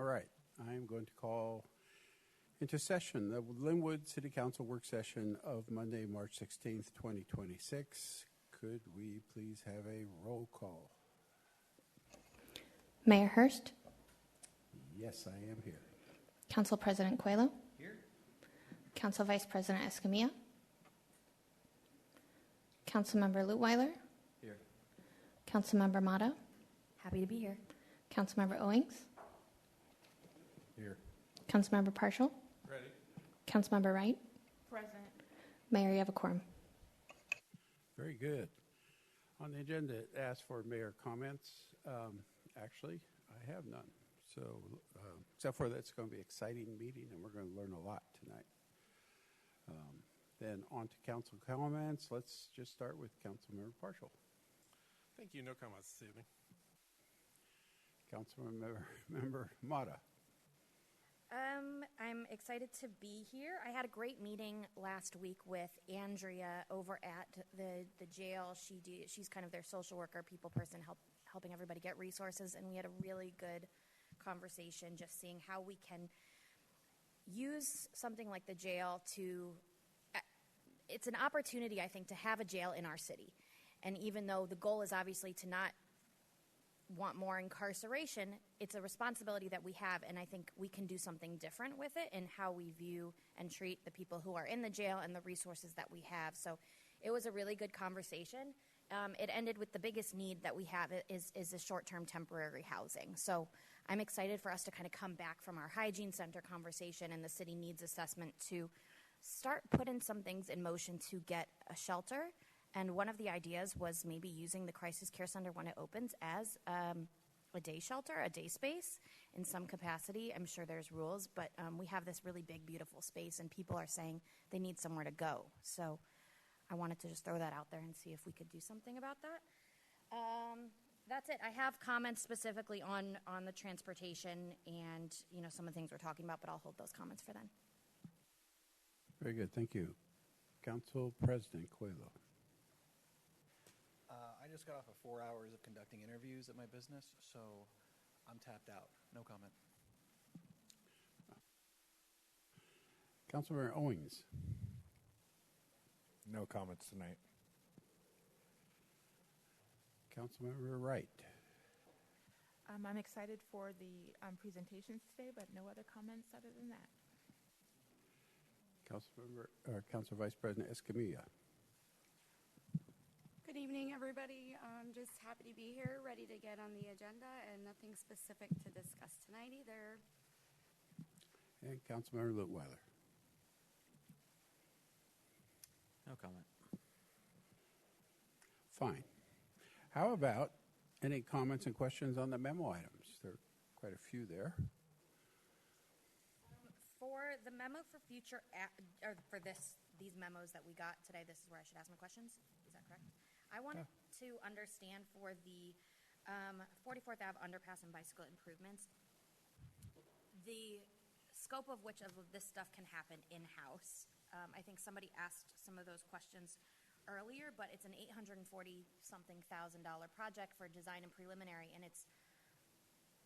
All right, I am going to call into session the Lynnwood City Council work session of Monday, March 16th, 2026. Could we please have a roll call? Mayor Hurst? Yes, I am here. Council President Coelho? Here. Council Vice President Escamilla? Councilmember Lutweiler? Here. Councilmember Mata? Happy to be here. Councilmember Owings? Here. Councilmember Partial? Ready. Councilmember Wright? Present. Mayor, you have a quorum. Very good. On the agenda, it asks for mayor comments. Actually, I have none. So, except for that, it's going to be an exciting meeting, and we're going to learn a lot tonight. Then on to council comments. Let's just start with Councilmember Partial. Thank you. No comments this evening. Councilmember Mata. I'm excited to be here. I had a great meeting last week with Andrea over at the jail. She's kind of their social worker, people person, helping everybody get resources, and we had a really good conversation just seeing how we can use something like the jail to, it's an opportunity, I think, to have a jail in our city. And even though the goal is obviously to not want more incarceration, it's a responsibility that we have, and I think we can do something different with it in how we view and treat the people who are in the jail and the resources that we have. So it was a really good conversation. It ended with the biggest need that we have is the short-term temporary housing. So I'm excited for us to kind of come back from our hygiene center conversation and the city needs assessment to start putting some things in motion to get a shelter. And one of the ideas was maybe using the crisis care center when it opens as a day shelter, a day space in some capacity. I'm sure there's rules, but we have this really big, beautiful space, and people are saying they need somewhere to go. So I wanted to just throw that out there and see if we could do something about that. That's it. I have comments specifically on the transportation and some of the things we're talking about, but I'll hold those comments for then. Very good. Thank you. Council President Coelho. I just got off of 4 hours of conducting interviews at my business, so I'm tapped out. No comment. Councilmember Owings. No comments tonight. Councilmember Wright. I'm excited for the presentations today, but no other comments other than that. Council Vice President Escamilla. Good evening, everybody. I'm just happy to be here, ready to get on the agenda, and nothing specific to discuss tonight either. And Councilmember Lutweiler. No comment. Fine. How about any comments and questions on the memo items? There are quite a few there. For the memo for future, or for these memos that we got today, this is where I should ask my questions. Is that correct? I wanted to understand for the 44th Ave underpass and bicycle improvements, the scope of which of this stuff can happen in-house. I think somebody asked some of those questions earlier, but it's an $840-something thousand project for design and preliminary, and it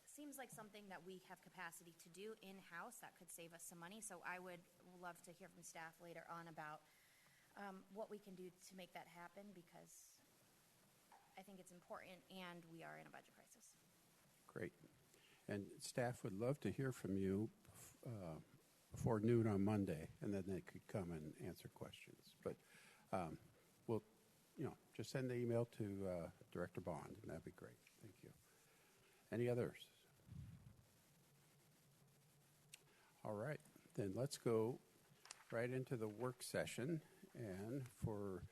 seems like something that we have capacity to do in-house that could save us some money. So I would love to hear from staff later on about what we can do to make that happen, because I think it's important and we are in a budget crisis. Great. And staff would love to hear from you before noon on Monday, and then they could come and answer questions. But we'll, just send the email to Director Bond, and that'd be great. Thank you. Any others? All right. Then let's go right into the work session. And for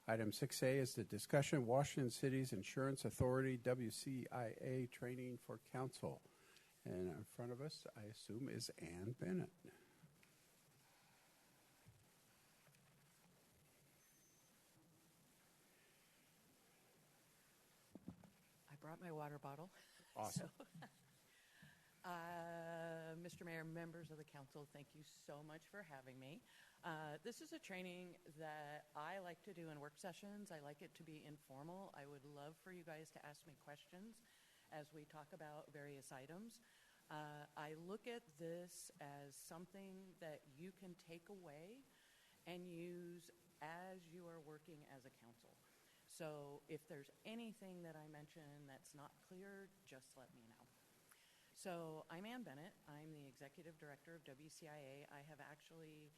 item 6A is the discussion, Washington City's Insurance Authority, WCIA training for council. And in front of us, I assume, is Ann Bennett. I brought my water bottle. Awesome. So, Mr. Mayor, members of the council, thank you so much for having me. This is a training that I like to do in work sessions. I like it to be informal. I would love for you guys to ask me questions as we talk about various items. I look at this as something that you can take away and use as you are working as a council. So if there's anything that I mention that's not clear, just let me know. So I'm Ann Bennett. I'm the Executive Director of WCIA. I have actually,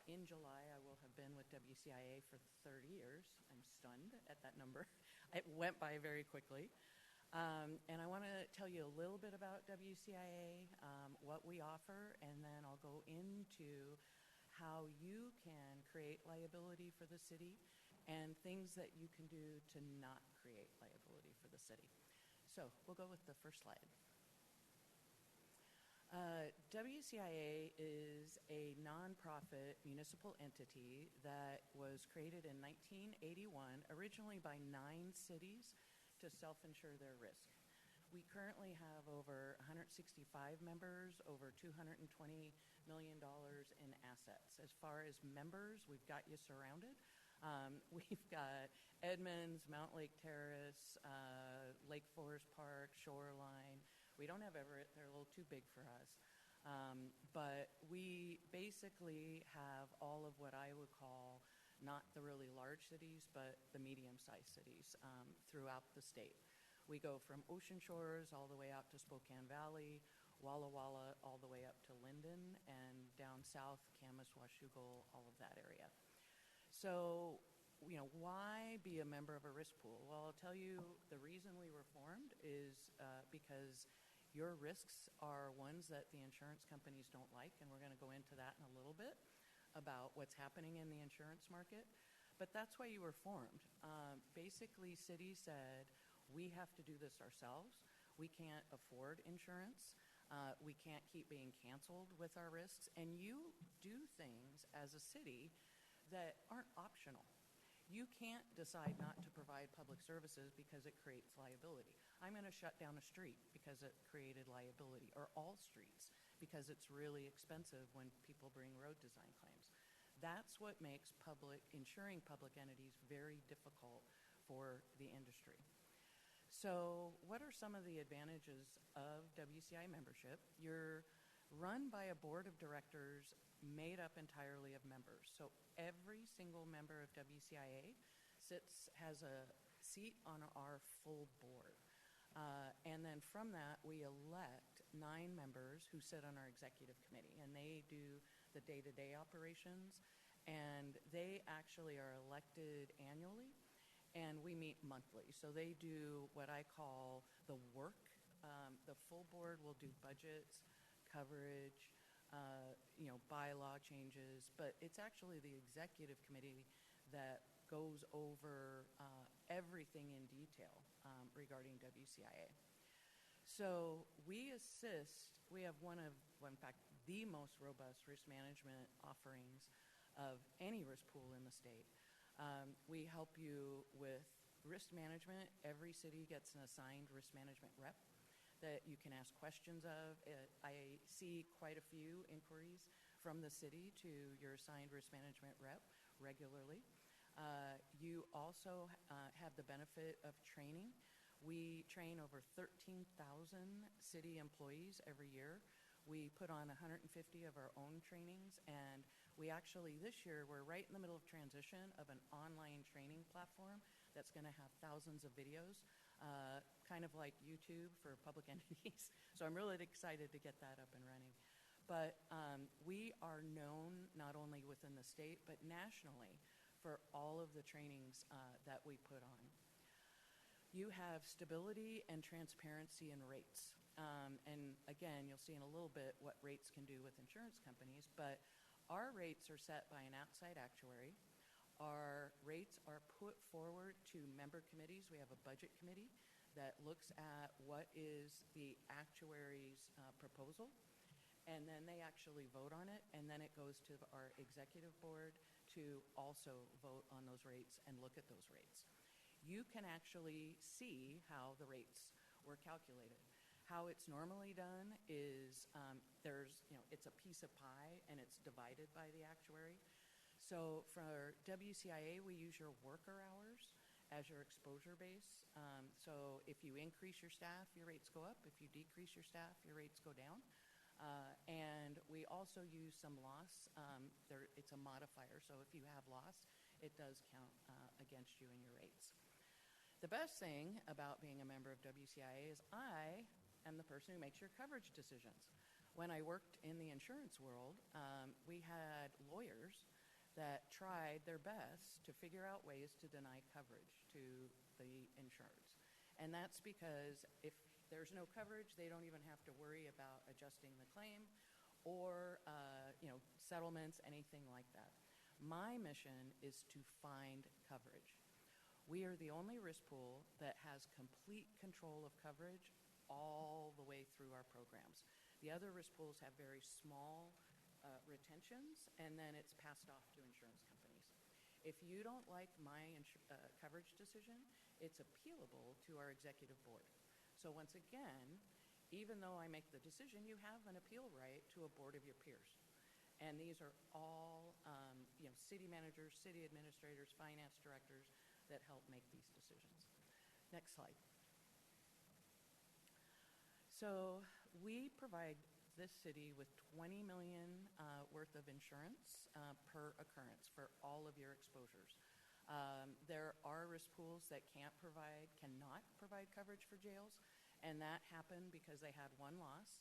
in July, I will have been with WCIA for 30 years. I'm stunned at that number. It went by very quickly. And I want to tell you a little bit about WCIA, what we offer, and then I'll go into how you can create liability for the city and things that you can do to not create liability for the city. So we'll go with the first slide. WCIA is a nonprofit municipal entity that was created in 1981, originally by 9 cities to self-insure their risk. We currently have over 165 members, over $220 million in assets. As far as members, we've got you surrounded. We've got Edmonds, Mount Lake Terrace, Lake Forest Park, Shoreline. We don't have Everett. They're a little too big for us. But we basically have all of what I would call not the really large cities, but the medium-sized cities throughout the state. We go from Ocean Shores all the way out to Spokane Valley, Walla Walla all the way up to Linden, and down south, Camas, Washougal, all of that area. So, why be a member of a risk pool? Well, I'll tell you the reason we were formed is because your risks are ones that the insurance companies don't like, and we're going to go into that in a little bit about what's happening in the insurance market. But that's why you were formed. Basically, cities said, we have to do this ourselves. We can't afford insurance. We can't keep being canceled with our risks. And you do things as a city that aren't optional. You can't decide not to provide public services because it creates liability. I'm going to shut down a street because it created liability, or all streets because it's really expensive when people bring road design claims. That's what makes insuring public entities very difficult for the industry. So what are some of the advantages of WCI membership? You're run by a board of directors made up entirely of members. So every single member of WCIA has a seat on our full board. And then from that, we elect 9 members who sit on our executive committee, and they do the day-to-day operations, and they actually are elected annually, and we meet monthly. So they do what I call the work. The full board will do budgets, coverage, bylaw changes, but it's actually the executive committee that goes over everything in detail regarding WCIA. So we have in fact, the most robust risk management offerings of any risk pool in the state. We help you with risk management. Every city gets an assigned risk management rep that you can ask questions of. I see quite a few inquiries from the city to your assigned risk management rep regularly. You also have the benefit of training. We train over 13,000 city employees every year. We put on 150 of our own trainings, and we actually, this year, we're right in the middle of transition of an online training platform that's going to have thousands of videos, kind of like YouTube for public entities. So I'm really excited to get that up and running. But we are known not only within the state, but nationally for all of the trainings that we put on. You have stability and transparency in rates. And again, you'll see in a little bit what rates can do with insurance companies, but our rates are set by an outside actuary. Our rates are put forward to member committees. We have a budget committee that looks at what is the actuary's proposal, and then they actually vote on it, and then it goes to our executive board to also vote on those rates and look at those rates. You can actually see how the rates were calculated. How it's normally done is it's a piece of pie and it's divided by the actuary. So for WCIA, we use your worker hours, as your exposure base. So if you increase your staff, your rates go up. If you decrease your staff, your rates go down. And we also use some loss. It's a modifier, so if you have loss, it does count against you in your rates. The best thing about being a member of WCIA is I am the person who makes your coverage decisions. When I worked in the insurance world, we had lawyers that tried their best to figure out ways to deny coverage to the insureds. And that's because if there's no coverage, they don't even have to worry about adjusting the claim or settlements, anything like that. My mission is to find coverage. We are the only risk pool that has complete control of coverage all the way through our programs. The other risk pools have very small retentions, and then it's passed off to insurance companies. If you don't like my coverage decision, it's appealable to our executive board. So once again, even though I make the decision, you have an appeal right to a board of your peers. And these are all city managers, city administrators, finance directors that help make these decisions. Next slide. So we provide this city with $20 million worth of insurance per occurrence for all of your exposures. There are risk pools that cannot provide coverage for jails, and that happened because they had one loss,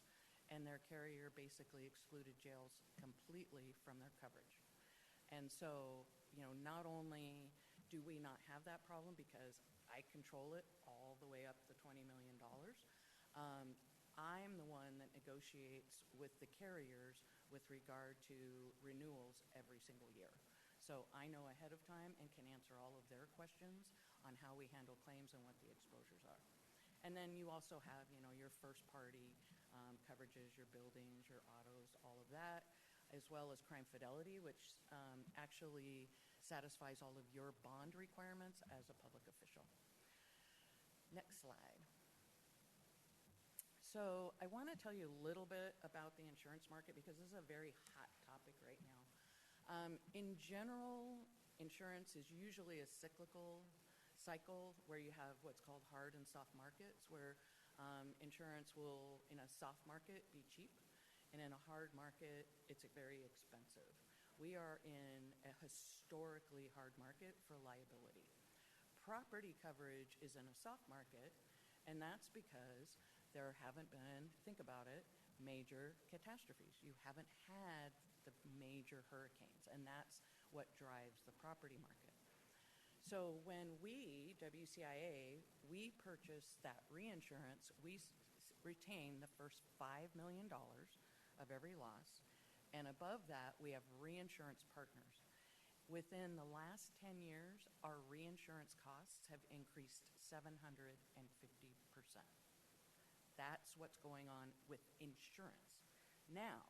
and their carrier basically excluded jails completely from their coverage. And so, not only do we not have that problem because I control it all the way up to $20 million, I'm the one that negotiates with the carriers with regard to renewals every single year. So I know ahead of time and can answer all of their questions on how we handle claims and what the exposures are. And then you also have, your first-party coverages, your buildings, your autos, all of that, as well as crime fidelity, which actually satisfies all of your bond requirements as a public official. Next slide. So I want to tell you a little bit about the insurance market because this is a very hot topic right now. In general, insurance is usually a cyclical cycle where you have what's called hard and soft markets, where insurance will, in a soft market, be cheap, and in a hard market, it's very expensive. We are in a historically hard market for liability. Property coverage is in a soft market, and that's because there haven't been, think about it, major catastrophes. You haven't had the major hurricanes, and that's what drives the property market. So when we, WCIA, we purchase that reinsurance, we retain the first $5 million of every loss, and above that, we have reinsurance partners. Within the last 10 years, our reinsurance costs have increased 750%. That's what's going on with insurance. Now,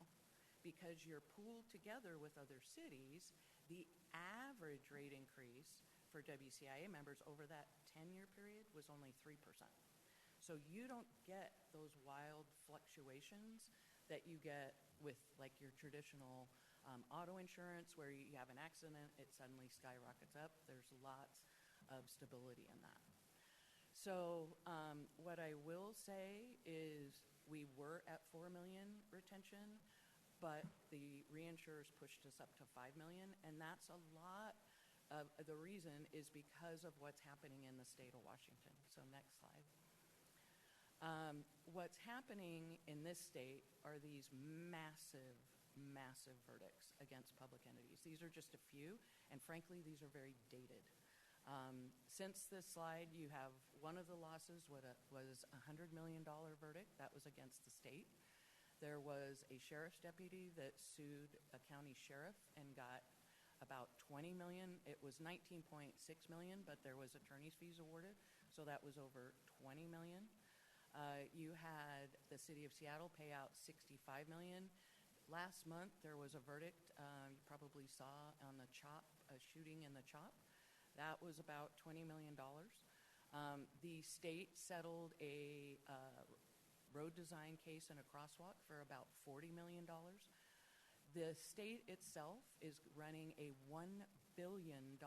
because you're pooled together with other cities, the average rate increase for WCIA members over that 10-year period was only 3%. So you don't get those wild fluctuations that you get with like your traditional auto insurance where you have an accident, it suddenly skyrockets up. There's lots of stability in that. So what I will say is we were at $4 million retention, but the reinsurers pushed us up to $5 million, and that's a lot of the reason is because of what's happening in the state of Washington. So next slide. What's happening in this state are these massive verdicts against public entities. These are just a few, and frankly, these are very dated. Since this slide, you have one of the losses was a $100 million verdict. That was against the state. There was a sheriff's deputy that sued a county sheriff and got about $20 million. It was $19.6 million, but there was attorney's fees awarded, so that was over $20 million. You had the city of Seattle pay out $65 million. Last month, there was a verdict you probably saw on the CHOP, a shooting in the CHOP. That was about $20 million. The state settled a road design case in a crosswalk for about $40 million. The state itself is running a $1 billion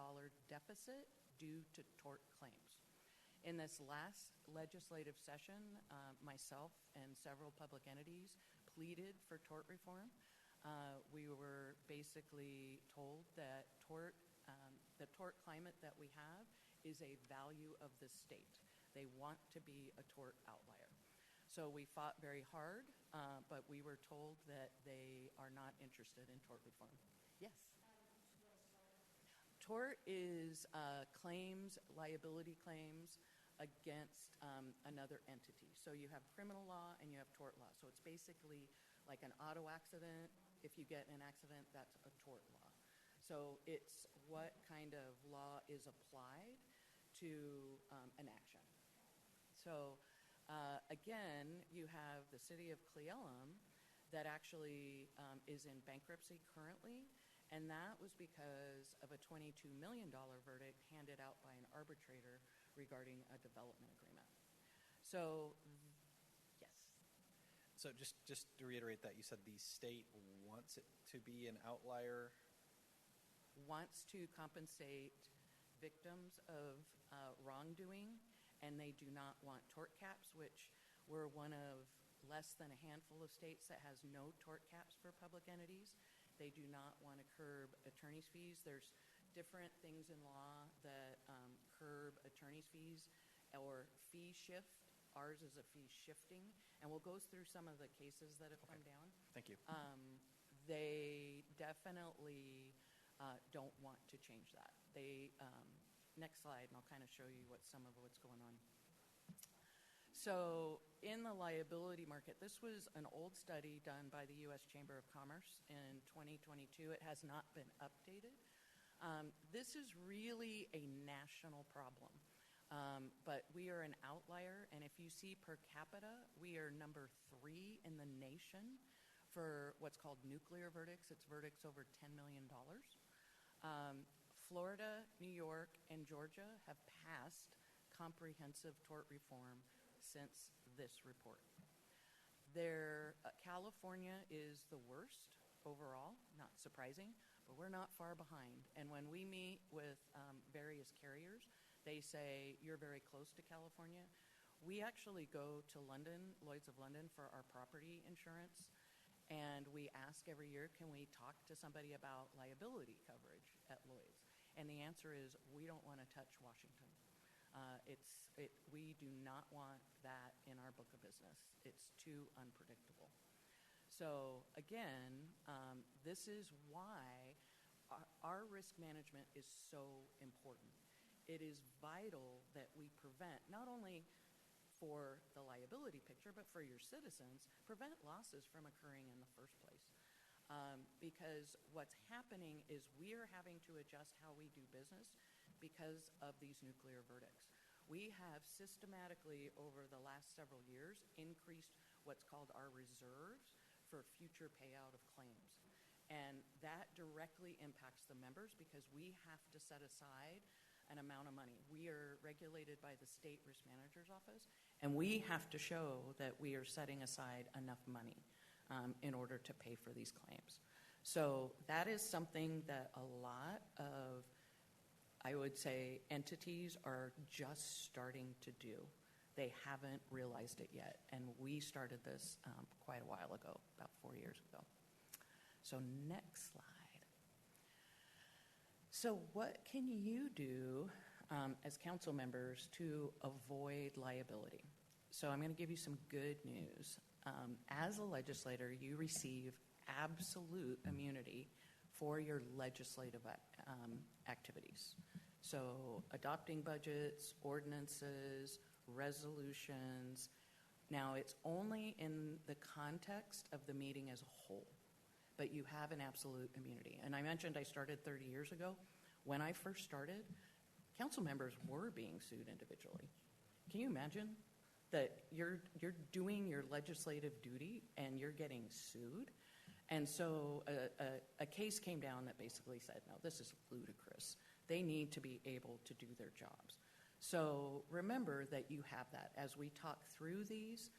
deficit due to tort claims. In this last legislative session, myself and several public entities pleaded for tort reform. We were basically told that the tort climate that we have is a value of the state. They want to be a tort outlier. So we fought very hard, but we were told that they are not interested in tort reform. Yes? Tort is claims, liability claims against another entity. So you have criminal law and you have tort law. So it's basically like an auto accident. If you get in an accident, that's a tort law. So it's what kind of law is applied to an action. So again, you have the city of Cleellum that actually is in bankruptcy currently, and that was because of a $22 million verdict handed out by an arbitrator regarding a development agreement. So, yes. So just to reiterate that, you said the state wants it to be an outlier? Wants to compensate victims of wrongdoing, and they do not want tort caps, which we're one of less than a handful of states that has no tort caps for public entities. They do not want to curb attorney's fees. There's different things in law that curb attorney's fees or fee shift. Ours is a fee shifting, and we'll go through some of the cases that have come down. Thank you. They definitely don't want to change that. They next slide, and I'll kind of show you some of what's going on. So in the liability market, this was an old study done by the U.S. Chamber of Commerce in 2022. It has not been updated. This is really a national problem, but we are an outlier, and if you see per capita, we are number 3 in the nation for what's called nuclear verdicts. It's verdicts over $10 million. Florida, New York, and Georgia have passed comprehensive tort reform since this report. California is the worst overall, not surprising, but we're not far behind. And when we meet with various carriers, they say, you're very close to California. We actually go to London, Lloyd's of London, for our property insurance, and we ask every year, can we talk to somebody about liability coverage at Lloyd's? And the answer is, we don't want to touch Washington. We do not want that in our book of business. It's too unpredictable. So again, this is why our risk management is so important. It is vital that we prevent, not only for the liability picture, but for your citizens, prevent losses from occurring in the first place. Because what's happening is we are having to adjust how we do business because of these nuclear verdicts. We have systematically, over the last several years, increased what's called our reserves for future payout of claims. And that directly impacts the members because we have to set aside an amount of money. We are regulated by the State Risk Manager's Office, and we have to show that we are setting aside enough money in order to pay for these claims. So that is something that a lot of, I would say, entities are just starting to do. They haven't realized it yet, and we started this quite a while ago, about 4 years ago. So next slide. So what can you do as council members to avoid liability? So I'm going to give you some good news. As a legislator, you receive absolute immunity for your legislative activities. So adopting budgets, ordinances, resolutions. Now, it's only in the context of the meeting as a whole, but you have an absolute immunity. And I mentioned I started 30 years ago. When I first started, council members were being sued individually. Can you imagine that you're doing your legislative duty and you're getting sued? And so a case came down that basically said, no, this is ludicrous. They need to be able to do their jobs. So remember that you have that. As we talk through these,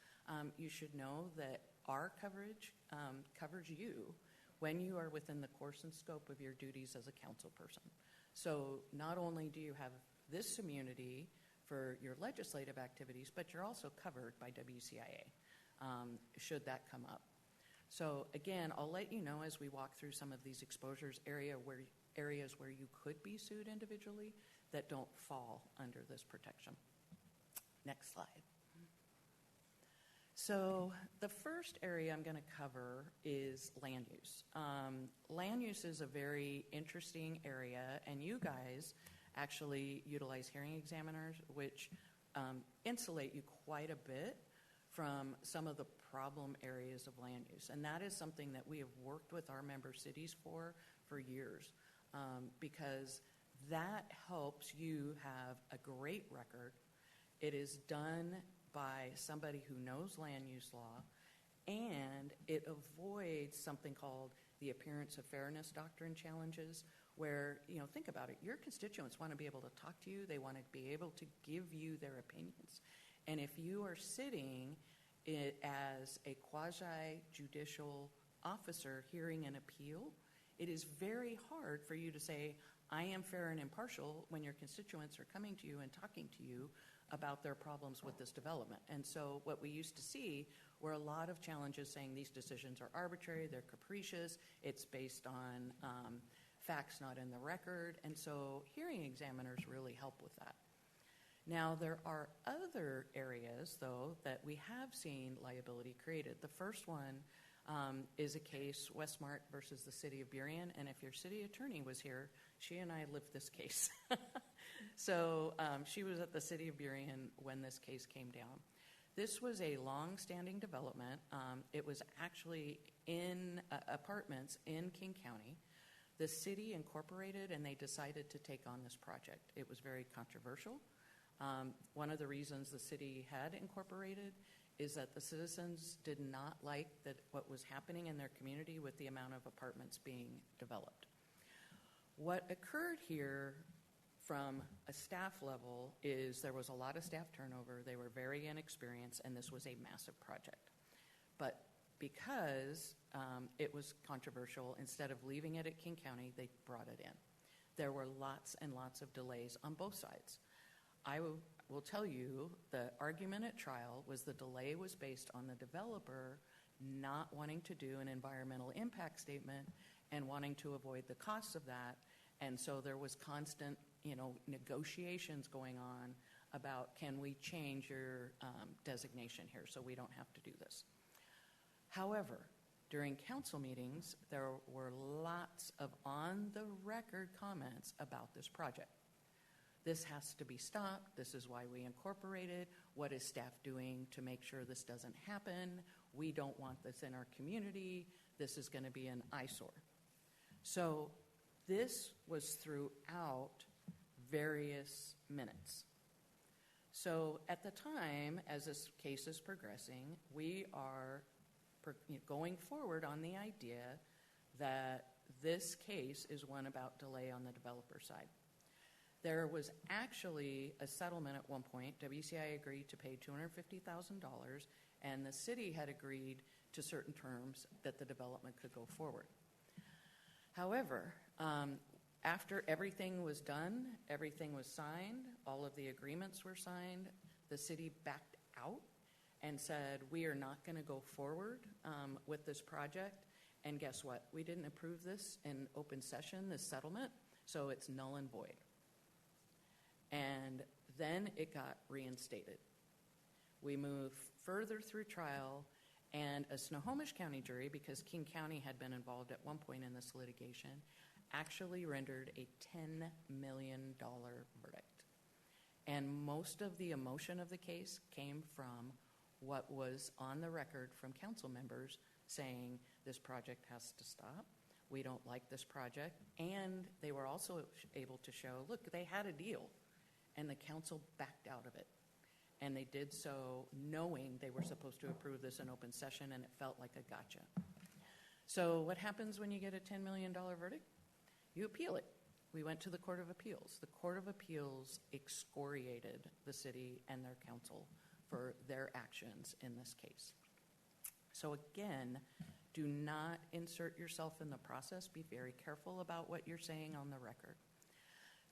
you should know that our coverage covers you when you are within the course and scope of your duties as a council person. So not only do you have this community for your legislative activities, but you're also covered by WCIA, should that come up. So again, I'll let you know as we walk through some of these exposures areas where you could be sued individually that don't fall under this protection. Next slide. So the first area I'm going to cover is land use. Land use is a very interesting area, and you guys actually utilize hearing examiners, which insulate you quite a bit from some of the problem areas of land use. And that is something that we have worked with our member cities for years, because that helps you have a great record. It is done by somebody who knows land use law, and it avoids something called the appearance of fairness doctrine challenges, where, think about it, your constituents want to be able to talk to you, they want to be able to give you their opinions. And if you are sitting as a quasi-judicial officer hearing an appeal, it is very hard for you to say, I am fair and impartial, when your constituents are coming to you and talking to you about their problems with this development. And so what we used to see were a lot of challenges saying these decisions are arbitrary, they're capricious, it's based on facts not in the record. And so hearing examiners really help with that. Now, there are other areas, though, that we have seen liability created. The first one is a case, Westmart versus the City of Burien, and if your city attorney was here, she and I lived this case. So she was at the City of Burien when this case came down. This was a long-standing development. It was actually in apartments in King County. The city incorporated, and they decided to take on this project. It was very controversial. One of the reasons the city had incorporated is that the citizens did not like what was happening in their community with the amount of apartments being developed. What occurred here from a staff level is there was a lot of staff turnover. They were very inexperienced, and this was a massive project. But because it was controversial, instead of leaving it at King County, they brought it in. There were lots and lots of delays on both sides. I will tell you the argument at trial was the delay was based on the developer not wanting to do an environmental impact statement and wanting to avoid the costs of that. And so there was constant, negotiations going on about, can we change your designation here so we don't have to do this. However, during council meetings, there were lots of on-the-record comments about this project. This has to be stopped. This is why we incorporated. What is staff doing to make sure this doesn't happen? We don't want this in our community. This is going to be an eyesore. So this was throughout various minutes. So at the time, as this case is progressing, we are going forward on the idea that this case is one about delay on the developer side. There was actually a settlement at one point. WCI agreed to pay $250,000, and the city had agreed to certain terms that the development could go forward. However, after everything was done, everything was signed, all of the agreements were signed, the city backed out and said, we are not going to go forward with this project. And guess what? We didn't approve this in open session, this settlement, so it's null and void. And then it got reinstated. We moved further through trial, and a Snohomish County jury, because King County had been involved at one point in this litigation, actually rendered a $10 million verdict. And most of the emotion of the case came from what was on the record from council members saying this project has to stop. We don't like this project. And they were also able to show, look, they had a deal, and the council backed out of it. And they did so knowing they were supposed to approve this in open session, and it felt like a gotcha. So what happens when you get a $10 million verdict? You appeal it. We went to the Court of Appeals. The Court of Appeals excoriated the city and their council for their actions in this case. So again, do not insert yourself in the process. Be very careful about what you're saying on the record.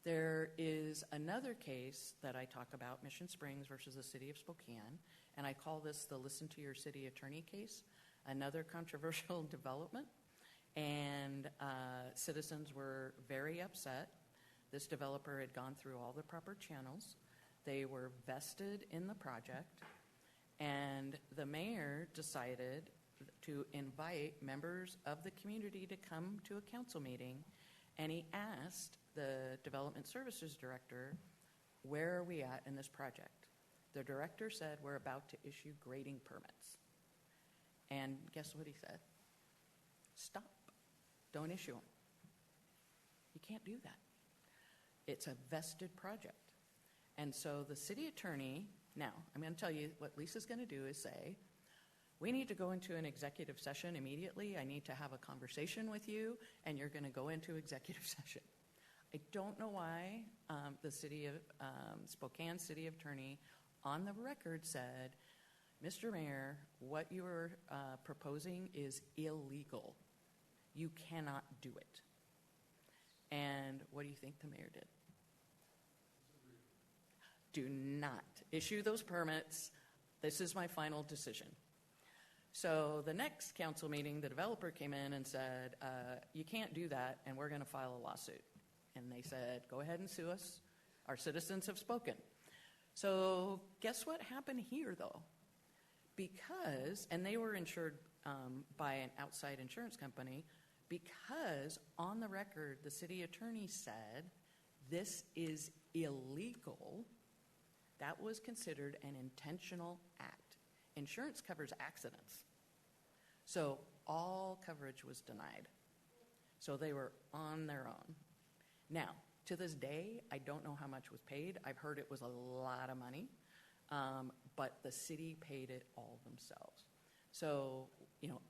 There is another case that I talk about, Mission Springs versus the City of Spokane, and I call this the Listen to Your City Attorney case, another controversial development, and citizens were very upset. This developer had gone through all the proper channels. They were vested in the project, and the mayor decided to invite members of the community to come to a council meeting, and he asked the development services director, where are we at in this project? The director said, we're about to issue grading permits. And guess what he said? Stop. Don't issue them. You can't do that. It's a vested project. And so the city attorney, now, I'm going to tell you what Lisa's going to do is say, we need to go into an executive session immediately. I need to have a conversation with you, and you're going to go into executive session. I don't know why the city of Spokane city attorney on the record said, Mr. Mayor, what you are proposing is illegal. You cannot do it. And what do you think the mayor did? Do not issue those permits. This is my final decision. So the next council meeting, the developer came in and said, you can't do that, and we're going to file a lawsuit. And they said, go ahead and sue us. Our citizens have spoken. So guess what happened here, though? Because, and they were insured by an outside insurance company, because on the record, the city attorney said, this is illegal. That was considered an intentional act. Insurance covers accidents. So all coverage was denied. So they were on their own. Now, to this day, I don't know how much was paid. I've heard it was a lot of money, but the city paid it all themselves. So,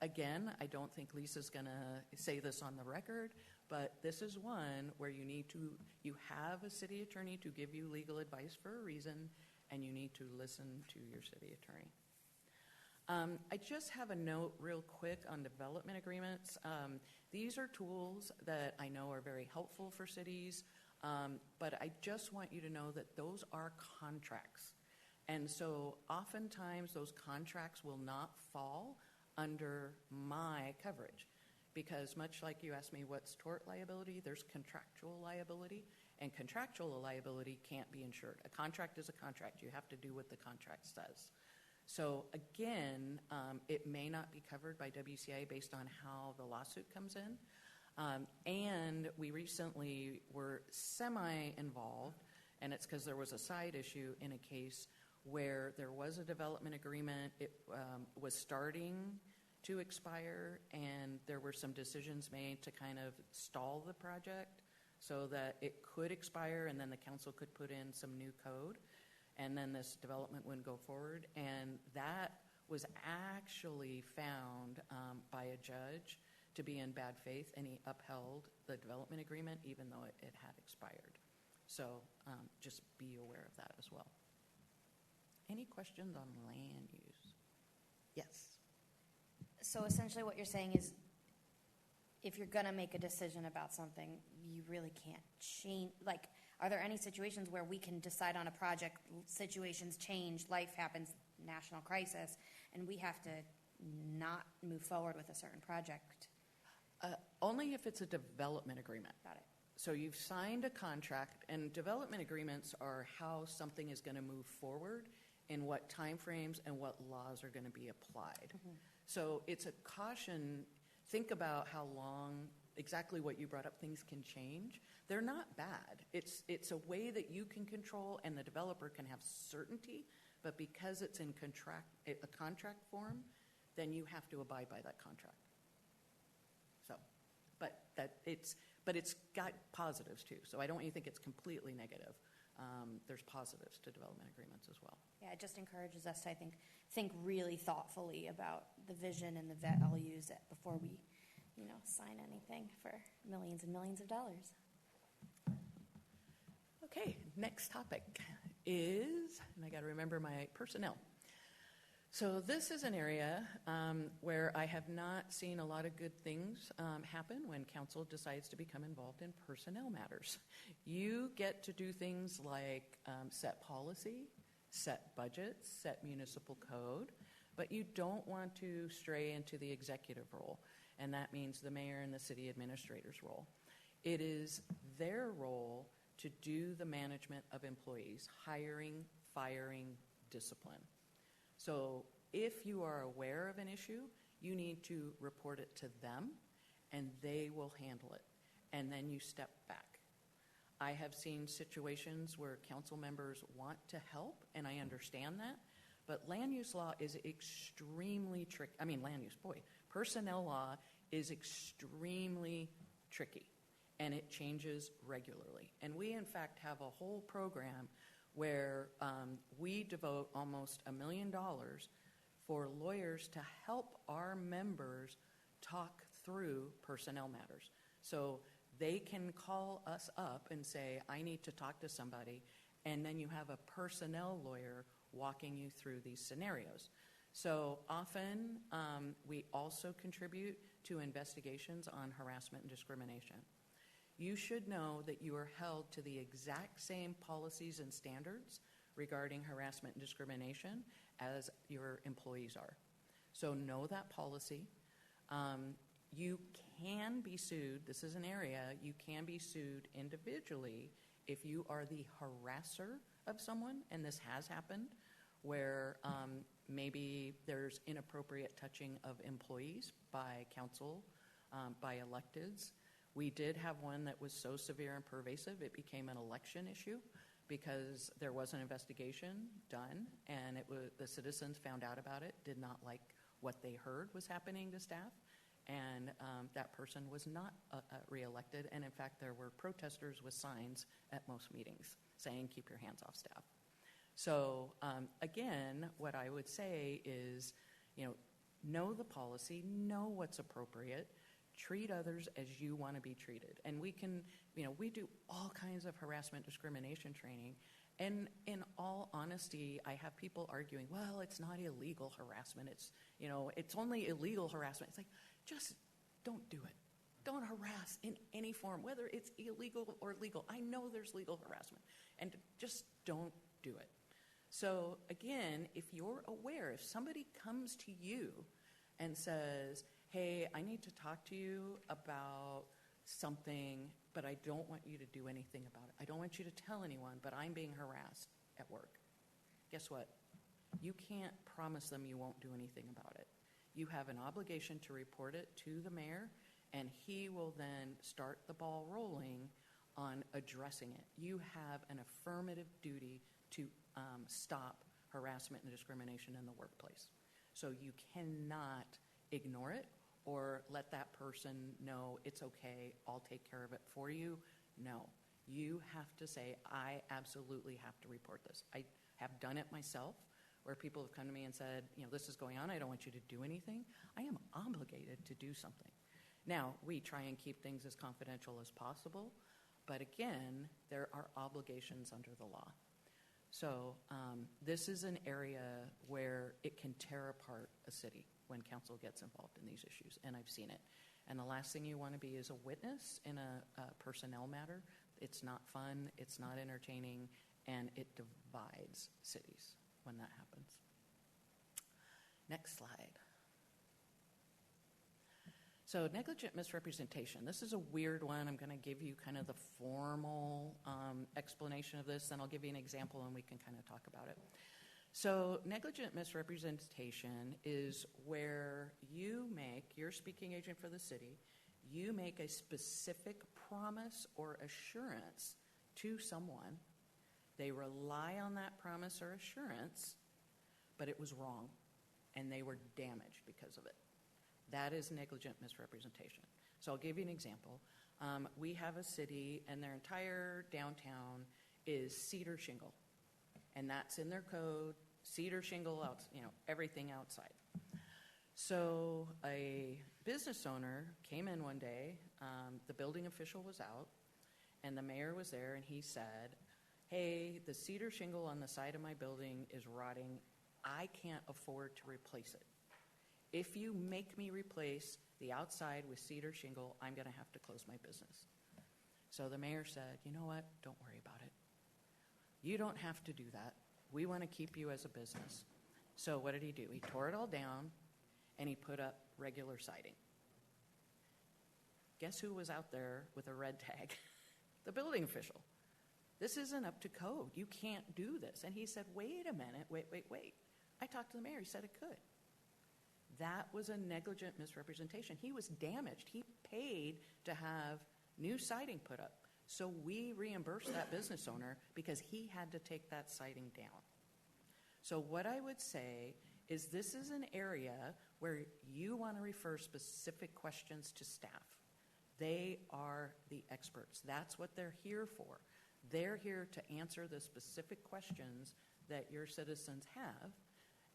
again, I don't think Lisa's going to say this on the record, but this is one where you have a city attorney to give you legal advice for a reason, and you need to listen to your city attorney. I just have a note real quick on development agreements. These are tools that I know are very helpful for cities, but I just want you to know that those are contracts. And so oftentimes those contracts will not fall under my coverage, because much like you asked me what's tort liability, there's contractual liability, and contractual liability can't be insured. A contract is a contract. You have to do what the contract says. So again, it may not be covered by WCIA based on how the lawsuit comes in. And we recently were semi-involved, and it's because there was a side issue in a case where there was a development agreement. It was starting to expire, and there were some decisions made to kind of stall the project so that it could expire, and then the council could put in some new code, and then this development wouldn't go forward. And that was actually found by a judge to be in bad faith, and he upheld the development agreement even though it had expired. So just be aware of that as well. Any questions on land use? Yes. So essentially what you're saying is if you're going to make a decision about something, you really can't change. Like, are there any situations where we can decide on a project, situations change, life happens, national crisis, and we have to not move forward with a certain project? Only if it's a development agreement. Got it. So you've signed a contract, and development agreements are how something is going to move forward in what timeframes and what laws are going to be applied. Mm-hmm. So it's a caution. Think about how long, exactly what you brought up, things can change. They're not bad. It's a way that you can control, and the developer can have certainty, but because it's in a contract form, then you have to abide by that contract. So, but it's got positives too. So I don't want you to think it's completely negative. There's positives to development agreements as well. Yeah, it just encourages us to, I think really thoughtfully about the vision and the values before we, sign anything for millions and millions of dollars. Okay, next topic is, and I got to remember my personnel. So this is an area where I have not seen a lot of good things happen when council decides to become involved in personnel matters. You get to do things like set policy, set budgets, set municipal code, but you don't want to stray into the executive role, and that means the mayor and the city administrator's role. It is their role to do the management of employees, hiring, firing, discipline. So if you are aware of an issue, you need to report it to them, and they will handle it. And then you step back. I have seen situations where council members want to help, and I understand that, but land use law is extremely tricky. Personnel law is extremely tricky, and it changes regularly. And we, in fact, have a whole program where we devote almost $1 million for lawyers to help our members talk through personnel matters. So they can call us up and say, I need to talk to somebody, and then you have a personnel lawyer walking you through these scenarios. So often we also contribute to investigations on harassment and discrimination. You should know that you are held to the exact same policies and standards regarding harassment and discrimination as your employees are. So know that policy. You can be sued. This is an area you can be sued individually if you are the harasser of someone, and this has happened, where maybe there's inappropriate touching of employees by council, by electeds. We did have one that was so severe and pervasive it became an election issue because there was an investigation done, and the citizens found out about it, did not like what they heard was happening to staff, and that person was not reelected. And in fact, there were protesters with signs at most meetings saying, keep your hands off staff. So again, what I would say is, know the policy, know what's appropriate, treat others as you want to be treated. And we can, we do all kinds of harassment discrimination training. And in all honesty, I have people arguing, well, it's not illegal harassment. It's only illegal harassment. It's like, just don't do it. Don't harass in any form, whether it's illegal or legal. I know there's legal harassment, and just don't do it. So again, if you're aware, if somebody comes to you and says, hey, I need to talk to you about something, but I don't want you to do anything about it. I don't want you to tell anyone, but I'm being harassed at work. Guess what? You can't promise them you won't do anything about it. You have an obligation to report it to the mayor, and he will then start the ball rolling on addressing it. You have an affirmative duty to stop harassment and discrimination in the workplace. So you cannot ignore it or let that person know it's okay, I'll take care of it for you. No, you have to say, I absolutely have to report this. I have done it myself, where people have come to me and said, this is going on, I don't want you to do anything. I am obligated to do something. Now, we try and keep things as confidential as possible, but again, there are obligations under the law. So this is an area where it can tear apart a city when council gets involved in these issues, and I've seen it. And the last thing you want to be is a witness in a personnel matter. It's not fun, it's not entertaining, and it divides cities when that happens. Next slide. So negligent misrepresentation. This is a weird one. I'm going to give you kind of the formal explanation of this, then I'll give you an example and we can kind of talk about it. So negligent misrepresentation is where you're speaking agent for the city, you make a specific promise or assurance to someone. They rely on that promise or assurance, but it was wrong, and they were damaged because of it. That is negligent misrepresentation. So I'll give you an example. We have a city, and their entire downtown is cedar shingle, and that's in their code. Cedar shingle, everything outside. So a business owner came in one day. The building official was out, and the mayor was there, and he said, hey, the cedar shingle on the side of my building is rotting I can't afford to replace it. If you make me replace the outside with cedar shingle, I'm going to have to close my business. So the mayor said, you know what? Don't worry about it. You don't have to do that. We want to keep you as a business. So what did he do? He tore it all down, and he put up regular siding. Guess who was out there with a red tag? The building official. This isn't up to code. You can't do this. And he said, wait a minute, wait. I talked to the mayor. He said it could. That was a negligent misrepresentation. He was damaged. He paid to have new siding put up. So we reimbursed that business owner because he had to take that siding down. So what I would say is this is an area where you want to refer specific questions to staff. They are the experts. That's what they're here for. They're here to answer the specific questions that your citizens have.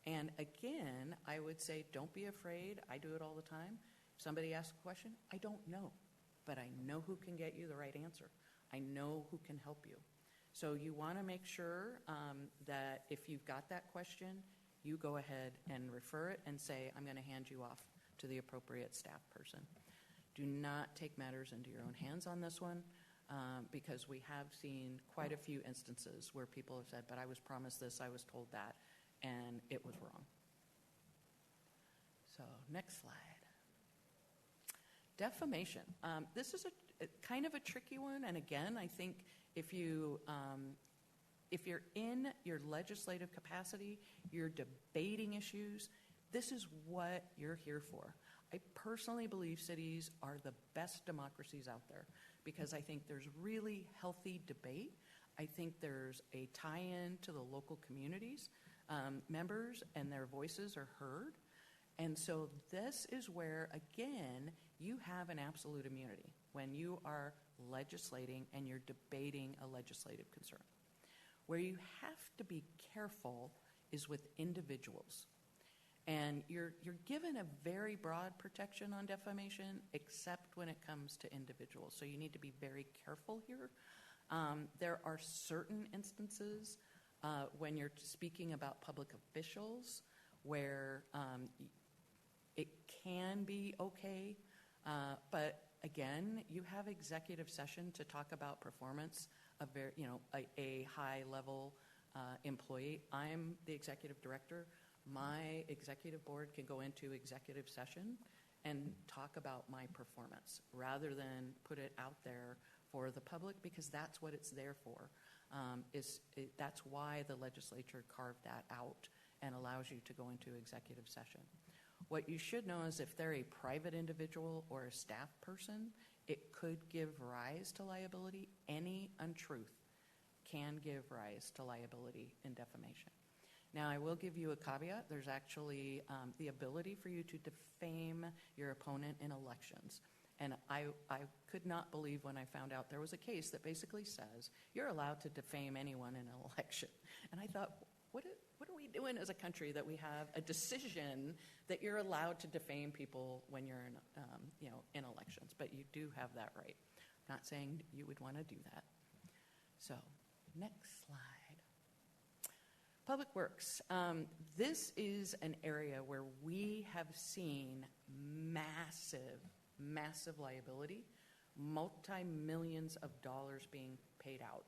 And again, I would say don't be afraid. I do it all the time. If somebody asks a question, I don't know, but I know who can get you the right answer. I know who can help you. So you want to make sure that if you've got that question, you go ahead and refer it and say, I'm going to hand you off to the appropriate staff person. Do not take matters into your own hands on this one because we have seen quite a few instances where people have said, but I was promised this, I was told that, and it was wrong. So next slide. Defamation. This is a kind of a tricky one, and again, I think if you're in your legislative capacity, you're debating issues, this is what you're here for. I personally believe cities are the best democracies out there because I think there's really healthy debate. I think there's a tie-in to the local communities, members, and their voices are heard. And so this is where, again, you have an absolute immunity when you are legislating and you're debating a legislative concern. Where you have to be careful is with individuals. And you're given a very broad protection on defamation, except when it comes to individuals. So you need to be very careful here. There are certain instances when you're speaking about public officials where it can be okay. But again, you have executive session to talk about performance of a high-level employee. I'm the executive director. My executive board can go into executive session and talk about my performance rather than put it out there for the public because that's what it's there for. That's why the legislature carved that out and allows you to go into executive session. What you should know is if they're a private individual or a staff person, it could give rise to liability. Any untruth can give rise to liability in defamation. Now, I will give you a caveat. There's actually the ability for you to defame your opponent in elections. And I could not believe when I found out there was a case that basically says you're allowed to defame anyone in an election. And I thought, what are we doing as a country that we have a decision that you're allowed to defame people when you're in elections? But you do have that right. I'm not saying you would want to do that. So, next slide. Public Works. This is an area where we have seen massive liability, multi-millions of dollars being paid out.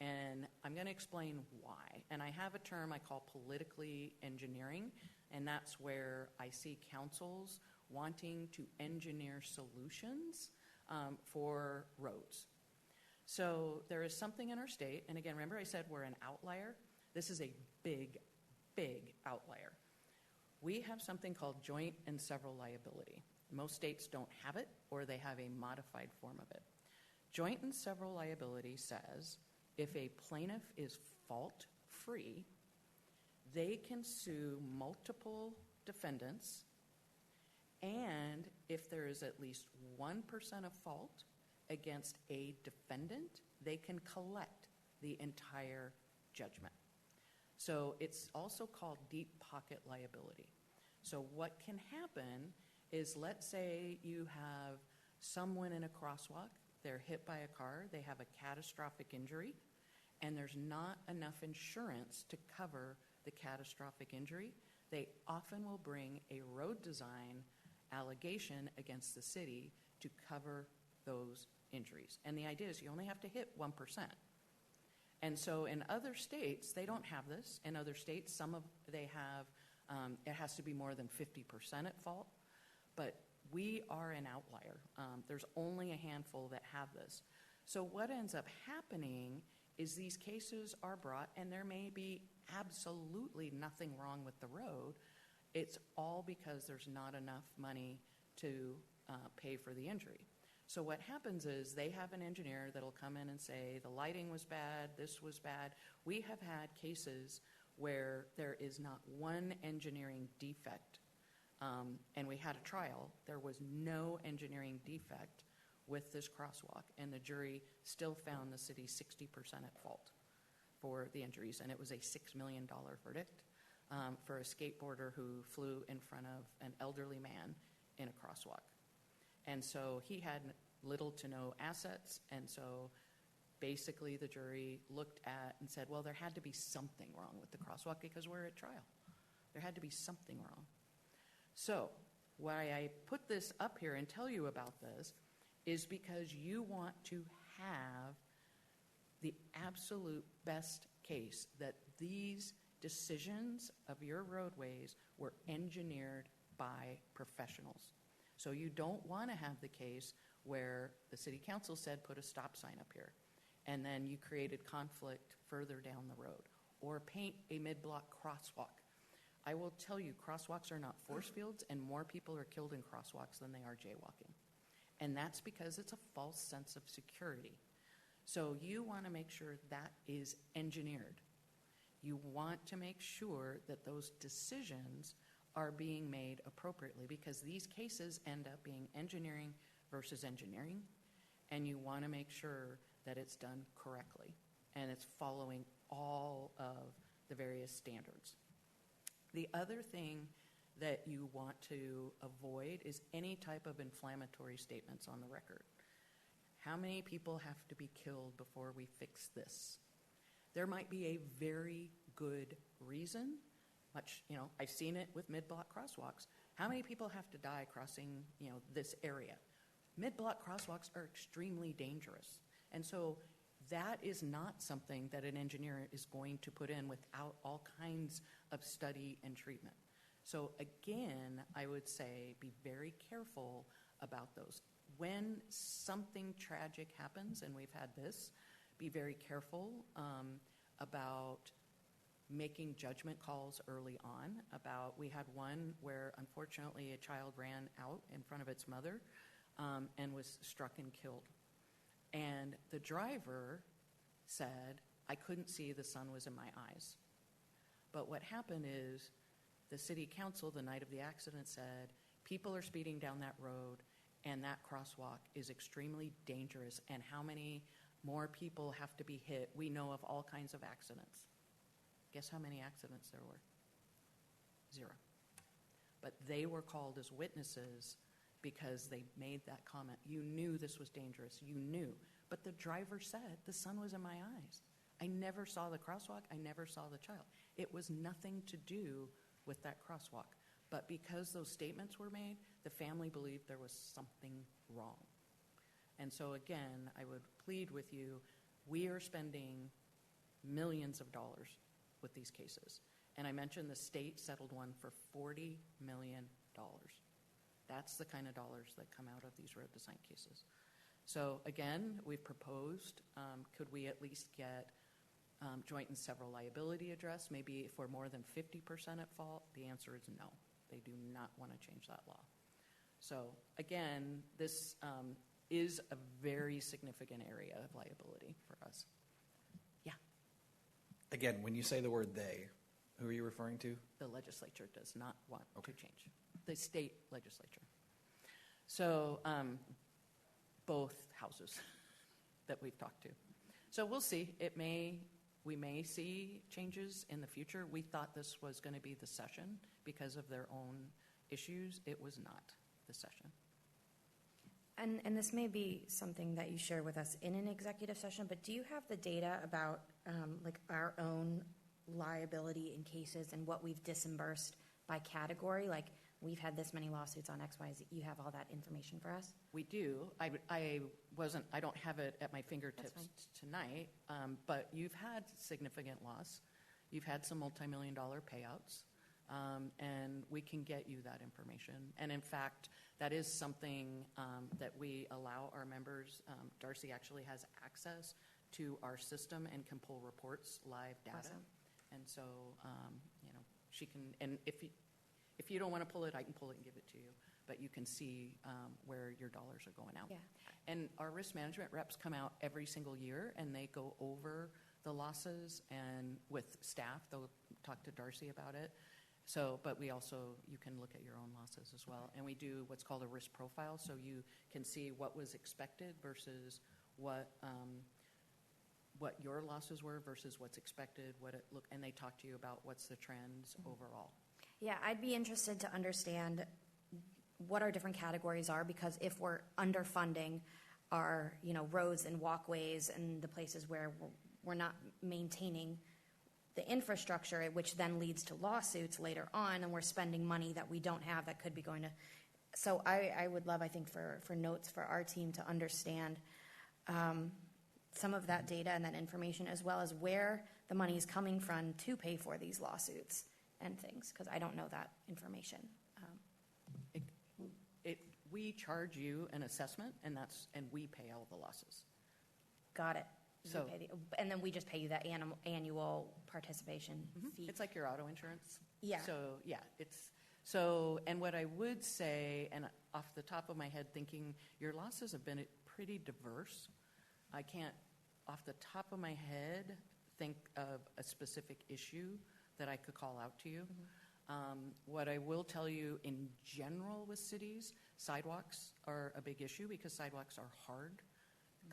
And I'm going to explain why. And I have a term I call politically engineering, and that's where I see councils wanting to engineer solutions for roads. So there is something in our state, and again, remember I said we're an outlier? This is a big outlier. We have something called joint and several liability. Most states don't have it, or they have a modified form of it. Joint and several liability says if a plaintiff is fault-free, they can sue multiple defendants, and if there is at least 1% of fault against a defendant, they can collect the entire judgment. So it's also called deep pocket liability. So what can happen is, let's say you have someone in a crosswalk, they're hit by a car, they have a catastrophic injury, and there's not enough insurance to cover the catastrophic injury, they often will bring a road design allegation against the city to cover those injuries. And the idea is you only have to hit 1%. And so in other states, they don't have this. In other states, they have, it has to be more than 50% at fault. But we are an outlier. There's only a handful that have this. So what ends up happening is these cases are brought, and there may be absolutely nothing wrong with the road. It's all because there's not enough money to pay for the injury. So what happens is they have an engineer that'll come in and say, the lighting was bad, this was bad. We have had cases where there is not one engineering defect, and we had a trial. There was no engineering defect with this crosswalk, and the jury still found the city 60% at fault for the injuries, and it was a $6 million verdict for a skateboarder who flew in front of an elderly man in a crosswalk. And so he had little to no assets, and so basically the jury looked at and said, well, there had to be something wrong with the crosswalk because we're at trial. There had to be something wrong. So why I put this up here and tell you about this is because you want to have the absolute best case that these decisions of your roadways were engineered by professionals. So you don't want to have the case where the city council said put a stop sign up here, and then you created conflict further down the road, or paint a mid-block crosswalk. I will tell you, crosswalks are not force fields, and more people are killed in crosswalks than they are jaywalking. And that's because it's a false sense of security. So you want to make sure that is engineered. You want to make sure that those decisions are being made appropriately, because these cases end up being engineering versus engineering, and you want to make sure that it's done correctly and it's following all of the various standards. The other thing that you want to avoid is any type of inflammatory statements on the record. How many people have to be killed before we fix this? There might be a very good reason. I've seen it with mid-block crosswalks. How many people have to die crossing, this area? Mid-block crosswalks are extremely dangerous. And so that is not something that an engineer is going to put in without all kinds of study and treatment. So again, I would say be very careful about those. When something tragic happens, and we've had this, be very careful about making judgment calls early on. We had one where unfortunately a child ran out in front of its mother and was struck and killed. And the driver said, I couldn't see, the sun was in my eyes. But what happened is the city council the night of the accident said, people are speeding down that road and that crosswalk is extremely dangerous, and how many more people have to be hit? We know of all kinds of accidents. Guess how many accidents there were? 0. But they were called as witnesses because they made that comment. You knew this was dangerous. You knew. But the driver said, the sun was in my eyes. I never saw the crosswalk. I never saw the child. It was nothing to do with that crosswalk. But because those statements were made, the family believed there was something wrong. And so again, I would plead with you, we are spending millions of dollars with these cases. And I mentioned the state settled one for $40 million. That's the kind of dollars that come out of these road design cases. So again, we've proposed, could we at least get joint and several liability addressed? Maybe if we're more than 50% at fault, the answer is no. They do not want to change that law. So again, this is a very significant area of liability for us. Yeah. Again, when you say the word they, who are you referring to? The legislature does not want to change. The state legislature. So both houses that we've talked to. So we'll see. We may see changes in the future. We thought this was going to be the session because of their own issues. It was not the session. And this may be something that you share with us in an executive session, but do you have the data about like our own liability in cases and what we've disbursed by category? Like, we've had this many lawsuits on XYZ. You have all that information for us? We do. I don't have it at my fingertips tonight, but you've had significant loss. You've had some multi-million-dollar payouts, and we can get you that information. And in fact, that is something that we allow our members. Darcy actually has access to our system and can pull reports, live data. Awesome. And so, she can, and if you don't want to pull it, I can pull it and give it to you. But you can see where your dollars are going out. Yeah. And our risk management reps come out every single year, and they go over the losses, and with staff, they'll talk to Darcy about it. So, but we also, you can look at your own losses as well. And we do what's called a risk profile, so you can see what was expected versus what your losses were versus what's expected, and they talk to you about what's the trends overall. Yeah, I'd be interested to understand what our different categories are, because if we're underfunding our, roads and walkways and the places where we're not maintaining the infrastructure, which then leads to lawsuits later on, and we're spending money that we don't have that could be going to. So I would love, I think, for notes for our team to understand some of that data and that information, as well as where the money is coming from to pay for these lawsuits and things, because I don't know that information. We charge you an assessment, and we pay all the losses. Got it. So, and then we just pay you that annual participation fee. It's like your auto insurance. Yeah. So and what I would say, and off the top of my head thinking, your losses have been pretty diverse. I can't, off the top of my head, think of a specific issue that I could call out to you. What I will tell you in general with cities, sidewalks are a big issue because sidewalks are hard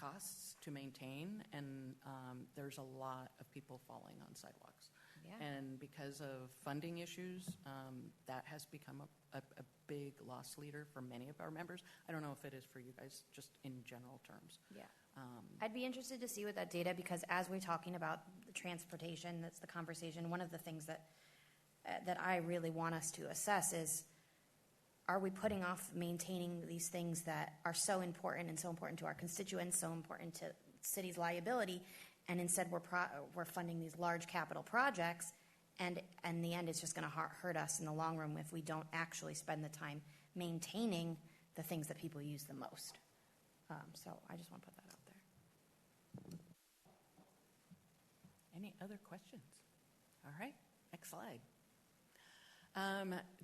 costs to maintain, and there's a lot of people falling on sidewalks. Yeah. And because of funding issues, that has become a big loss leader for many of our members. I don't know if it is for you guys, just in general terms. Yeah. I'd be interested to see what that data, because as we're talking about the transportation, that's the conversation, one of the things that I really want us to assess is, are we putting off maintaining these things that are so important and so important to our constituents, so important to city's liability, and instead we're funding these large capital projects, and in the end it's just going to hurt us in the long run if we don't actually spend the time maintaining the things that people use the most. So I just want to put that out there. Any other questions? All right, next slide.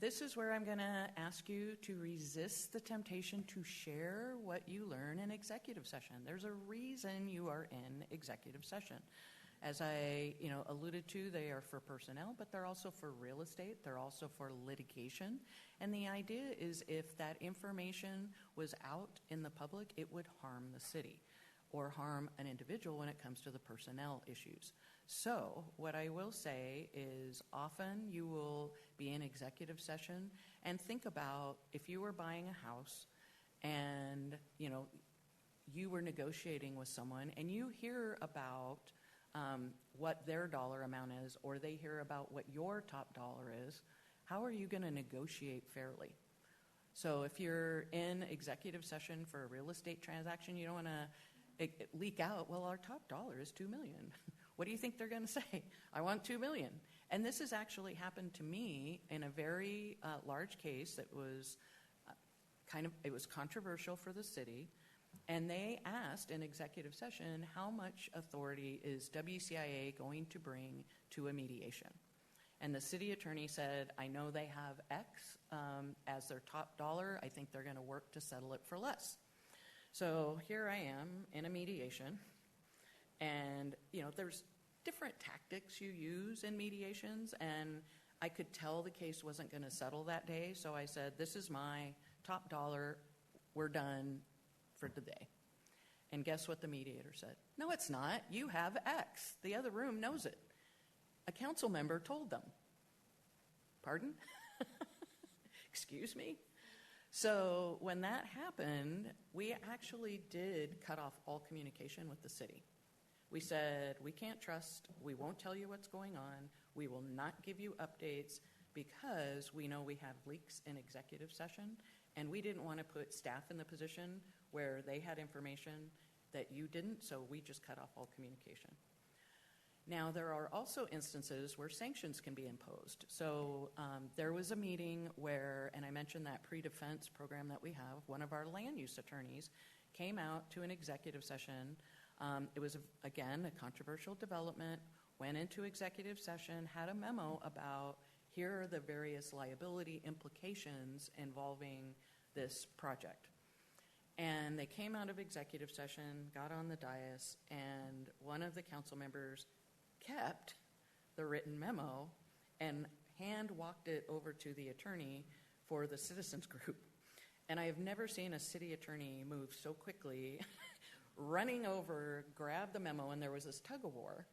This is where I'm going to ask you to resist the temptation to share what you learn in executive session. There's a reason you are in executive session. As I alluded to, they are for personnel, but they're also for real estate. They're also for litigation. And the idea is if that information was out in the public, it would harm the city or harm an individual when it comes to the personnel issues. So what I will say is often you will be in executive session and think about if you were buying a house and, you were negotiating with someone and you hear about what their dollar amount is, or they hear about what your top dollar is, how are you going to negotiate fairly? So if you're in executive session for a real estate transaction, you don't want to leak out, well, our top dollar is $2 million. What do you think they're going to say? I want $2 million. And this has actually happened to me in a very large case that was it was controversial for the city. And they asked in executive session, how much authority is WCIA going to bring to a mediation? And the city attorney said, I know they have X as their top dollar. I think they're going to work to settle it for less. So here I am in a mediation. And, there's different tactics you use in mediations. And I could tell the case wasn't going to settle that day. So I said, this is my top dollar. We're done for today. And guess what the mediator said? No, it's not. You have X. The other room knows it. A council member told them. Pardon? Excuse me? So when that happened, we actually did cut off all communication with the city. We said, we can't trust, we won't tell you what's going on, we will not give you updates because we know we have leaks in executive session, and we didn't want to put staff in the position where they had information that you didn't, so we just cut off all communication. Now, there are also instances where sanctions can be imposed. So there was a meeting where, and I mentioned that pre-defense program that we have, one of our land use attorneys came out to an executive session. It was, again, a controversial development, went into executive session, had a memo about here are the various liability implications involving this project. And they came out of executive session, got on the dais, and one of the council members kept the written memo and hand-walked it over to the attorney for the citizens group. And I have never seen a city attorney move so quickly, running over, grab the memo, and there was this tug-of-war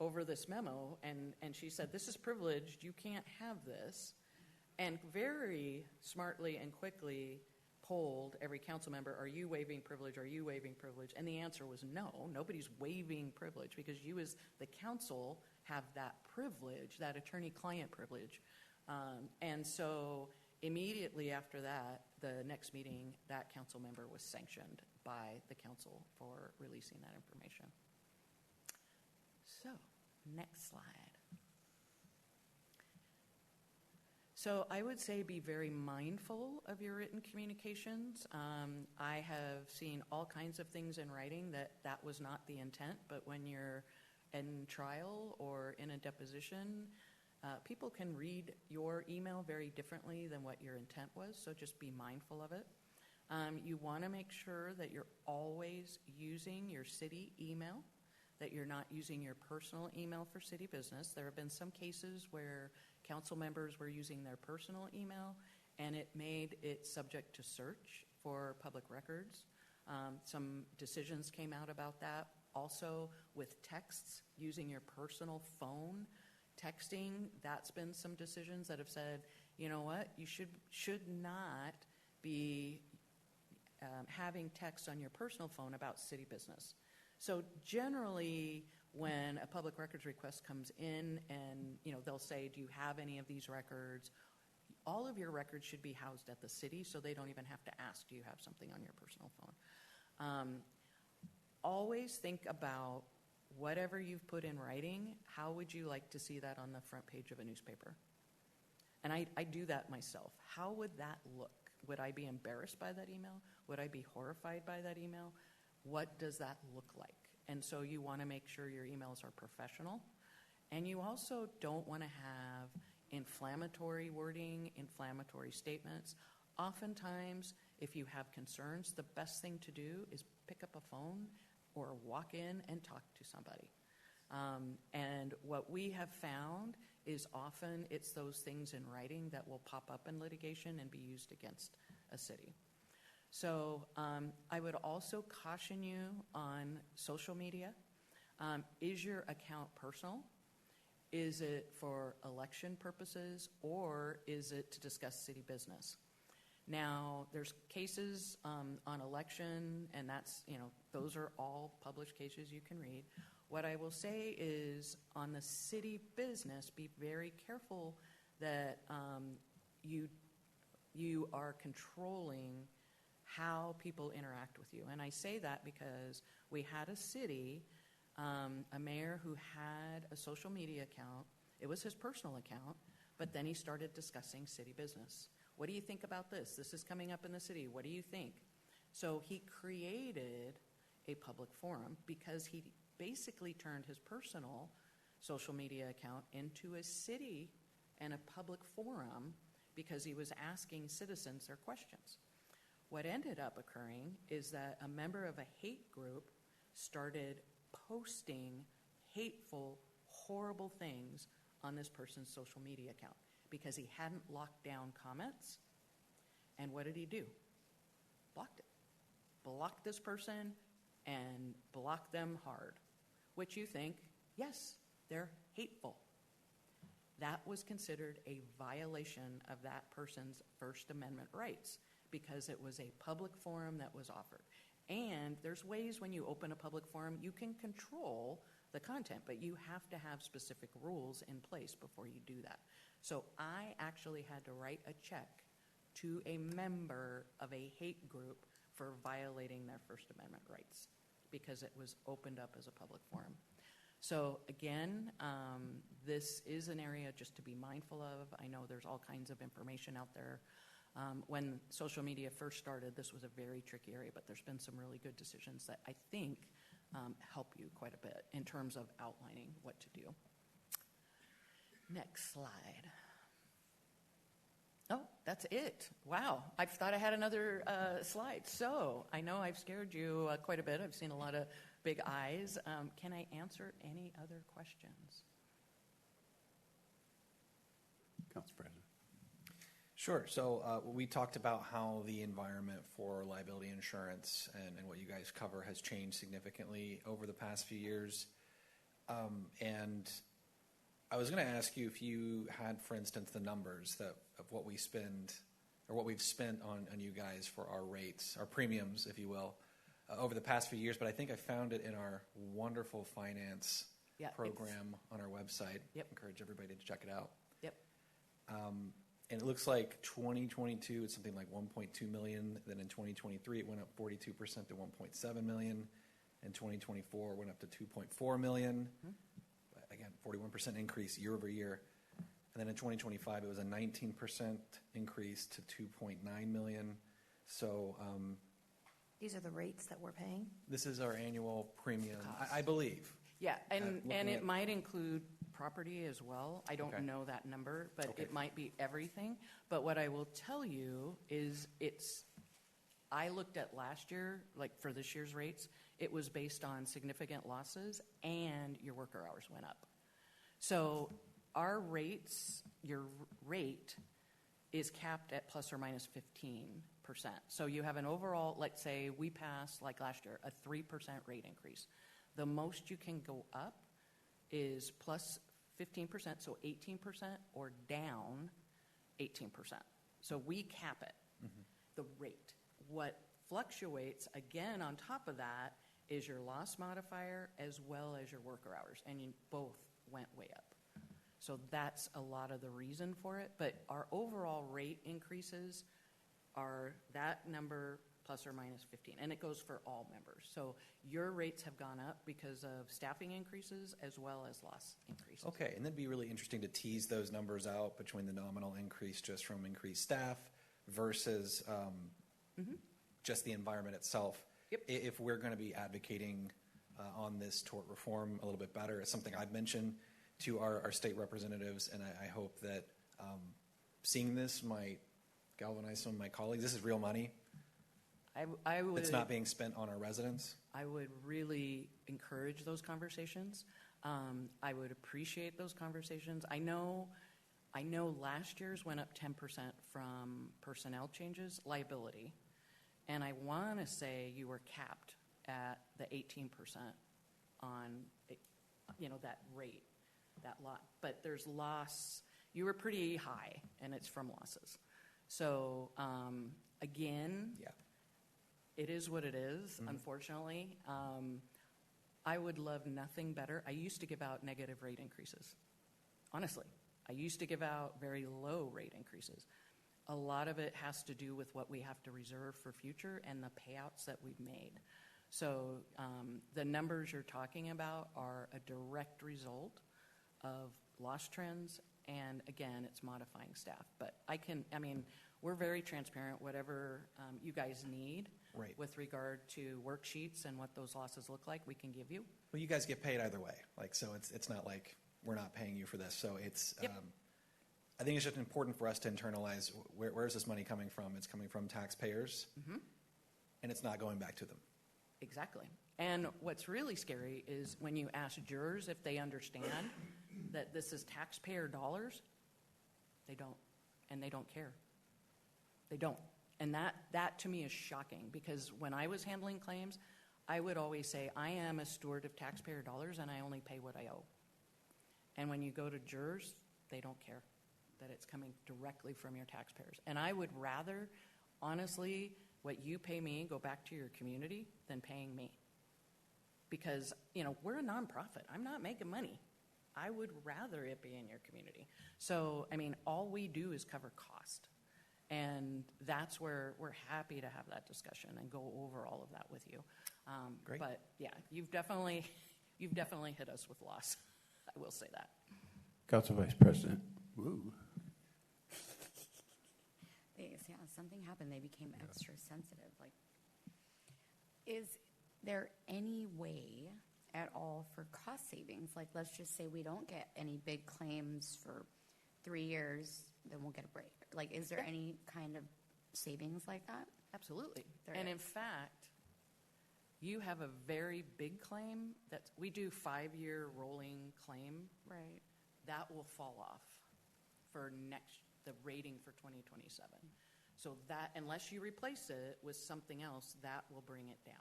over this memo, and she said, this is privileged, you can't have this, and very smartly and quickly polled every council member, are you waiving privilege, are you waiving privilege? And the answer was no, nobody's waiving privilege, because you as the council have that privilege, that attorney-client privilege. And so immediately after that, the next meeting, that council member was sanctioned by the council for releasing that information. So, next slide. So I would say be very mindful of your written communications. I have seen all kinds of things in writing that was not the intent, but when you're in trial or in a deposition, people can read your email very differently than what your intent was, so just be mindful of it. You want to make sure that you're always using your city email, that you're not using your personal email for city business. There have been some cases where council members were using their personal email, and it made it subject to search for public records. Some decisions came out about that. Also, with texts, using your personal phone, texting, that's been some decisions that have said, you know what, you should not be having text on your personal phone about city business. So generally, when a public records request comes in and they'll say, do you have any of these records? All of your records should be housed at the city, so they don't even have to ask, do you have something on your personal phone? Always think about whatever you've put in writing, how would you like to see that on the front page of a newspaper? And I do that myself. How would that look? Would I be embarrassed by that email? Would I be horrified by that email? What does that look like? And so you want to make sure your emails are professional. And you also don't want to have inflammatory wording, inflammatory statements. Oftentimes, if you have concerns, the best thing to do is pick up a phone or walk in and talk to somebody. And what we have found is often it's those things in writing that will pop up in litigation and be used against a city. So I would also caution you on social media. Is your account personal? Is it for election purposes, or is it to discuss city business? Now, there's cases on election, and that's, those are all published cases you can read. What I will say is on the city business, be very careful that you are controlling how people interact with you. And I say that because we had a city, a mayor who had a social media account. It was his personal account, but then he started discussing city business. What do you think about this? This is coming up in the city. What do you think? So he created a public forum because he basically turned his personal social media account into a city and a public forum because he was asking citizens their questions. What ended up occurring is that a member of a hate group started posting hateful, horrible things on this person's social media account because he hadn't locked down comments. And what did he do? Blocked it. Blocked this person and blocked them hard, which you think, yes, they're hateful. That was considered a violation of that person's First Amendment rights because it was a public forum that was offered. And there's ways when you open a public forum, you can control the content, but you have to have specific rules in place before you do that. So I actually had to write a check to a member of a hate group for violating their First Amendment rights because it was opened up as a public forum. So again, this is an area just to be mindful of. I know there's all kinds of information out there. When social media first started, this was a very tricky area, but there's been some really good decisions that I think help you quite a bit in terms of outlining what to do. Next slide. Oh, that's it. Wow. I thought I had another slide. So I know I've scared you quite a bit. I've seen a lot of big eyes. Can I answer any other questions? Council President. Sure. So we talked about how the environment for liability insurance and what you guys cover has changed significantly over the past few years. And I was going to ask you if you had, for instance, the numbers of what we spend or what we've spent on you guys for our rates, our premiums, if you will, over the past few years. But I think I found it in our wonderful finance program on our website. Yep. Encourage everybody to check it out. Yep. And it looks like 2022, it's something like 1.2 million. Then in 2023, it went up 42% to 1.7 million. In 2024, it went up to 2.4 million. Again, 41% increase year over year. And then in 2025, it was a 19% increase to 2.9 million. So these are the rates that we're paying? this is our annual premium, I believe. Yeah, and looking it at- might include property as well. I don't Okay. know that number, but Okay. it might be everything. But what I will tell you is I looked at last year, like for this year's rates, it was based on significant losses and your worker hours went up. So our rates, your rate is capped at plus or minus 15%. So you have an overall, let's say we pass, like last year, a 3% rate increase. The most you can go up is plus 15%, so 18%, or down 18%. So we cap it, the rate. What fluctuates, again, on top of that, is your loss modifier as well as your worker hours, and you both went way up. So that's a lot of the reason for it, but our overall rate increases are that number plus or minus 15, and it goes for all members. So your rates have gone up because of staffing increases as well as loss increases. Okay, and that'd be really interesting to tease those numbers out between the nominal increase just from increased staff versus just the environment itself. Yep. If we're going to be advocating on this tort reform a little bit better, it's something I've mentioned to our state representatives, and I hope that seeing this might galvanize some of my colleagues. This is real money. I would. It's not being spent on our residents. I would really encourage those conversations. I would appreciate those conversations. I know last year's went up 10% from personnel changes, liability, and I want to say you were capped at the 18% on, that rate, that lot. But there's loss. You were pretty high, and it's from losses. So again. Yeah. It is what it is, unfortunately. I would love nothing better. I used to give out negative rate increases. Honestly, I used to give out very low rate increases. A lot of it has to do with what we have to reserve for future and the payouts that we've made. So the numbers you're talking about are a direct result of loss trends, and again, it's modifying staff. But we're very transparent. Whatever you guys need with regard to worksheets and what those losses look like, we can give you. Well, you guys get paid either way. So it's not like we're not paying you for this. So it's, I think it's just important for us to internalize where is this money coming from? It's coming from taxpayers, and it's not going back to them. Exactly. And what's really scary is when you ask jurors if they understand that this is taxpayer dollars, they don't, and they don't care. They don't. And that to me is shocking, because when I was handling claims, I would always say, I am a steward of taxpayer dollars and I only pay what I owe. And when you go to jurors, they don't care that it's coming directly from your taxpayers. And I would rather, honestly, what you pay me go back to your community than paying me. Because, we're a nonprofit. I'm not making money. I would rather it be in your community. So, all we do is cover cost. And that's where we're happy to have that discussion and go over all of that with you. Great. But, yeah, you've definitely hit us with loss. I will say that. Council Vice President. Woo. Yeah, something happened. They became extra sensitive. Like, is there any way at all for cost savings? Like, let's just say we don't get any big claims for 3 years, then we'll get a break. Like, is there any kind of savings like that? Absolutely. There And is. in fact, you have a very big claim that we do 5-year rolling claim. Right. That will fall off for the rating for 2027. So that, unless you replace it with something else, that will bring it down.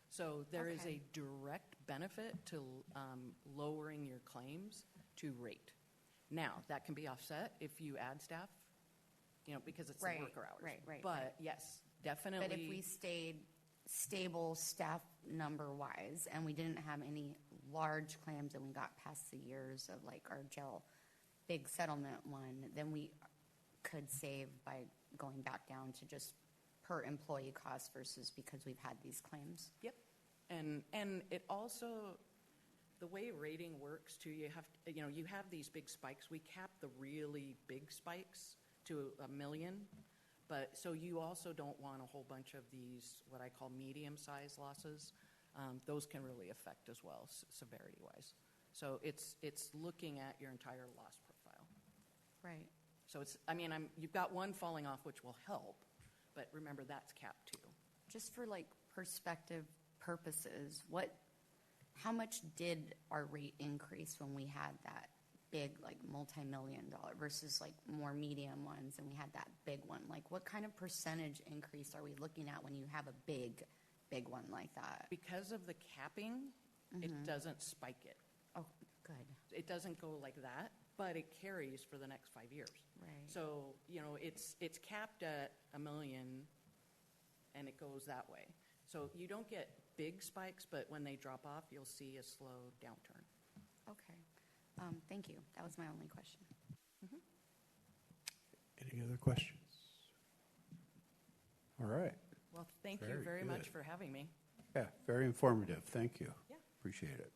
So there is Okay. a direct benefit to lowering your claims to rate. Now, that can be offset if you add staff, because it's Right, the worker hours. right. But yes, definitely. But if we stayed stable staff number-wise and we didn't have any large claims and we got past the years of like our jail big settlement one, then we could save by going back down to just per employee cost versus because we've had these claims. Yep. And it also, the way rating works too, you have these big spikes. We cap the really big spikes to $1 million, but so you also don't want a whole bunch of these, what I call medium-sized losses. Those can really affect as well, severity-wise. So it's looking at your entire loss profile. Right. So you've got one falling off, which will help, but remember that's capped too. Just for like perspective purposes, how much did our rate increase when we had that big like multi-million-dollar versus like more medium ones and we had that big one? Like what kind of percentage increase are we looking at when you have a big one like that? Because of the capping, it doesn't spike it. Oh, good. It doesn't go like that, but it carries for the next 5 years. Right. So, it's capped at $1 million and it goes that way. So you don't get big spikes, but when they drop off, you'll see a slow downturn. Okay. Thank you. That was my only question. Any other questions? All right. Well, thank you Very very much good. for having me. Yeah, very informative. Thank you. Yeah. Appreciate it.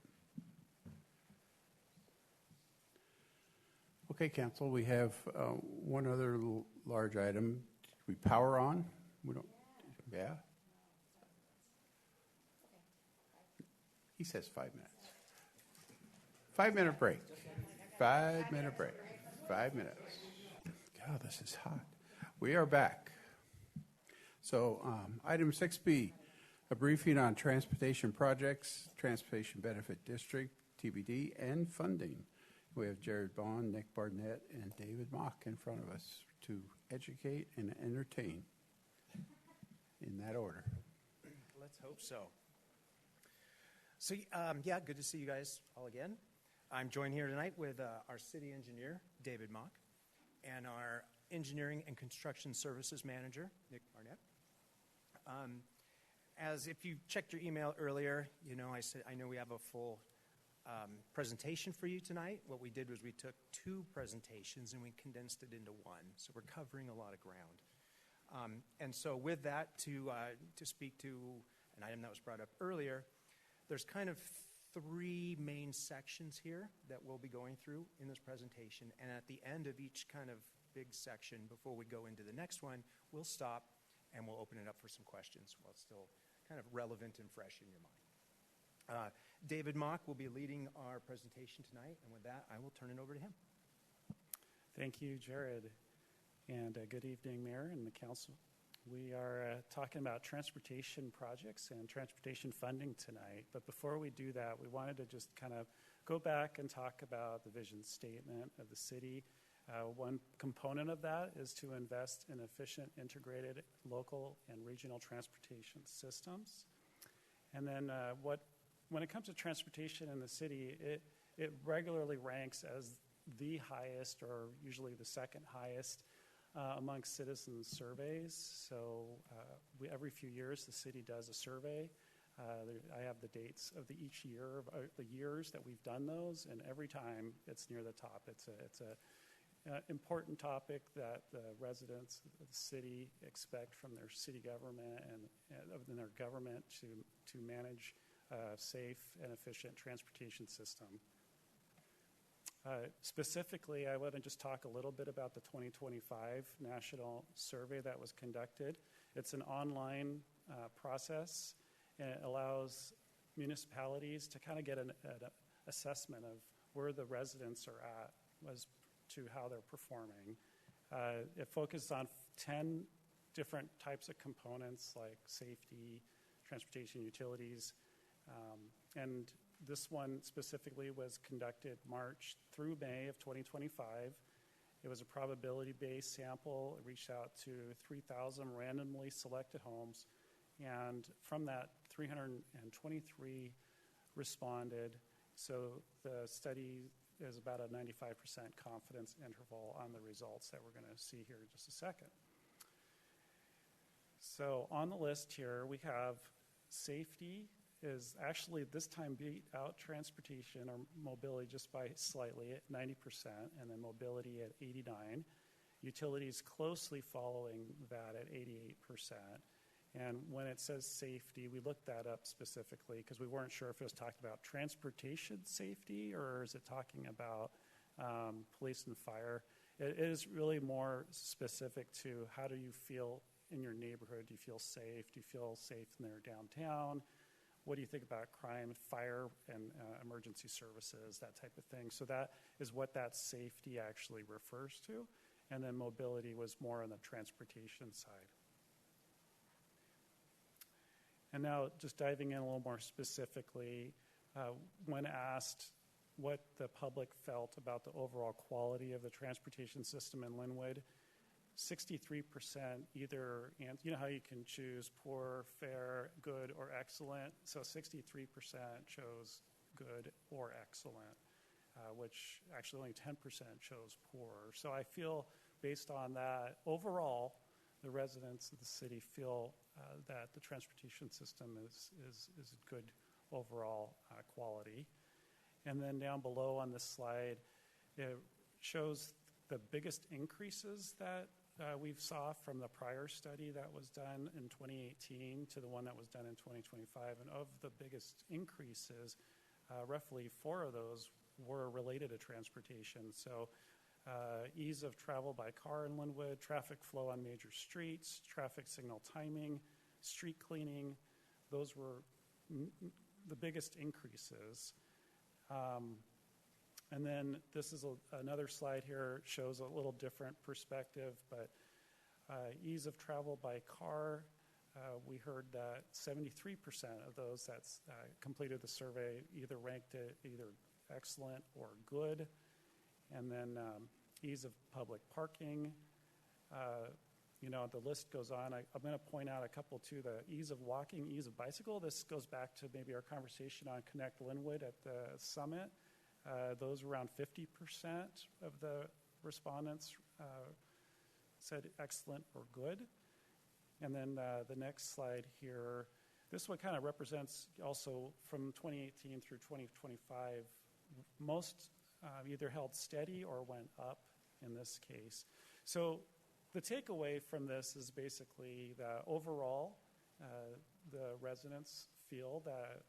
Okay, Council, we have one other large item. We power on? We don't. Yeah? He says 5 minutes. 5-minute break. 5-minute break. 5 minutes. God, this is hot. We are back. So, item 6B, a briefing on transportation projects, Transportation Benefit District, TBD, and funding. We have Jared Bond, Nick Barnett, and David Mock in front of us to educate and entertain in that order. Let's hope so. So, good to see you guys all again. I'm joined here tonight with our city engineer, David Mock, and our engineering and construction services manager, Nick Barnett. As if you checked your email earlier, I said I know we have a full presentation for you tonight. What we did was we took 2 presentations and we condensed it into one. So we're covering a lot of ground. And so with that, to speak to an item that was brought up earlier, there's kind of 3 main sections here that we'll be going through in this presentation. And at the end of each kind of big section, before we go into the next one, we'll stop and we'll open it up for some questions while it's still kind of relevant and fresh in your mind. David Mock will be leading our presentation tonight, and with that, I will turn it over to him. Thank you, Jared, and good evening, Mayor and the Council. We are talking about transportation projects and transportation funding tonight, but before we do that, we wanted to just kind of go back and talk about the vision statement of the city. One component of that is to invest in efficient, integrated local and regional transportation systems. And then when it comes to transportation in the city, it regularly ranks as the highest or usually the second highest amongst citizens surveys. So every few years, the city does a survey. I have the dates of each year, the years that we've done those, and every time it's near the top. It's a important topic that the residents of the city expect from their city government and their government to manage a safe and efficient transportation system. Specifically, I want to just talk a little bit about the 2025 national survey that was conducted. It's an online process, and it allows municipalities to kind of get an assessment of where the residents are at as to how they're performing. It focused on 10 different types of components like safety, transportation, utilities, and this one specifically was conducted March through May of 2025. It was a probability-based sample. It reached out to 3,000 randomly selected homes, and from that, 323 responded. So the study is about a 95% confidence interval on the results that we're going to see here in just a second. So on the list here, we have safety is actually this time beat out transportation or mobility just by slightly at 90%, and then mobility at 89%. Utilities closely following that at 88%. And when it says safety, we looked that up specifically because we weren't sure if it was talking about transportation safety or is it talking about police and fire. It is really more specific to how do you feel in your neighborhood? Do you feel safe? Do you feel safe in their downtown? What do you think about crime, fire, and emergency services, that type of thing? So that is what that safety actually refers to. And then mobility was more on the transportation side. And now just diving in a little more specifically, when asked what the public felt about the overall quality of the transportation system in Lynnwood, 63% either, and you know how you can choose poor, fair, good, or excellent? So 63% chose good or excellent, which actually only 10% chose poor. So I feel based on that, overall, the residents of the city feel that the transportation system is good overall quality. And then down below on this slide, it shows the biggest increases that we've saw from the prior study that was done in 2018 to the one that was done in 2025. And of the biggest increases, roughly 4 of those were related to transportation. So ease of travel by car in Lynnwood, traffic flow on major streets, traffic signal timing, street cleaning, those were the biggest increases. And then this is another slide here, shows a little different perspective, but ease of travel by car, we heard that 73% of those that completed the survey either ranked it either excellent or good. And then ease of public parking, the list goes on. I'm going to point out a couple too, the ease of walking, ease of bicycle. This goes back to maybe our conversation on Connect Lynnwood at the summit. Those around 50% of the respondents said excellent or good. And then the next slide here, this one kind of represents also from 2018 through 2025, most either held steady or went up in this case. So the takeaway from this is basically that overall, the residents feel that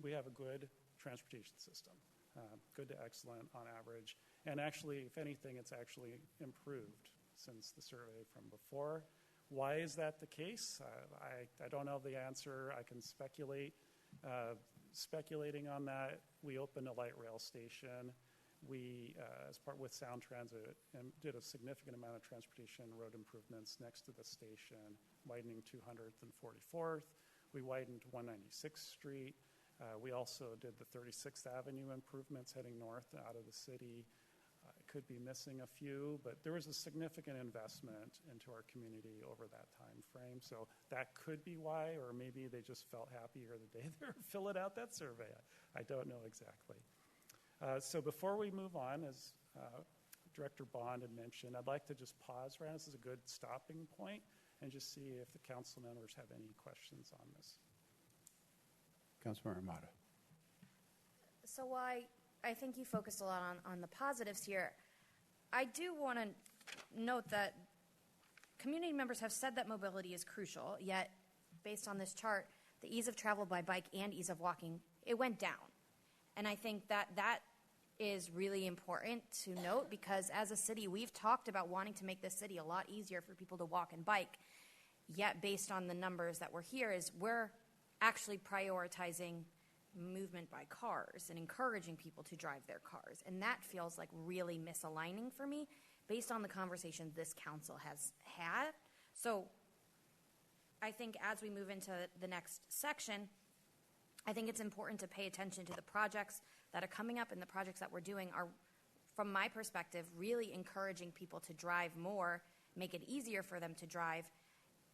we have a good transportation system. Good to excellent on average. And actually, if anything, it's actually improved since the survey from before. Why is that the case? I don't know the answer. I can speculate. Speculating on that, we opened a light rail station. We, as part with Sound Transit, did a significant amount of transportation road improvements next to the station, widening 200th and 44th. We widened 196th Street. We also did the 36th Avenue improvements heading north out of the city. Could be missing a few, but there was a significant investment into our community over that time frame. So that could be why, or maybe they just felt happier the day they were filling out that survey. I don't know exactly. So before we move on, as Director Bond had mentioned, I'd like to just pause right now. This is a good stopping point and just see if the council members have any questions on this. Councilmember Armato. So I think you focused a lot on the positives here. I do want to note that community members have said that mobility is crucial, yet based on this chart, the ease of travel by bike and ease of walking, it went down. And I think that is really important to note because as a city, we've talked about wanting to make this city a lot easier for people to walk and bike, yet based on the numbers that we're here is we're actually prioritizing movement by cars and encouraging people to drive their cars. And that feels like really misaligning for me based on the conversation this council has had. So I think as we move into the next section, I think it's important to pay attention to the projects that are coming up and the projects that we're doing are, from my perspective, really encouraging people to drive more, make it easier for them to drive.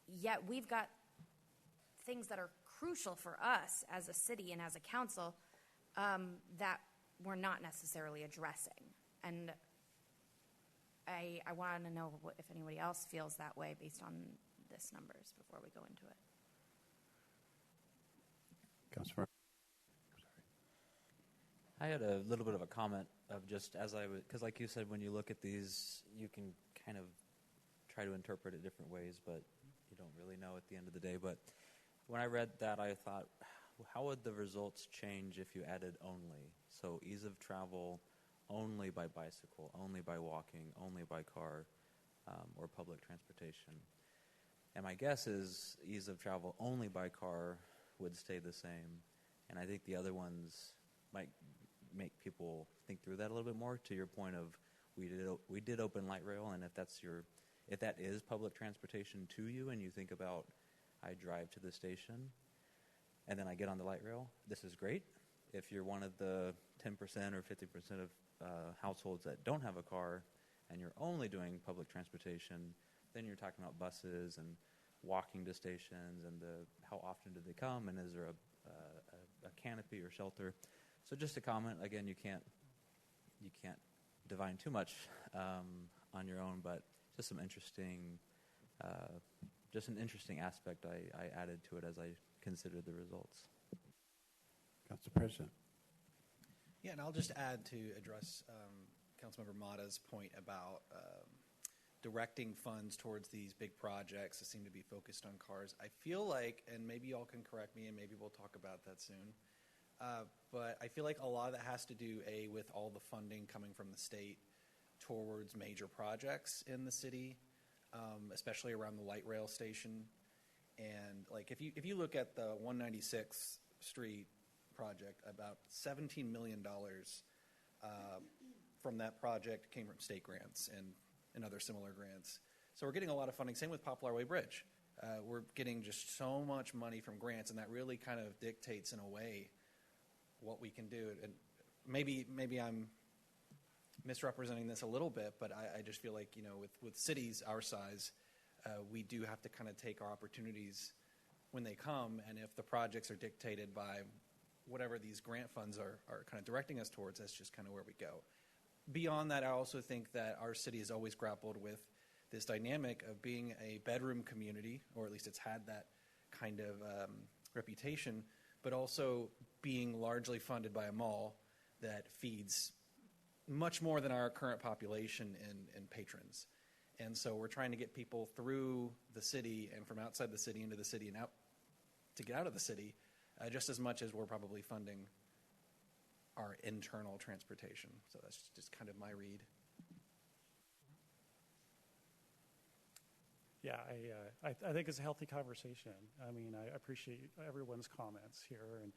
Yet we've got things that are crucial for us as a city and as a council that we're not necessarily addressing. And I want to know if anybody else feels that way based on this numbers before we go into it. Councilmember. I had a little bit of a comment of just as I would, because like you said, when you look at these, you can kind of try to interpret it different ways, but you don't really know at the end of the day. But when I read that, I thought, how would the results change if you added only? So ease of travel only by bicycle, only by walking, only by car, or public transportation. And my guess is ease of travel only by car would stay the same. And I think the other ones might make people think through that a little bit more. To your point of we did open light rail, and if that is public transportation to you, and you think about I drive to the station, and then I get on the light rail, this is great. If you're one of the 10% or 50% of households that don't have a car, and you're only doing public transportation, then you're talking about buses and walking to stations, and how often do they come, and is there a canopy or shelter? So just a comment. Again, you can't divine too much on your own, but just some interesting, just an interesting aspect I added to it as I considered the results. Council President. Yeah, and I'll just add to address Councilmember Mata's point about directing funds towards these big projects that seem to be focused on cars. I feel like, and maybe y'all can correct me, and maybe we'll talk about that soon, but I feel like a lot of that has to do, with all the funding coming from the state towards major projects in the city, especially around the light rail station. And like if you look at the 196th Street project, about $17 million from that project came from state grants and other similar grants. So we're getting a lot of funding. Same with Poplar Way Bridge. We're getting just so much money from grants, and that really kind of dictates in a way what we can do. And maybe I'm misrepresenting this a little bit, but I just feel like, with cities our size, we do have to kind of take our opportunities when they come, and if the projects are dictated by whatever these grant funds are kind of directing us towards, that's just kind of where we go. Beyond that, I also think that our city has always grappled with this dynamic of being a bedroom community, or at least it's had that kind of reputation, but also being largely funded by a mall that feeds much more than our current population and patrons. And so we're trying to get people through the city and from outside the city into the city and out to get out of the city just as much as we're probably funding our internal transportation. So that's just kind of my read. Yeah, I think it's a healthy conversation. I mean, I appreciate everyone's comments here, and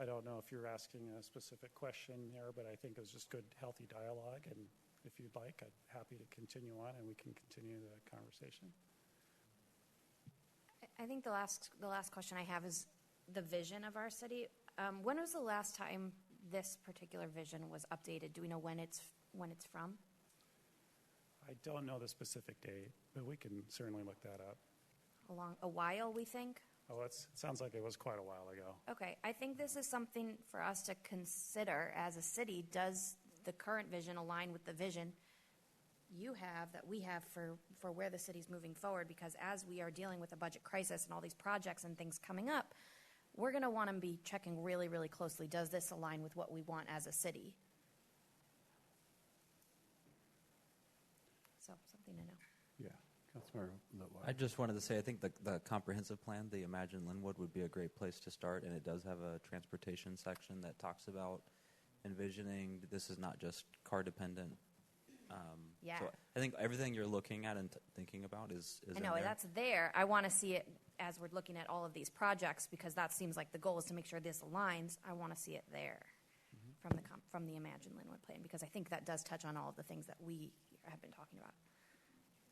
I don't know if you're asking a specific question there, but I think it was just good, healthy dialogue, and if you'd like, I'm happy to continue on, and we can continue the conversation. I think the last question I have is the vision of our city. When was the last time this particular vision was updated? Do we know when it's from? I don't know the specific date, but we can certainly look that up. A while, we think? Oh, it sounds like it was quite a while ago. Okay, I think this is something for us to consider as a city. Does the current vision align with the vision you have, that we have for where the city's moving forward, because as we are dealing with a budget crisis and all these projects and things coming up, we're going to want to be checking really, really closely. Does this align with what we want as a city? So, something to know. Yeah. Councilmember Lynnwood. I just wanted to say, I think the comprehensive plan, the Imagine Lynnwood, would be a great place to start, and it does have a transportation section that talks about envisioning this is not just car dependent. Yeah. So I think everything you're looking at and thinking about is I know, in there. that's there. I want to see it as we're looking at all of these projects, because that seems like the goal is to make sure this aligns. I want to see it there from the Imagine Lynnwood plan, because I think that does touch on all of the things that we have been talking about.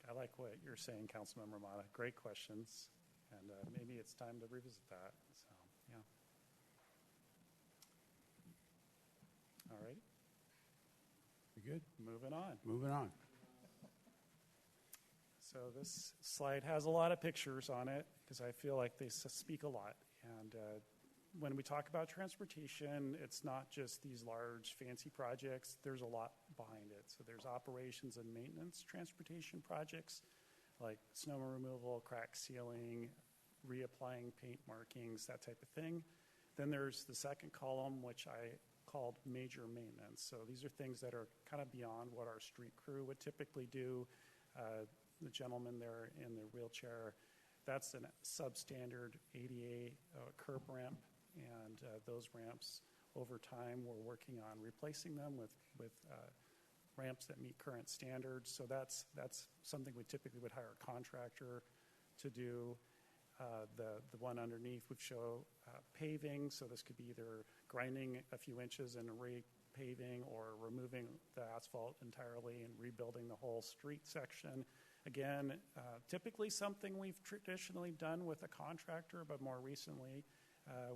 I like what you're saying, Councilmember Mata. Great questions, and maybe it's time to revisit that. So, yeah. All right. You good? Moving on. Moving on. So this slide has a lot of pictures on it because I feel like they speak a lot. And when we talk about transportation, it's not just these large, fancy projects. There's a lot behind it. So there's operations and maintenance transportation projects like snow removal, crack sealing, reapplying paint markings, that type of thing. Then there's the second column, which I called major maintenance. So these are things that are kind of beyond what our street crew would typically do. The gentleman there in the wheelchair, that's a substandard ADA curb ramp, and those ramps, over time, we're working on replacing them with ramps that meet current standards. So that's something we typically would hire a contractor to do. The one underneath would show paving, so this could be either grinding a few inches and repaving or removing the asphalt entirely and rebuilding the whole street section. Again, typically something we've traditionally done with a contractor, but more recently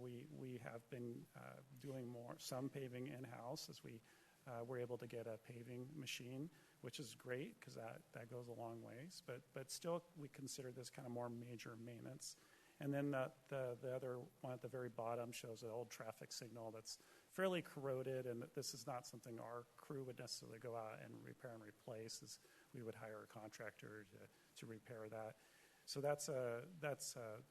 we have been doing some paving in-house as we were able to get a paving machine, which is great because that goes a long ways. But still, we consider this kind of more major maintenance. And then the other one at the very bottom shows an old traffic signal that's fairly corroded, and this is not something our crew would necessarily go out and repair and replace. We would hire a contractor to repair that. So that's a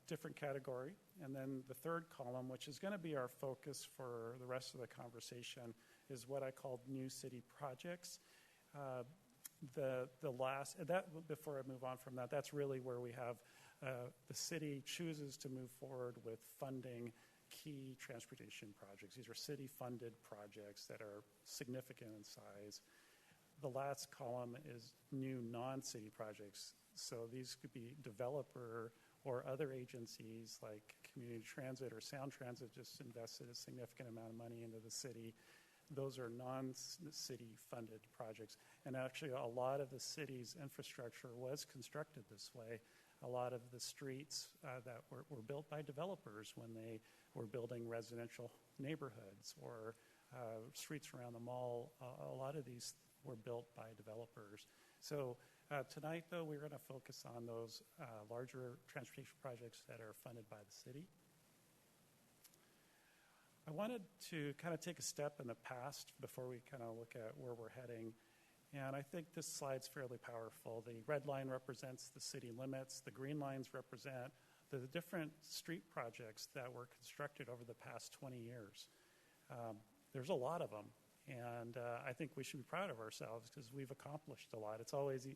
different category. And then the third column, which is going to be our focus for the rest of the conversation, is what I called new city projects. Before I move on from that, that's really where we have the city chooses to move forward with funding key transportation projects. These are city-funded projects that are significant in size. The last column is new non-city projects. So these could be developer or other agencies like Community Transit or Sound Transit just invested a significant amount of money into the city. Those are non-city funded projects. And actually, a lot of the city's infrastructure was constructed this way. A lot of the streets that were built by developers when they were building residential neighborhoods or streets around the mall, a lot of these were built by developers. So tonight, though, we're going to focus on those larger transportation projects that are funded by the city. I wanted to kind of take a step in the past before we kind of look at where we're heading. And I think this slide's fairly powerful. The red line represents the city limits. The green lines represent the different street projects that were constructed over the past 20 years. There's a lot of them. And I think we should be proud of ourselves because we've accomplished a lot. It's always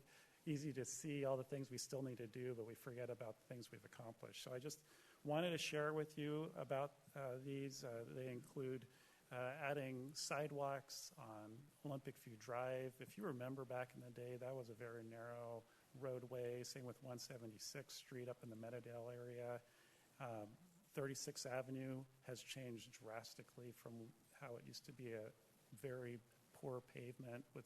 easy to see all the things we still need to do, but we forget about the things we've accomplished. So I just wanted to share with you about these. They include adding sidewalks on Olympic View Drive. If you remember back in the day, that was a very narrow roadway. Same with 176th Street up in the Meadowdale area. 36th Avenue has changed drastically from how it used to be a very poor pavement with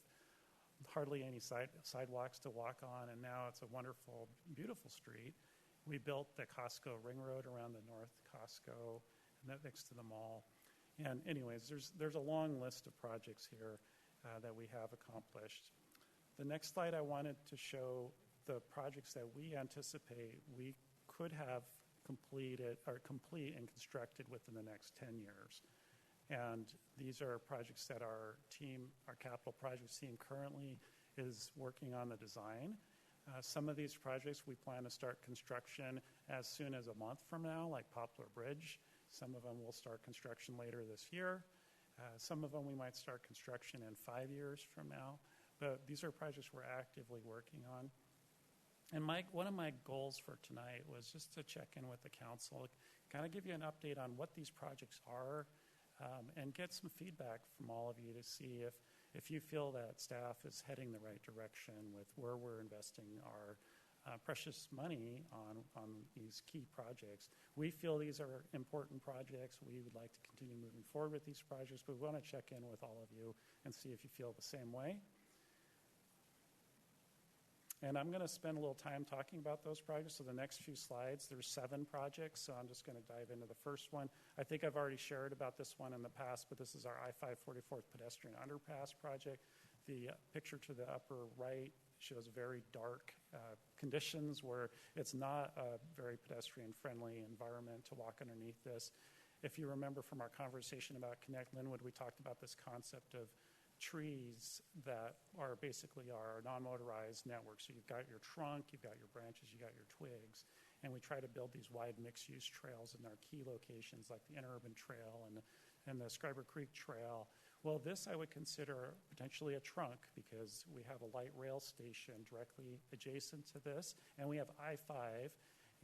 hardly any sidewalks to walk on, and now it's a wonderful, beautiful street. We built the Costco Ring Road around the North Costco, and that next to the mall. And anyways, there's a long list of projects here that we have accomplished. The next slide I wanted to show the projects that we anticipate we could have complete and constructed within the next 10 years. And these are projects that our capital projects team currently is working on the design. Some of these projects we plan to start construction as soon as a month from now, like Poplar Bridge. Some of them will start construction later this year. Some of them we might start construction in 5 years from now. But these are projects we're actively working on. And one of my goals for tonight was just to check in with the council, kind of give you an update on what these projects are, and get some feedback from all of you to see if you feel that staff is heading the right direction with where we're investing our precious money on these key projects. We feel these are important projects. We would like to continue moving forward with these projects, but we want to check in with all of you and see if you feel the same way. And I'm going to spend a little time talking about those projects. So the next few slides, there's 7 projects, so I'm just going to dive into the first one. I think I've already shared about this one in the past, but this is our I-544 pedestrian underpass project. The picture to the upper right shows very dark conditions where it's not a very pedestrian-friendly environment to walk underneath this. If you remember from our conversation about Connect Lynnwood, we talked about this concept of trees that are basically our non-motorized network. So you've got your trunk, you've got your branches, you've got your twigs, and we try to build these wide mixed-use trails in our key locations like the Interurban Trail and the Scriber Creek Trail. Well, this I would consider potentially a trunk because we have a light rail station directly adjacent to this, and we have I-5,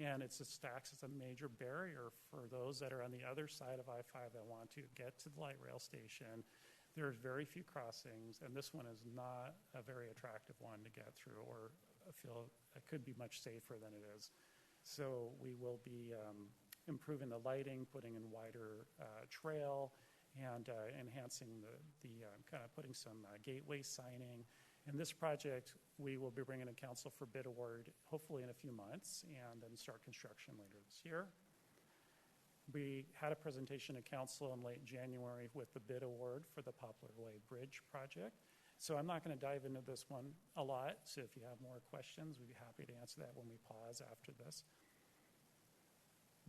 and it just acts as a major barrier for those that are on the other side of I-5 that want to get to the light rail station. There's very few crossings, and this one is not a very attractive one to get through, or I feel it could be much safer than it is. So we will be improving the lighting, putting in wider trail, and enhancing the kind of putting some gateway signing. In this project, we will be bringing to council for bid award, hopefully in a few months, and then start construction later this year. We had a presentation at council in late January with the bid award for the Poplar Way Bridge project. So I'm not going to dive into this one a lot. So if you have more questions, we'd be happy to answer that when we pause after this.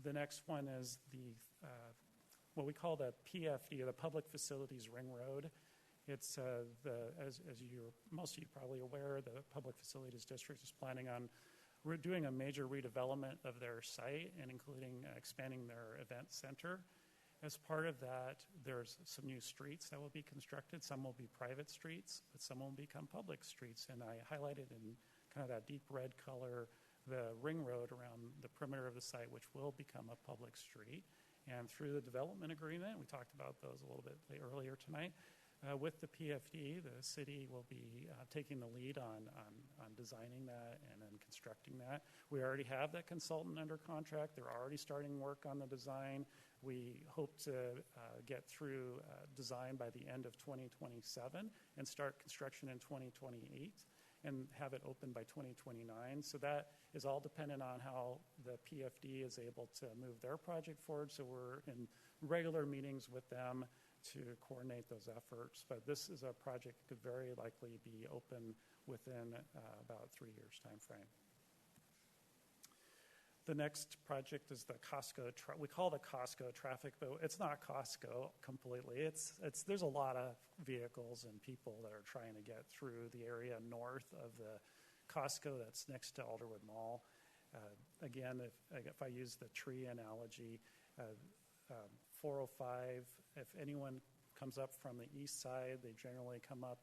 The next one is what we call the PFD, or the Public Facilities Ring Road. It's as most of you probably aware, the Public Facilities District is planning on we're doing a major redevelopment of their site and including expanding their event center. As part of that, there's some new streets that will be constructed. Some will be private streets, but some will become public streets. And I highlighted in kind of that deep red color the ring road around the perimeter of the site, which will become a public street. And through the development agreement, we talked about those a little bit earlier tonight, with the PFD, the city will be taking the lead on designing that and then constructing that. We already have that consultant under contract. They're already starting work on the design. We hope to get through design by the end of 2027 and start construction in 2028 and have it open by 2029. So that is all dependent on how the PFD is able to move their project forward. So we're in regular meetings with them to coordinate those efforts. But this is a project that could very likely be open within about 3 years' time frame. The next project is the Costco. We call it Costco traffic, but it's not Costco completely. There's a lot of vehicles and people that are trying to get through the area north of the Costco that's next to Alderwood Mall. Again, if I use the tree analogy, 405, if anyone comes up from the east side, they generally come up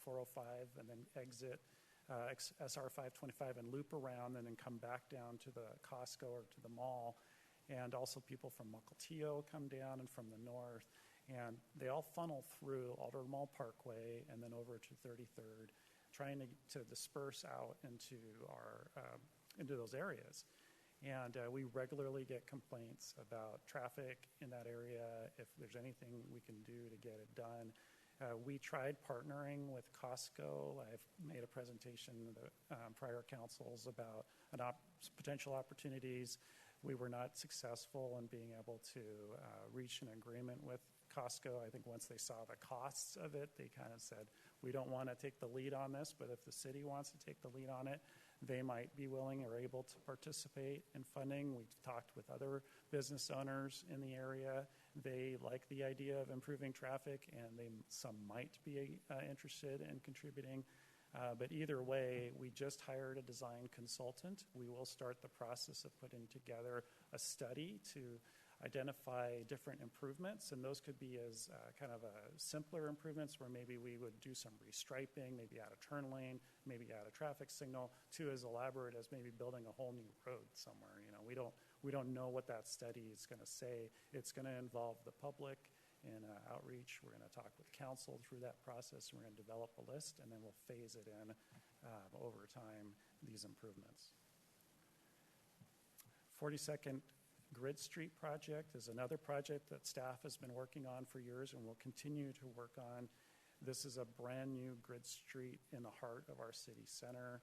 405 and then exit SR 525 and loop around and then come back down to the Costco or to the mall. And also people from Mukilteo come down and from the north. And they all funnel through Alderwood Mall Parkway and then over to 33rd, trying to disperse out into into those areas. And we regularly get complaints about traffic in that area, if there's anything we can do to get it done. We tried partnering with Costco. I've made a presentation to the prior councils about potential opportunities. We were not successful in being able to reach an agreement with Costco. I think once they saw the costs of it, they kind of said, we don't want to take the lead on this, but if the city wants to take the lead on it, they might be willing or able to participate in funding. We've talked with other business owners in the area. They like the idea of improving traffic, and some might be interested in contributing. But either way, we just hired a design consultant. We will start the process of putting together a study to identify different improvements, and those could be as kind of simpler improvements where maybe we would do some restriping, maybe add a turn lane, maybe add a traffic signal, to as elaborate as maybe building a whole new road somewhere. You know, we don't know what that study is going to say. It's going to involve the public in outreach. We're going to talk with council through that process. We're going to develop a list, and then we'll phase it in over time, these improvements. 42nd Grid Street project is another project that staff has been working on for years and will continue to work on. This is a brand new grid street in the heart of our city center.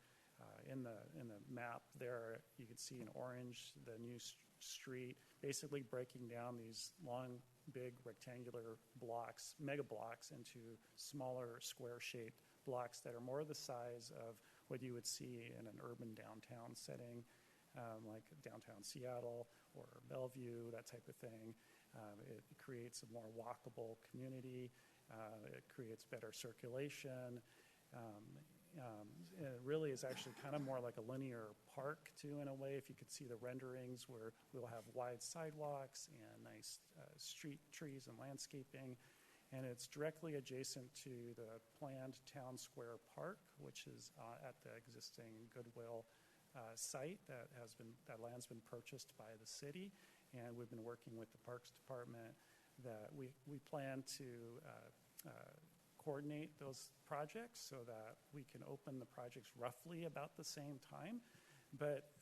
In the map there, you can see in orange the new street, basically breaking down these long, big rectangular blocks, mega blocks, into smaller square-shaped blocks that are more the size of what you would see in an urban downtown setting, like downtown Seattle or Bellevue, that type of thing. It creates a more walkable community. It creates better circulation. It really is actually kind of more like a linear park, too, in a way, if you could see the renderings, where we'll have wide sidewalks and nice street trees and landscaping. And it's directly adjacent to the planned Town Square Park, which is at the existing Goodwill site that land's been purchased by the city. And we've been working with the Parks Department that we plan to coordinate those projects so that we can open the projects roughly about the same time. But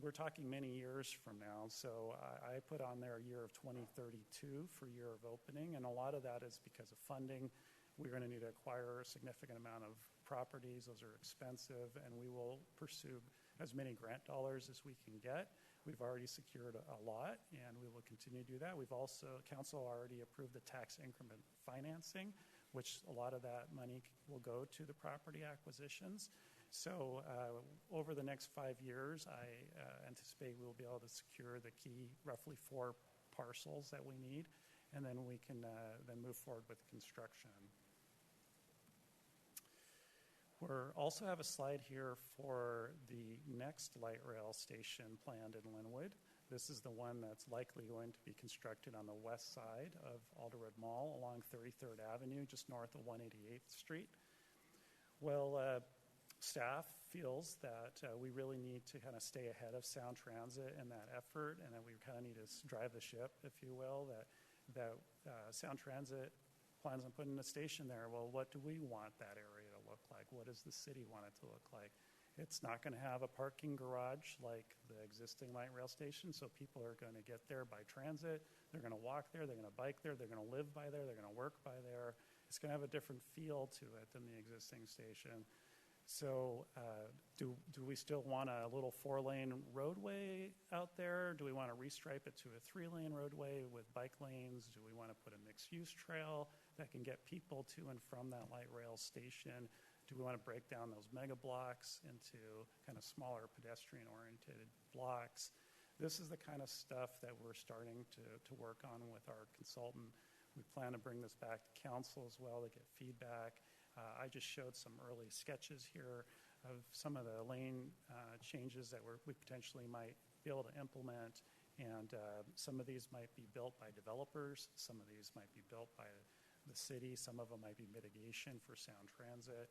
we're talking many years from now. So I put on there a year of 2032 for year of opening. And a lot of that is because of funding. We're going to need to acquire a significant amount of properties. Those are expensive. And we will pursue as many grant dollars as we can get. We've already secured a lot, and we will continue to do that. We've also, council already approved the tax increment financing, which a lot of that money will go to the property acquisitions. So over the next 5 years, I anticipate we'll be able to secure the key roughly 4 parcels that we need, and then we can then move forward with construction. We also have a slide here for the next light rail station planned in Lynnwood. This is the one that's likely going to be constructed on the west side of Alderwood Mall along 33rd Avenue, just north of 188th Street. Well, staff feels that we really need to kind of stay ahead of Sound Transit in that effort, and that we kind of need to drive the ship, if you will, that Sound Transit plans on putting a station there. Well, what do we want that area to look like? What does the city want it to look like? It's not going to have a parking garage like the existing light rail station, so people are going to get there by transit. They're going to walk there. They're going to bike there. They're going to live by there. They're going to work by there. It's going to have a different feel to it than the existing station. So do we still want a little 4-lane roadway out there? Do we want to restripe it to a 3-lane roadway with bike lanes? Do we want to put a mixed-use trail that can get people to and from that light rail station? Do we want to break down those mega blocks into kind of smaller pedestrian-oriented blocks? This is the kind of stuff that we're starting to work on with our consultant. We plan to bring this back to council as well to get feedback. I just showed some early sketches here of some of the lane changes that we potentially might be able to implement. And some of these might be built by developers. Some of these might be built by the city. Some of them might be mitigation for Sound Transit.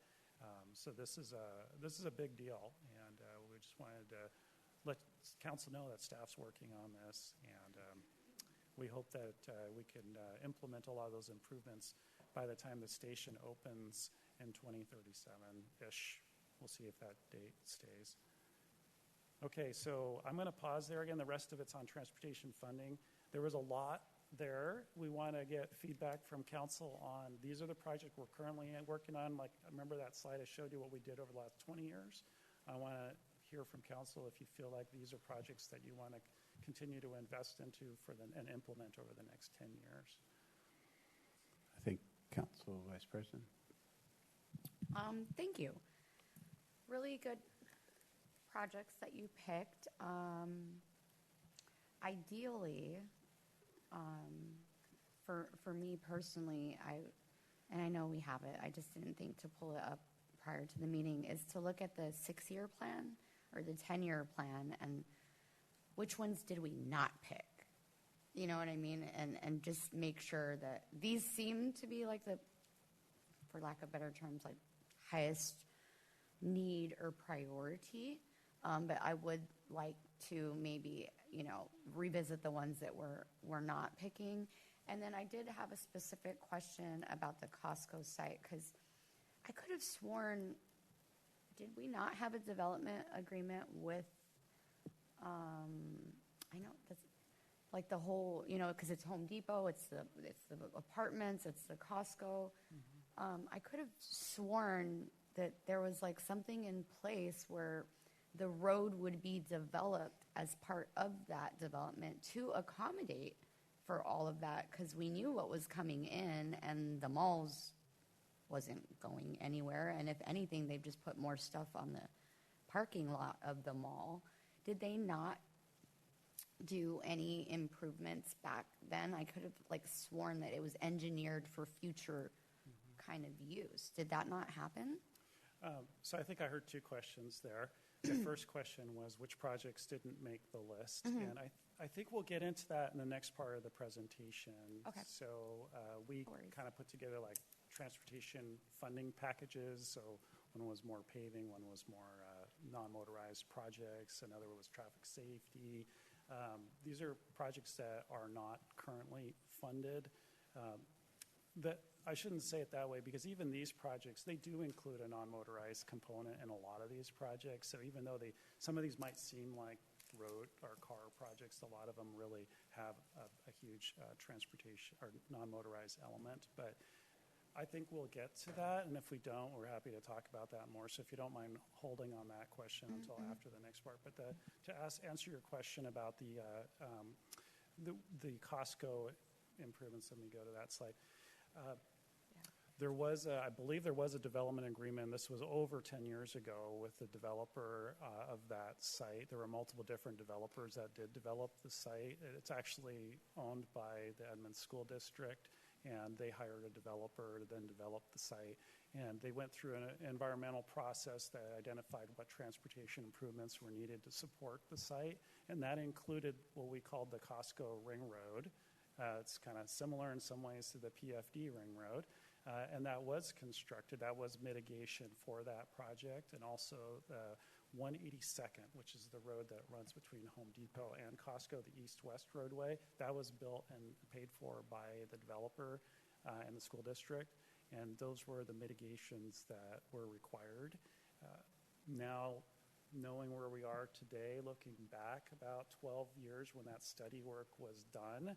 So this is a big deal, and we just wanted to let council know that staff's working on this, and we hope that we can implement a lot of those improvements by the time the station opens in 2037-ish. We'll see if that date stays. Okay, so I'm going to pause there again. The rest of it's on transportation funding. There was a lot there. We want to get feedback from council on these are the projects we're currently working on. Like, remember that slide I showed you what we did over the last 20 years? I want to hear from council if you feel like these are projects that you want to continue to invest into and implement over the next 10 years. I think Council Vice President. Thank you. Really good projects that you picked. Ideally, for me personally, I know we have it. I just didn't think to pull it up prior to the meeting, is to look at the 6-year plan or the 10-year plan and which ones did we not pick? You know what I mean? And just make sure that these seem to be like the, for lack of better terms, like highest need or priority. But I would like to maybe, revisit the ones that we're not picking. And then I did have a specific question about the Costco site, because I could have sworn, did we not have a development agreement with, I know that's like the whole, because it's Home Depot, it's the apartments, it's the Costco. I could have sworn that there was like something in place where the road would be developed as part of that development to accommodate for all of that, because we knew what was coming in, and the malls wasn't going anywhere. And if anything, they've just put more stuff on the parking lot of the mall. Did they not do any improvements back then? I could have like sworn that it was engineered for future kind of use. Did that not happen? So I think I heard two questions there. The first question was which projects didn't make the list, and I think we'll get into that in the next part of the presentation. Okay. So we kind of put together like transportation funding packages. So one was more paving, one was more non-motorized projects, another was traffic safety. These are projects that are not currently funded. That I shouldn't say it that way, because even these projects, they do include a non-motorized component in a lot of these projects. So even though some of these might seem like road or car projects, a lot of them really have a huge transportation or non-motorized element. But I think we'll get to that, and if we don't, we're happy to talk about that more. So if you don't mind holding on that question until after the next part. But to answer your question about the Costco improvements, let me go to that slide. There was, I believe there was a development agreement. This was over 10 years ago with the developer of that site. There were multiple different developers that did develop the site. It's actually owned by the Edmonds School District, and they hired a developer to then develop the site. And they went through an environmental process that identified what transportation improvements were needed to support the site, and that included what we called the Costco Ring Road. It's kind of similar in some ways to the PFD Ring Road, and that was constructed. That was mitigation for that project, and also the 182nd, which is the road that runs between Home Depot and Costco, the east-west roadway. That was built and paid for by the developer and the school district, and those were the mitigations that were required. Now, knowing where we are today, looking back about 12 years when that study work was done,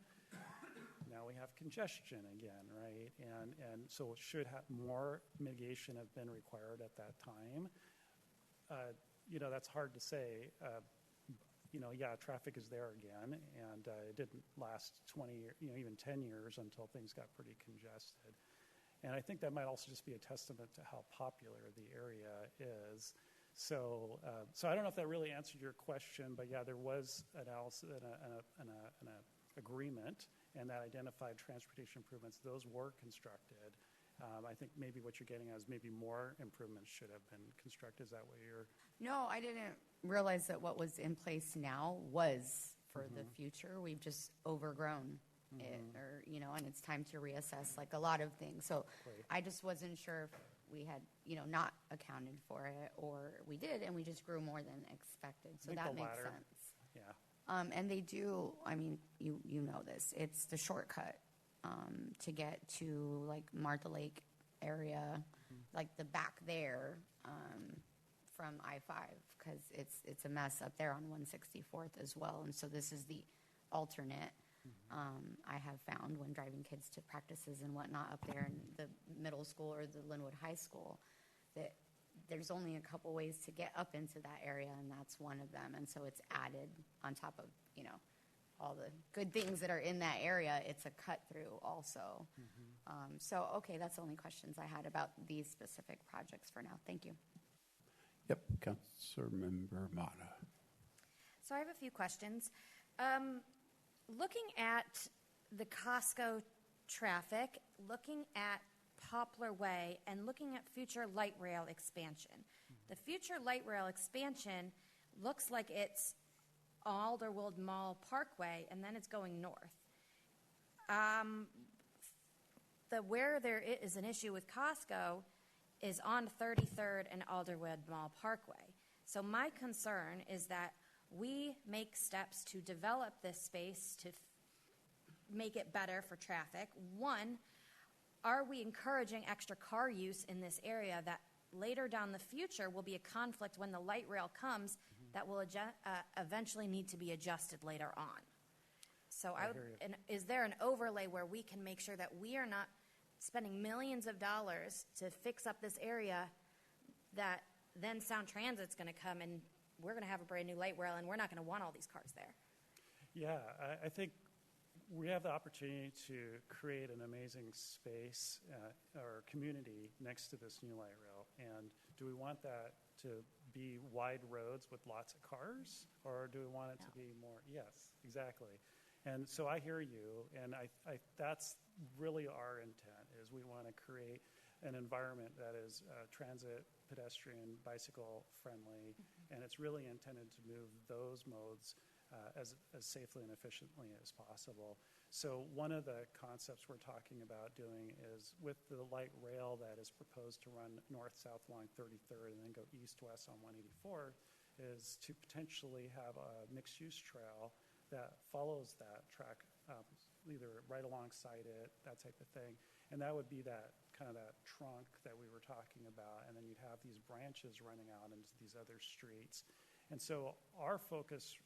now we have congestion again, right? And so should have more mitigation have been required at that time? That's hard to say. Traffic is there again, and it didn't last 20 years, even 10 years until things got pretty congested. And I think that might also just be a testament to how popular the area is. So I don't know if that really answered your question, but yeah, there was analysis and an agreement, and that identified transportation improvements. Those were constructed. I think maybe what you're getting at is maybe more improvements should have been constructed. Is that what you're? No, I didn't realize that what was in place now was for the future. We've just overgrown it, and it's time to reassess like a lot of things. So I just wasn't sure if we had, not accounted for it, or we did, and we just grew more than expected. So that makes sense. Yeah. And they do, I mean, you know this, it's the shortcut to get to like Martha Lake area, like the back there from I-5, because it's a mess up there on 164th as well. And so this is the alternate I have found when driving kids to practices and whatnot up there in the middle school or the Lynnwood High School, that there's only a couple ways to get up into that area, and that's one of them. And so it's added on top of, all the good things that are in that area. It's a cut through also. So, okay, that's the only questions I had about these specific projects for now. Thank you. Yep, Councilmember Mata. So I have a few questions. Looking at the Costco traffic, looking at Poplar Way and looking at future light rail expansion. The future light rail expansion looks like it's Alderwold Mall Parkway, and then it's going north. Where there is an issue with Costco is on 33rd and Alderwood Mall Parkway. So my concern is that we make steps to develop this space to make it better for traffic. One, are we encouraging extra car use in this area that later down the future will be a conflict when the light rail comes that will eventually need to be adjusted later on? So is there an overlay where we can make sure that we are not spending millions of dollars to fix up this area that then Sound Transit's going to come and we're going to have a brand new light rail and we're not going to want all these cars there? Yeah, I think we have the opportunity to create an amazing space or community next to this new light rail. And do we want that to be wide roads with lots of cars, or do we want it to be more? Yes, exactly. And so I hear you, and I that's really our intent, is we want to create an environment that is transit, pedestrian, bicycle friendly, and it's really intended to move those modes as safely and efficiently as possible. So one of the concepts we're talking about doing is with the light rail that is proposed to run north-south along 33rd and then go east-west on 184th, is to potentially have a mixed-use trail that follows that track, either right alongside it, that type of thing. And that would be that kind of that trunk that we were talking about, and then you'd have these branches running out into these other streets. And so our focus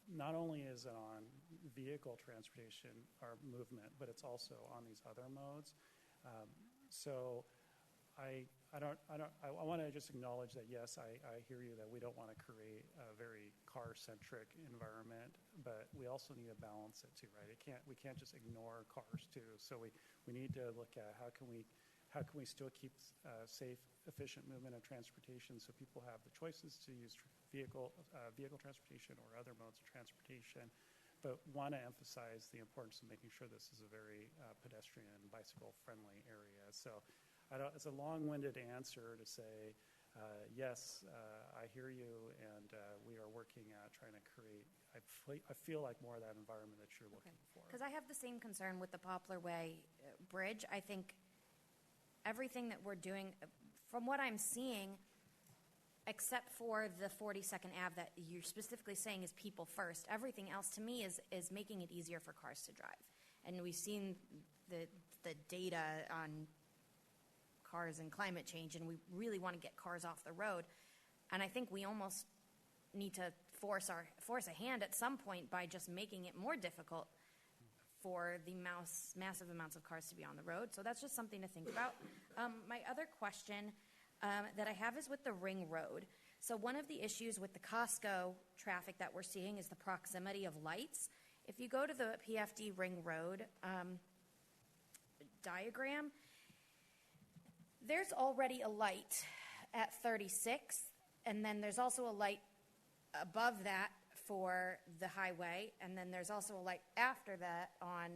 not only is on vehicle transportation or movement, but it's also on these other modes. So I want to just acknowledge that, yes, I hear you that we don't want to create a very car-centric environment, but we also need to balance it too, right? We can't just ignore cars too. So we need to look at how can we still keep safe, efficient movement of transportation so people have the choices to use vehicle transportation or other modes of transportation, but want to emphasize the importance of making sure this is a very pedestrian and bicycle-friendly area. So it's a long-winded answer to say, yes, I hear you, and we are working at trying to create, I feel like more of that environment that you're looking for. Because I have the same concern with the Poplar Way Bridge. I think everything that we're doing, from what I'm seeing, except for the 42nd Ave that you're specifically saying is people first, everything else to me is making it easier for cars to drive. And we've seen the data on cars and climate change, and we really want to get cars off the road. And I think we almost need to force a hand at some point by just making it more difficult for the massive amounts of cars to be on the road. So that's just something to think about. My other question that I have is with the Ring Road. So one of the issues with the Costco traffic that we're seeing is the proximity of lights. If you go to the PFD Ring Road diagram, there's already a light at 36, and then there's also a light above that for the highway, and then there's also a light after that on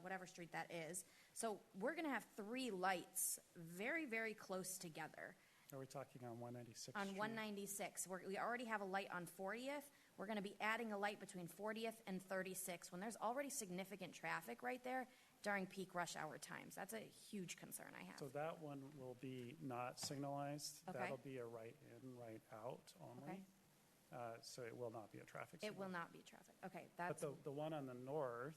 whatever street that is. So we're going to have 3 lights very, very close together. Are we talking on 196th On Street? 196. We already have a light on 40th. We're going to be adding a light between 40th and 36 when there's already significant traffic right there during peak rush hour times. That's a huge concern I have. So that one will be not signalized. Okay. That'll be a right in, right out only. Okay. So it will not be a traffic signal. It will not be traffic. Okay, But that's the one on the north,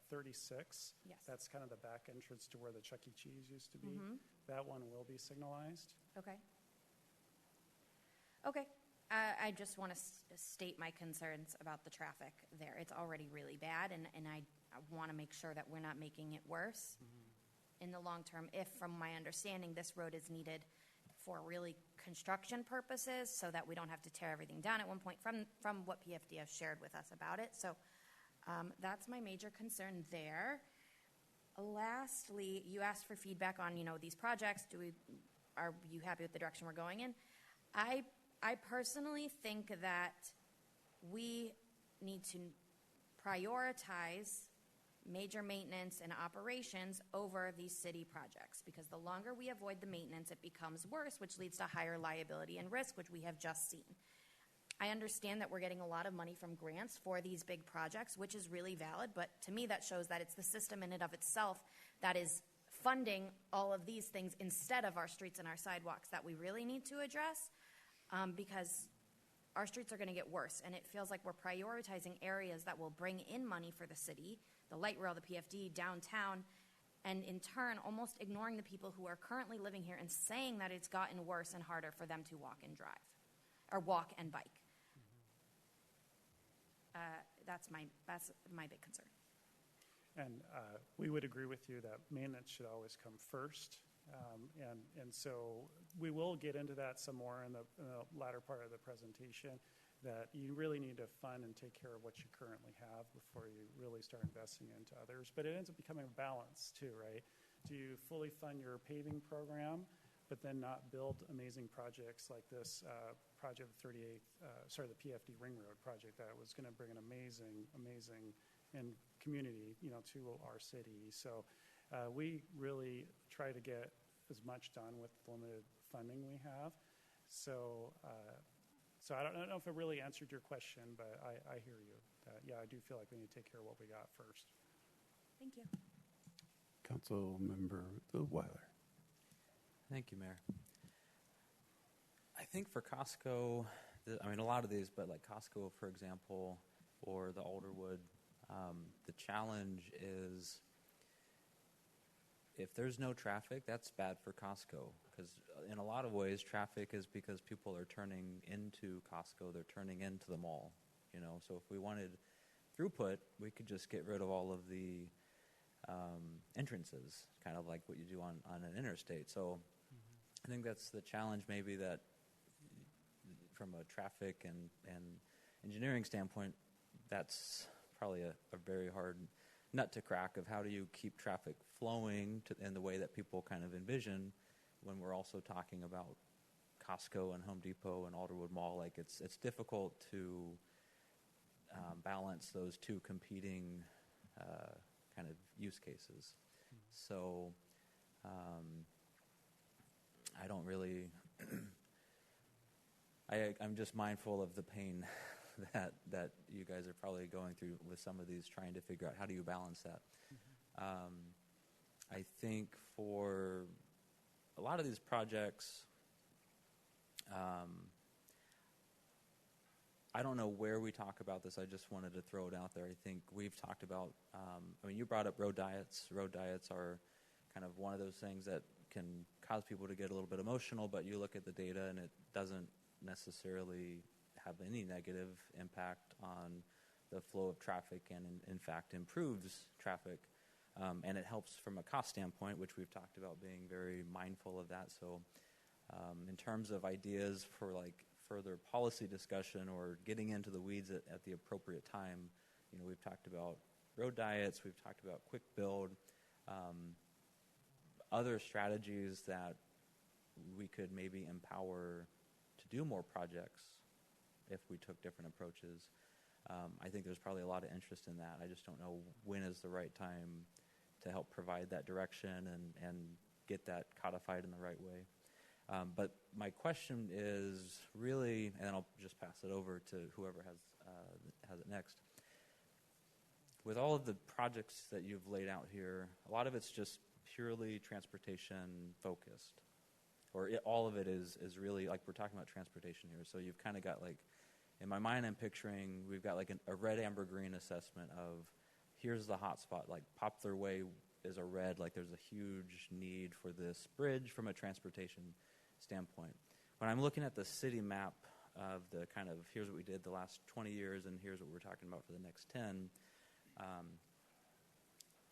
36, yes. that's kind of the back entrance to where the Chuck E. Cheese used to be. Mhm. That one will be signalized. Okay. Okay. I just want to state my concerns about the traffic there. It's already really bad, and I want to make sure that we're not making it worse in the long term. If, from my understanding, this road is needed for really construction purposes so that we don't have to tear everything down at one point from what PFD has shared with us about it. So that's my major concern there. Lastly, you asked for feedback on, these projects. Are you happy with the direction we're going in? I personally think that we need to prioritize major maintenance and operations over these city projects, because the longer we avoid the maintenance, it becomes worse, which leads to higher liability and risk, which we have just seen. I understand that we're getting a lot of money from grants for these big projects, which is really valid, but to me that shows that it's the system in and of itself that is funding all of these things instead of our streets and our sidewalks that we really need to address, because our streets are going to get worse, and it feels like we're prioritizing areas that will bring in money for the city, the light rail, the PFD, downtown, and in turn almost ignoring the people who are currently living here and saying that it's gotten worse and harder for them to walk and drive, or walk and bike. That's my big concern. And we would agree with you that maintenance should always come first. And so we will get into that some more in the latter part of the presentation, that you really need to fund and take care of what you currently have before you really start investing into others. But it ends up becoming a balance too, right? Do you fully fund your paving program, but then not build amazing projects like this project, the PFD Ring Road project that was going to bring an amazing and community, to our city. So we really try to get as much done with the limited funding we have. So I don't know if it really answered your question, but I hear you. I do feel like we need to take care of what we got first. Thank you. Councilmember Weiler. Thank you, Mayor. I think for Costco, a lot of these, but like Costco, for example, or the Alderwood, the challenge is if there's no traffic, that's bad for Costco, because in a lot of ways, traffic is because people are turning into Costco, they're turning into the mall, So if we wanted throughput, we could just get rid of all of the entrances, kind of like what you do on an interstate. So I think that's the challenge, maybe, that from a traffic and engineering standpoint, that's probably a very hard nut to crack, of how do you keep traffic flowing in the way that people kind of envision, when we're also talking about Costco and Home Depot and Alderwood Mall. Like it's difficult to balance those two competing kind of use cases. So I don't really I'm just mindful of the pain that you guys are probably going through with some of these, trying to figure out how do you balance that. I think for a lot of these projects, I don't know where we talk about this. I just wanted to throw it out there. I think we've talked about, you brought up road diets. Road diets are kind of one of those things that can cause people to get a little bit emotional, but you look at the data and it doesn't necessarily have any negative impact on the flow of traffic, and in fact improves traffic, and it helps from a cost standpoint, which we've talked about, being very mindful of that. So in terms of ideas for like further policy discussion or getting into the weeds at the appropriate time, we've talked about road diets, we've talked about quick build, other strategies that we could maybe empower to do more projects if we took different approaches. I think there's probably a lot of interest in that. I just don't know when is the right time to help provide that direction and get that codified in the right way. But my question is really, and then I'll just pass it over to whoever has it next. With all of the projects that you've laid out here, a lot of it's just purely transportation focused, or all of it is really, like, we're talking about transportation here. So you've kind of got, like, in my mind, I'm picturing we've got like a red, amber, green assessment of here's the hot spot. Like Poplar Way is a red, like there's a huge need for this bridge from a transportation standpoint. When I'm looking at the city map of the kind of here's what we did the last 20 years and here's what we're talking about for the next 10,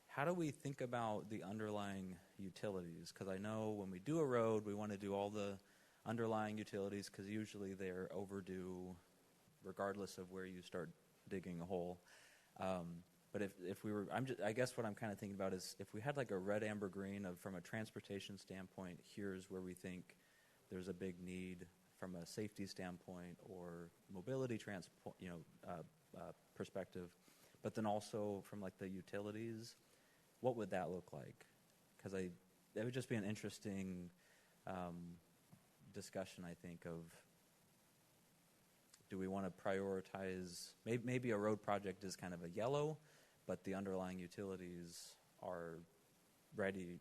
how do we think about the underlying utilities? Because I know when we do a road, we want to do all the underlying utilities because usually they're overdue regardless of where you start digging a hole. But if we were, I guess what I'm kind of thinking about is if we had like a red, amber, green of from a transportation standpoint, here's where we think there's a big need from a safety standpoint or mobility perspective. but then also from like the utilities, what would that look like? Because that would just be an interesting discussion, I think, of do we want to prioritize, maybe a road project is kind of a yellow, but the underlying utilities are ready,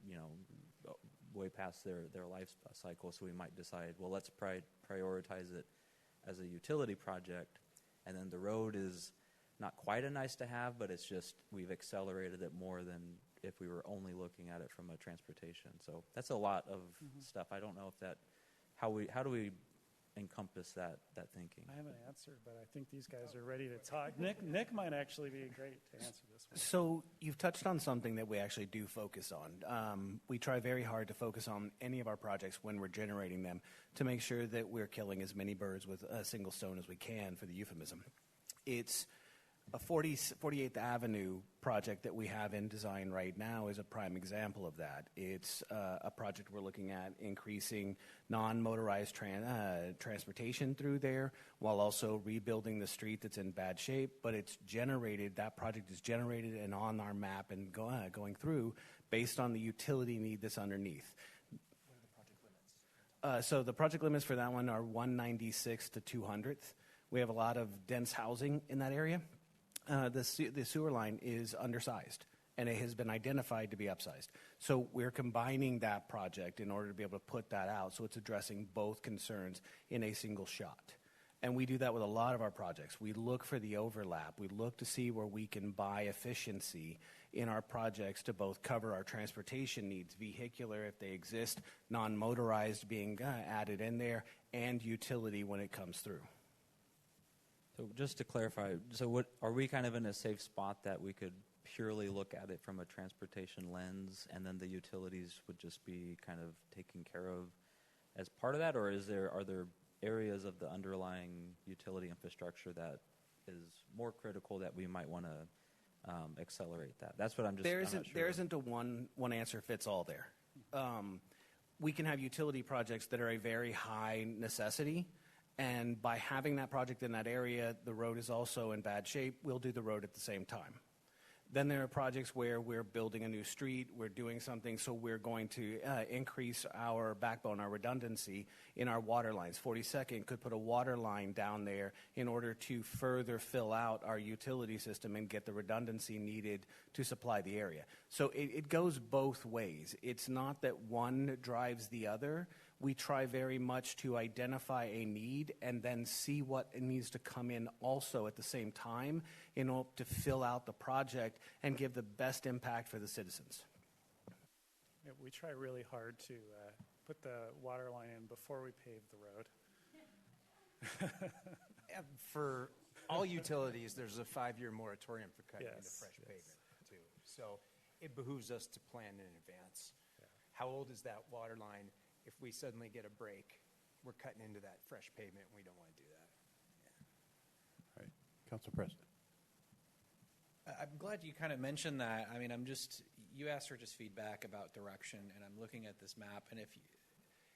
way past their life cycle, so we might decide, well, let's prioritize it as a utility project, and then the road is not quite a nice to have, but it's just we've accelerated it more than if we were only looking at it from a transportation. So that's a lot of stuff. I don't know if that, how do we encompass that thinking? I have an answer, but I think these guys are ready to talk. Nick might actually be great to answer this one. So you've touched on something that we actually do focus on. We try very hard to focus on any of our projects when we're generating them to make sure that we're killing as many birds with a single stone as we can, for the euphemism. It's a 48th Avenue project that we have in design right now is a prime example of that. It's a project we're looking at increasing non-motorized transportation through there while also rebuilding the street that's in bad shape. But that project is generated and on our map and going through based on the utility need that's underneath. What are the project limits? So the project limits for that one are 196 to 200th. We have a lot of dense housing in that area. The sewer line is undersized, and it has been identified to be upsized. So we're combining that project in order to be able to put that out, so it's addressing both concerns in a single shot. And we do that with a lot of our projects. We look for the overlap. We look to see where we can buy efficiency in our projects to both cover our transportation needs, vehicular if they exist, non-motorized being added in there, and utility when it comes through. So just to clarify, so are we kind of in a safe spot that we could purely look at it from a transportation lens, and then the utilities would just be kind of taken care of as part of that, or are there areas of the underlying utility infrastructure that is more critical that we might want to accelerate that? That's what I'm not sure. There isn't a one answer fits all there. We can have utility projects that are a very high necessity. And by having that project in that area, the road is also in bad shape. We'll do the road at the same time. Then there are projects where we're building a new street, we're doing something, so we're going to increase our backbone, our redundancy in our water lines. 42nd could put a water line down there in order to further fill out our utility system and get the redundancy needed to supply the area. So it goes both ways. It's not that one drives the other. We try very much to identify a need and then see what needs to come in also at the same time in order to fill out the project and give the best impact for the citizens. Yeah, we try really hard to put the water line in before we pave the road. For all utilities, there's a 5-year moratorium for cutting into fresh pavement, too. So it behooves us to plan in advance. Yeah. How old is that water line? If we suddenly get a break, we're cutting into that fresh pavement, and we don't want to do that. Yeah. All right. Council President. I'm glad you kind of mentioned that. I mean, you asked for just feedback about direction, and I'm looking at this map, and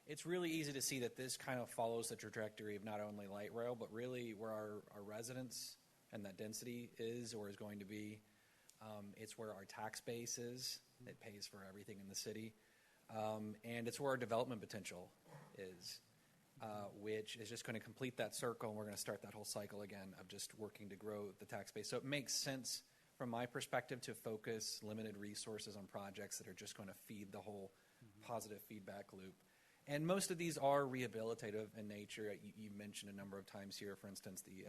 it's really easy to see that this kind of follows the trajectory of not only light rail, but really where our residents and that density is or is going to be. It's where our tax base is. It pays for everything in the city. And it's where our development potential is, which is just going to complete that circle, and we're going to start that whole cycle again of just working to grow the tax base. So it makes sense from my perspective to focus limited resources on projects that are just going to feed the whole positive feedback loop. And most of these are rehabilitative in nature. You mentioned a number of times here, for instance, the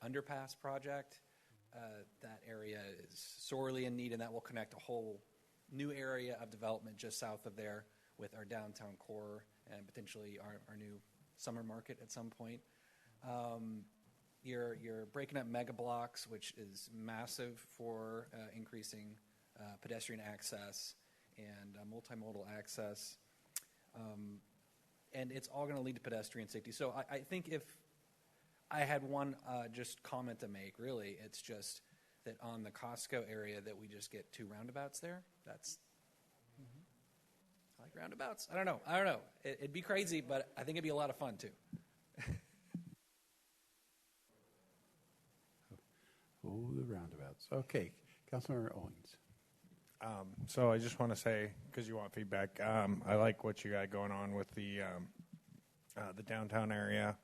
underpass project. That area is sorely in need, and that will connect a whole new area of development just south of there with our downtown core and potentially our new summer market at some point. You're breaking up mega blocks, which is massive for increasing pedestrian access and multimodal access. And it's all going to lead to pedestrian safety. So I think if I had one just comment to make, really, it's just that on the Costco area that we just get 2 roundabouts there. That's I like roundabouts. I don't know. It'd be crazy, but I think it'd be a lot of fun too. Oh, the roundabouts. Okay, Councilmember Owings. So I just want to say, because you want feedback, I like what you got going on with the downtown area.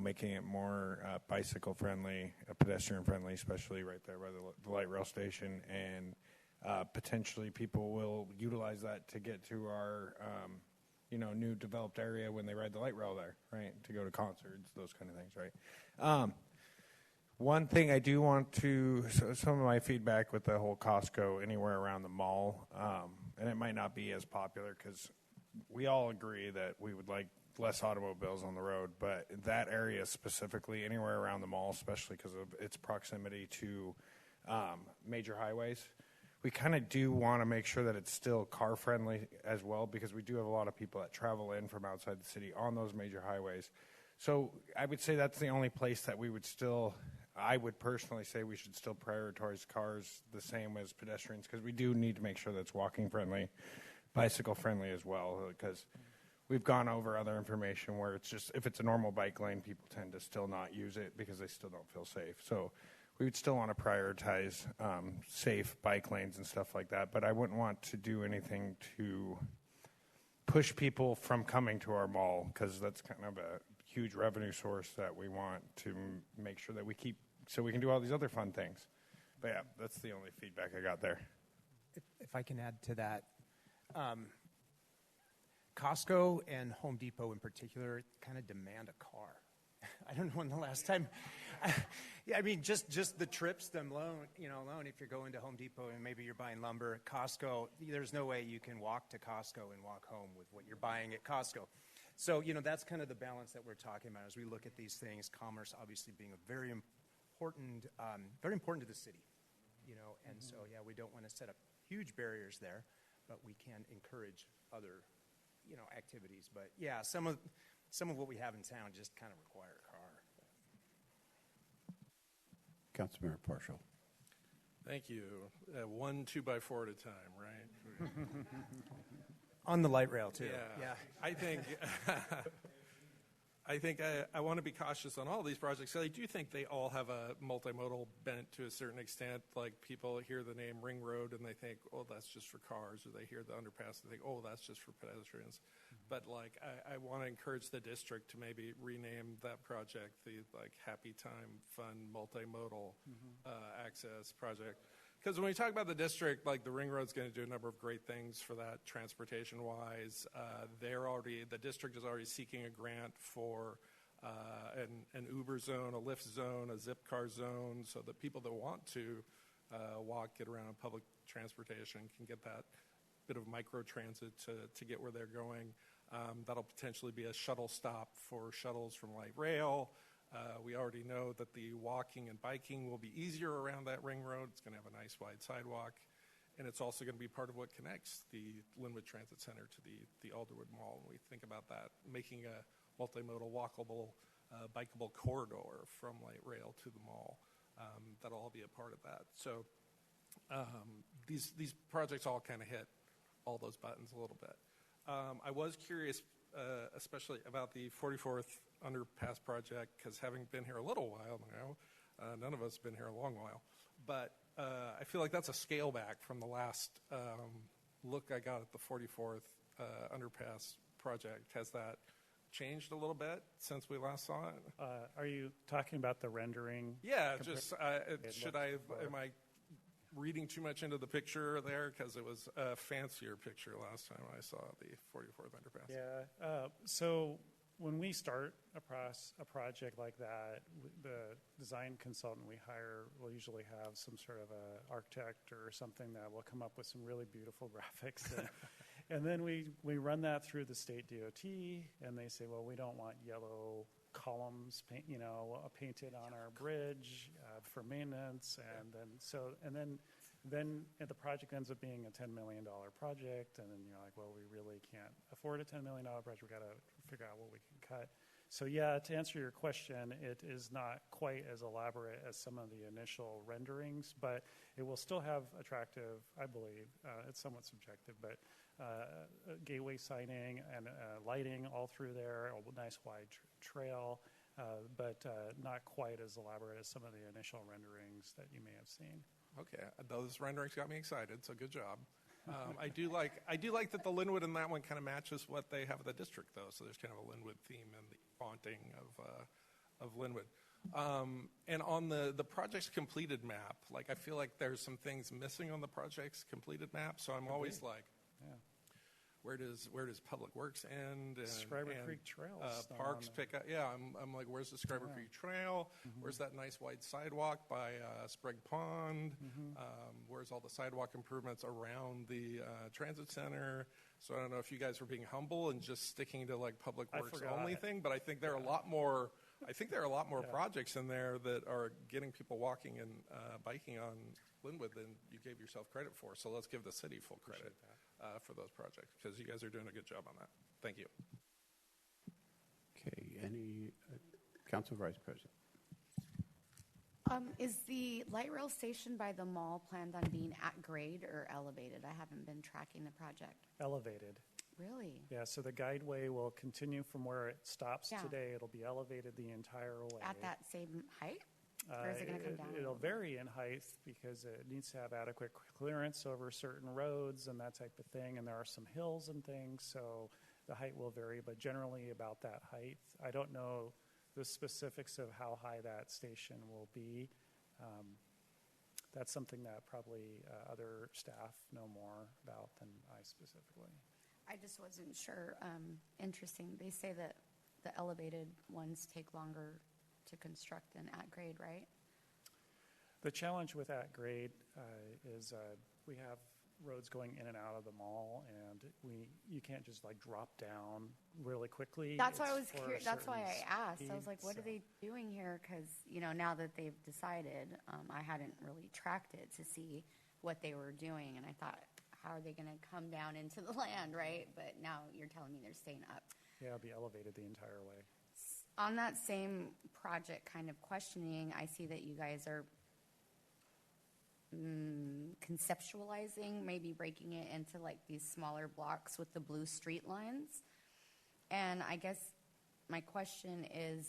Making it more bicycle friendly, pedestrian friendly, especially right there by the light rail station, and potentially people will utilize that to get to our new developed area when they ride the light rail there, right? To go to concerts, those kind of things, right? One thing I do want to, some of my feedback with the whole Costco anywhere around the mall, and it might not be as popular because we all agree that we would like less automobiles on the road, but that area specifically, anywhere around the mall, especially because of its proximity to major highways, we kind of do want to make sure that it's still car friendly as well, because we do have a lot of people that travel in from outside the city on those major highways. So I would say that's the only place that we would still, I would personally say we should still prioritize cars the same as pedestrians, because we do need to make sure that's walking friendly, bicycle friendly as well, because we've gone over other information where it's just, if it's a normal bike lane, people tend to still not use it because they still don't feel safe. So we would still want to prioritize safe bike lanes and stuff like that, but I wouldn't want to do anything to push people from coming to our mall, because that's kind of a huge revenue source that we want to make sure that we keep, so we can do all these other fun things. But yeah, that's the only feedback I got there. If I can add to that, Costco and Home Depot in particular kind of demand a car. I don't know when the last time. I mean, just the trips them alone. If you're going to Home Depot and maybe you're buying lumber at Costco, there's no way you can walk to Costco and walk home with what you're buying at Costco. So that's kind of the balance that we're talking about as we look at these things. Commerce, obviously, being a very important to the city. And so we don't want to set up huge barriers there, but we can encourage other activities. But some of what we have in town just kind of require a car. Councilmember Partial. Thank you. 1 2x4 at a time, right? On the light rail too. Yeah. I think I want to be cautious on all these projects. I do think they all have a multimodal bent to a certain extent. Like, people hear the name Ring Road and they think, oh, that's just for cars, or they hear the underpass and they think, oh, that's just for pedestrians. But I want to encourage the district to maybe rename that project the Happy Time Fun Multimodal Access Project. Because when we talk about the district, the Ring Road's going to do a number of great things for that transportation-wise. The district is already seeking a grant for an Uber zone, a Lyft zone, a Zip car zone, so that people that want to walk, get around public transportation can get that bit of micro-transit to get where they're going. That'll potentially be a shuttle stop for shuttles from light rail. We already know that the walking and biking will be easier around that ring road. It's going to have a nice wide sidewalk. And it's also going to be part of what connects the Lynnwood Transit Center to the Alderwood Mall. When we think about that, making a multimodal, walkable, bikeable corridor from light rail to the mall, that'll all be a part of that. So these projects all kind of hit all those buttons a little bit. I was curious, especially about the 44th Underpass project, because having been here a little while now, none of us have been here a long while, but I feel like that's a scale back from the last look I got at the 44th Underpass project. Has that changed a little bit since we last saw it? Are you talking about the rendering? Yeah, am I reading too much into the picture there? Because it was a fancier picture last time I saw the 44th Underpass. Yeah, so when we start a project like that, the design consultant we hire will usually have some sort of a architect or something that will come up with some really beautiful graphics. And then we run that through the state DOT, and they say, well, we don't want yellow columns painted on our bridge for maintenance. And then the project ends up being a $10 million project, and then you're like, well, we really can't afford a $10 million project. We've got to figure out what we can cut. So yeah, to answer your question, it is not quite as elaborate as some of the initial renderings, but it will still have attractive, I believe, it's somewhat subjective, but gateway signing and lighting all through there, a nice wide trail. but not quite as elaborate as some of the initial renderings that you may have seen. Okay, those renderings got me excited, so good job. I do like that the Lynnwood in that one kind of matches what they have in the district, though. So there's kind of a Lynnwood theme in the fonting of Lynnwood. And on the project's completed map, like I feel like there's some things missing on the project's completed map. So I'm always like, Yeah. where does Public Works end? And Scriber Creek Trail is still Parks on there. pick up. Yeah, I'm like, where's the Scriber Yeah. Creek Trail? Where's that nice wide sidewalk by Sprague Pond? Where's all the sidewalk improvements around the transit center? So I don't know if you guys were being humble and just sticking to like Public I Works forgot. only thing, but I think there are a lot more. I think there are a lot more Yeah. projects in there that are getting people walking and biking on Lynnwood than you gave yourself credit for. So let's give the city full credit for those projects because you guys are doing a good job on that. Thank you. Okay, any Council Vice President? Is the light rail station by the mall planned on being at grade or elevated? I haven't been tracking the project. Elevated. Really? Yeah, so the guideway will continue from where it stops Yeah. today. It'll be elevated the entire way. At that same height? Or is it going to come down? a It'll little bit? vary in height because it needs to have adequate clearance over certain roads and that type of thing. And there are some hills and things, so the height will vary, but generally about that height. I don't know the specifics of how high that station will be. That's something that probably other staff know more about than I specifically. I just wasn't sure. Interesting. They say that the elevated ones take longer to construct than at grade, right? The challenge with at grade is we have roads going in and out of the mall, and you can't just like drop down really quickly. That's why I was It's for a curious. That's why certain I asked. I speed, was like, what are so- they doing here? Because, now that they've decided, I hadn't really tracked it to see what they were doing. And I thought, how are they going to come down into the land, right? But now you're telling me they're staying up. Yeah, it'll be elevated the entire way. On that same project kind of questioning, I see that you guys are conceptualizing, maybe breaking it into like these smaller blocks with the blue street lines. And I guess my question is,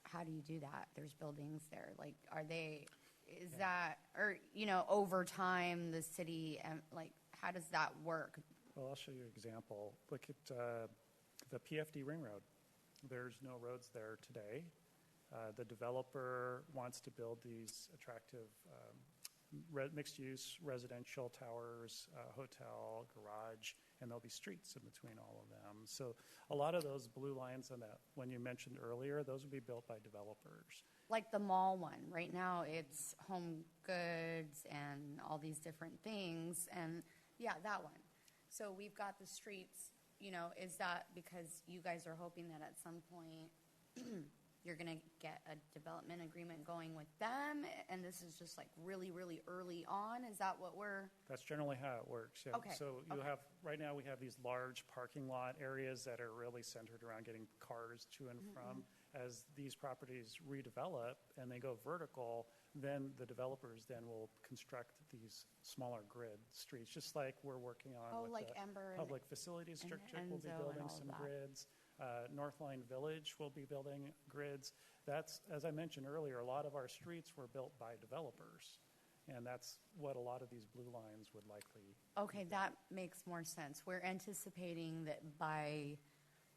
how do you do that? There's buildings there. Like, is that, or, over time, the city, like, how does that work? Well, I'll show you an example. Look at the PFD Ring Road. There's no roads there today. The developer wants to build these attractive mixed-use residential towers, hotel, garage, and there'll be streets in between all of them. So a lot of those blue lines on that, when you mentioned earlier, those would be built by developers. Like the mall one. Right now, it's Home Goods and all these different things. And, yeah, that one. So we've got the streets. Is that because you guys are hoping that at some point you're going to get a development agreement going with them, and this is just like really, really early on? Is that what we're... That's generally how it works. Yeah. Okay. So have, right now we have these large parking lot areas that are really centered around getting cars to and from. As these properties redevelop and they go vertical, then the developers then will construct these smaller grid streets, just like we're working on with like the Ember Public Facilities and District. We'll be Enzo and building all of some that. grids. Northline Village will be building grids. That's, as I mentioned earlier, a lot of our streets were built by developers. And that's what a lot of these blue lines would likely. Okay, that makes more sense. We're anticipating that by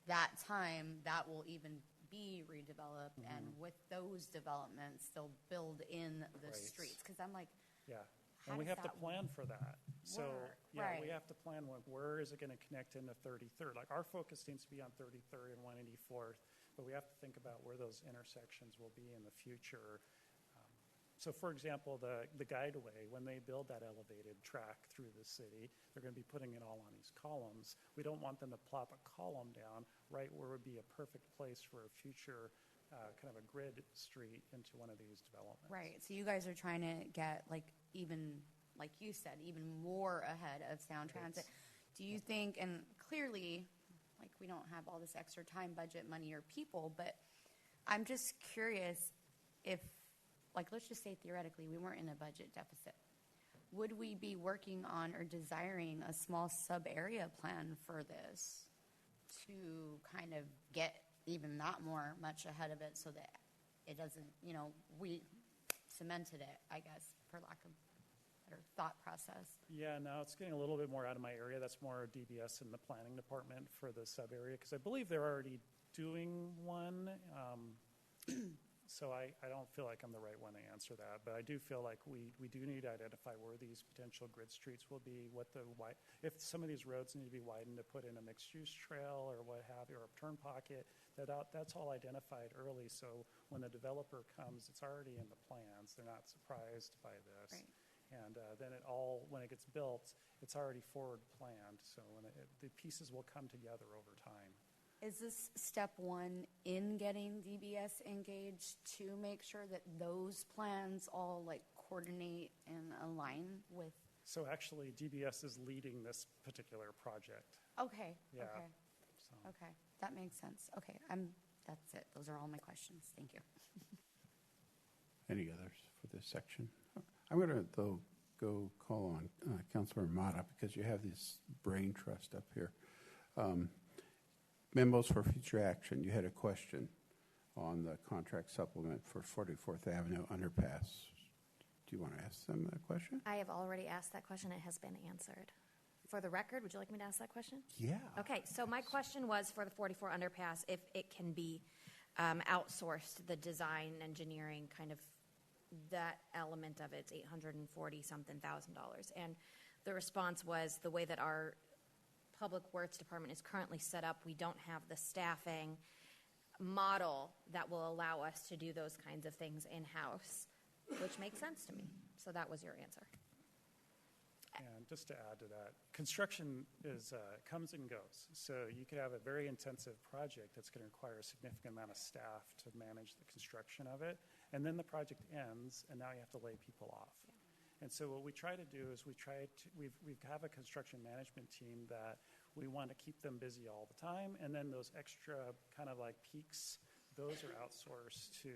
that time, that will even be redeveloped, and with those developments, they'll build in the Right. streets. Because I'm like, Yeah. How And we does have to that plan for that. So, work? yeah, we Right. have to plan where is it going to connect into 33rd. Like our focus seems to be on 33rd and 184th, but we have to think about where those intersections will be in the future. So, for example, the guideway, when they build that elevated track through the city, they're going to be putting it all on these columns. We don't want them to plop a column down right where would be a perfect place for a future kind of a grid street into one of these developments. right. So you guys are trying to get, like, even, like you said, even more ahead of Sound Transit. Do you think, and clearly, like, we don't have all this extra time, budget, money, or people, but I'm just curious if, like, let's just say theoretically we weren't in a budget deficit. Would we be working on or desiring a small sub-area plan for this to kind of get even that much ahead of it so that it doesn't, we cemented it, I guess, for lack of better thought process. Yeah, now it's getting a little bit more out of my area. That's more DBS in the planning department for the sub area because I believe they're already doing one. So I don't feel like I'm the right one to answer that, but I do feel like we do need to identify where these potential grid streets will be, if some of these roads need to be widened to put in a mixed-use trail or what have you, or a turn pocket, that's all identified early. So when the developer comes, it's already in the plans. They're not surprised by this. Right. And then when it gets built, it's already forward planned. So the pieces will come together over time. Is this step one in getting DBS engaged to make sure that those plans all coordinate and align with? So actually, DBS is leading this particular project. Okay. Yeah. Okay. So. Okay. That makes sense. Okay. That's it. Those are all my questions. Thank you. Any others for this section? I'm going to, though, go call on Councilor Mata because you have this brain trust up here. Memos for future action. You had a question on the contract supplement for 44th Avenue underpass. Do you want to ask them that question? I have already asked that question. It has been answered. For the record, would you like me to ask that question? Yeah. Okay, so my question was for the 44 underpass, if it can be outsourced, the design, engineering, kind of that element of it. It's $840-something thousand. And the response was the way that our Public Works Department is currently set up, we don't have the staffing model that will allow us to do those kinds of things in-house, which makes sense to me. So that was your answer. And just to add to that, construction comes and goes. So you could have a very intensive project that's going to require a significant amount of staff to manage the construction of it, and then the project ends, and now you have to lay people off. Yeah. And so what we try to do is we have a construction management team that we want to keep them busy all the time, and then those extra kind of like peaks, those are outsourced to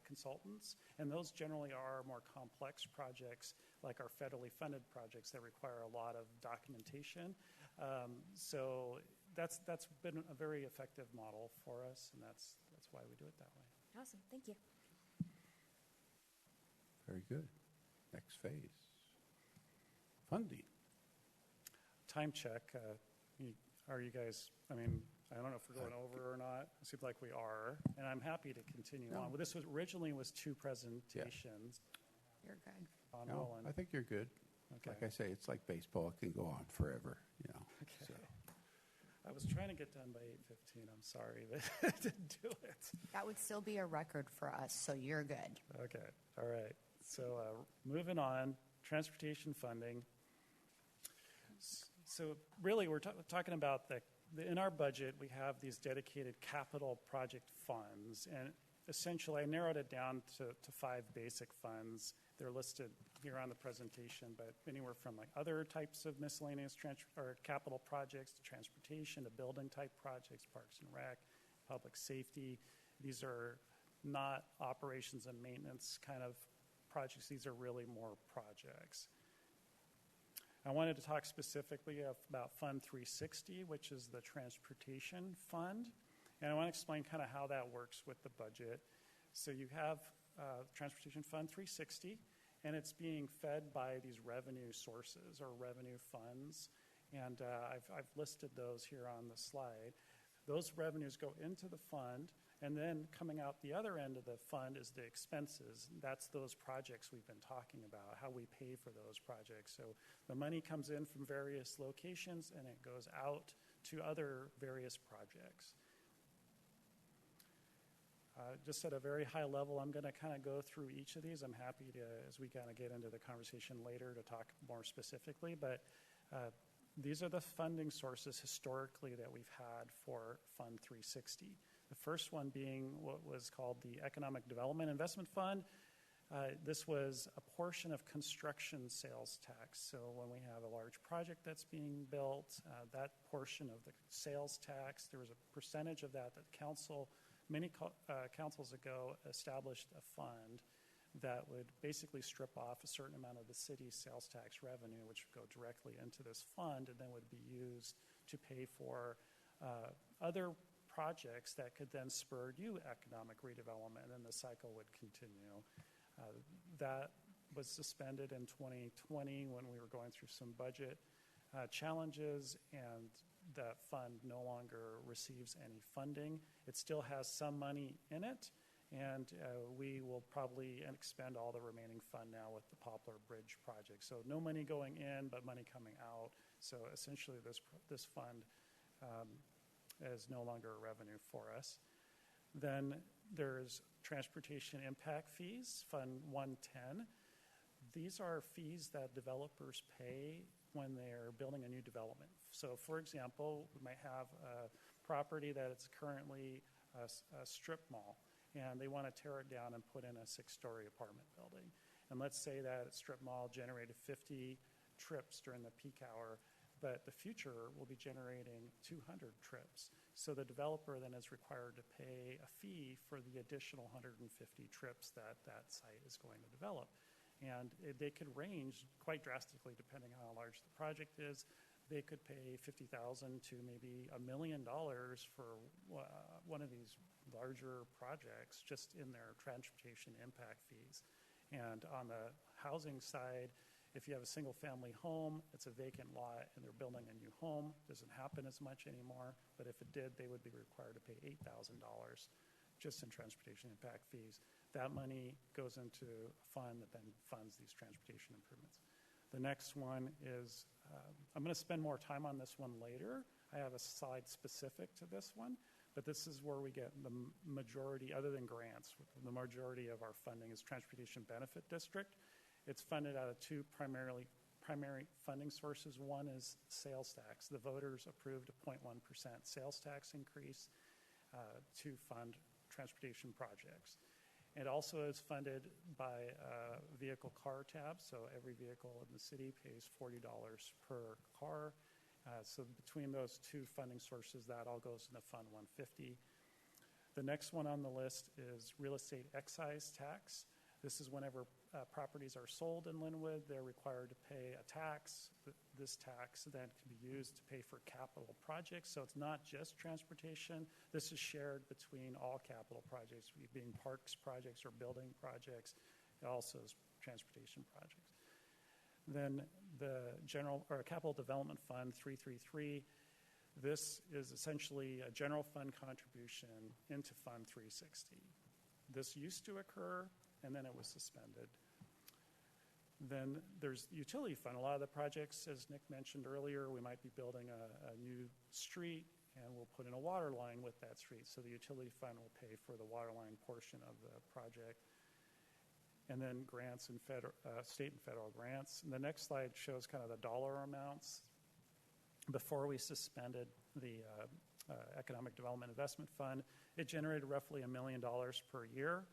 consultants, and those generally are more complex projects like our federally funded projects that require a lot of documentation. So that's been a very effective model for us, and that's why we do it that way. Awesome. Thank you. Very good. Next phase. Funding. Time check. Are you guys, I don't know if we're going over or not. It seems like we are, and I'm happy to continue on. Well, this originally was 2 presentations. Yeah. You're good. Rolling. I think you're good. Okay. Like I say, it's like baseball. It can go on forever, Okay. So. I was trying to get done by 8:15. I'm sorry, but I didn't do it. That would still be a record for us, so you're good. Okay. All right. So moving on, transportation funding. So really, we're talking about in our budget, we have these dedicated capital project funds. And essentially, I narrowed it down to 5 basic funds. They're listed here on the presentation, but anywhere from other types of miscellaneous or capital projects to transportation to building type projects, parks and rec, public safety. These are not operations and maintenance kind of projects. These are really more projects. I wanted to talk specifically about Fund 360, which is the transportation fund. And I want to explain kind of how that works with the budget. So you have Transportation Fund 360, and it's being fed by these revenue sources or revenue funds. And I've listed those here on the slide. Those revenues go into the fund, and then coming out the other end of the fund is the expenses. That's those projects we've been talking about, how we pay for those projects. So the money comes in from various locations, and it goes out to other various projects. Just at a very high level, I'm going to kind of go through each of these. I'm happy to, as we kind of get into the conversation later, to talk more specifically. But these are the funding sources historically that we've had for Fund 360. The first one being what was called the Economic Development Investment Fund. This was a portion of construction sales tax. So when we have a large project that's being built, that portion of the sales tax, there was a percentage of that council, many councils ago, established a fund that would basically strip off a certain amount of the city's sales tax revenue, which would go directly into this fund and then would be used to pay for other projects that could then spur new economic redevelopment, and then the cycle would continue. That was suspended in 2020 when we were going through some budget challenges, and that fund no longer receives any funding. It still has some money in it, and we will probably expend all the remaining fund now with the Poplar Bridge project. So no money going in, but money coming out. So essentially this fund is no longer a revenue for us. Then there's transportation impact fees, Fund 110. These are fees that developers pay when they're building a new development. So for example, we might have a property that it's currently a strip mall, and they want to tear it down and put in a 6-story apartment building. And let's say that strip mall generated 50 trips during the peak hour, but the future will be generating 200 trips. So the developer then is required to pay a fee for the additional 150 trips that that site is going to develop. And they could range quite drastically depending on how large the project is. They could pay $50,000 to maybe $1 million for one of these larger projects just in their transportation impact fees. And on the housing side, if you have a single-family home, it's a vacant lot, and they're building a new home, doesn't happen as much anymore. But if it did, they would be required to pay $8,000 just in transportation impact fees. That money goes into a fund that then funds these transportation improvements. The next one is, I'm going to spend more time on this one later. I have a slide specific to this one, but this is where we get the majority, other than grants, the majority of our funding is Transportation Benefit District. It's funded out of two primary funding sources. One is sales tax. The voters approved a 0.1% sales tax increase to fund transportation projects. It also is funded by vehicle car tab, so every vehicle in the city pays $40 per car. So between those two funding sources, that all goes into Fund 150. The next one on the list is real estate excise tax. This is whenever properties are sold in Lynnwood, they're required to pay a tax. This tax then can be used to pay for capital projects. So it's not just transportation. This is shared between all capital projects, being parks projects or building projects. It also is transportation projects. Then the Capital Development Fund 333. This is essentially a general fund contribution into Fund 360. This used to occur, and then it was suspended. Then there's the utility fund. A lot of the projects, as Nick mentioned earlier, we might be building a new street, and we'll put in a water line with that street. So the utility fund will pay for the water line portion of the project. And then grants and state and federal grants. And the next slide shows kind of the dollar amounts. Before we suspended the Economic Development Investment Fund, it generated roughly $1 million per year.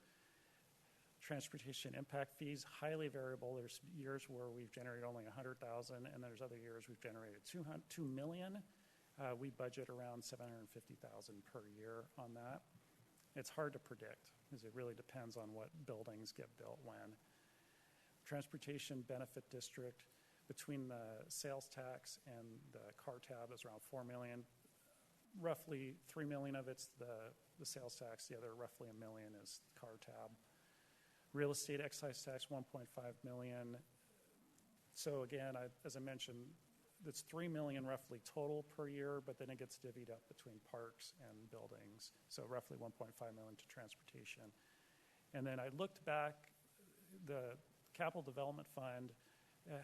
Transportation impact fees, highly variable. There's years where we've generated only $100,000, and there's other years we've generated $2 million. We budget around $750,000 per year on that. It's hard to predict because it really depends on what buildings get built when. Transportation Benefit District, between the sales tax and the car tab, is around $4 million. Roughly $3 million of it's the sales tax. The other roughly $1 million is car tab. Real estate excise tax, $1.5 million. So again, as I mentioned, that's $3 million roughly total per year, but then it gets divvied up between parks and buildings. So roughly $1.5 million to transportation. And then I looked back, the Capital Development Fund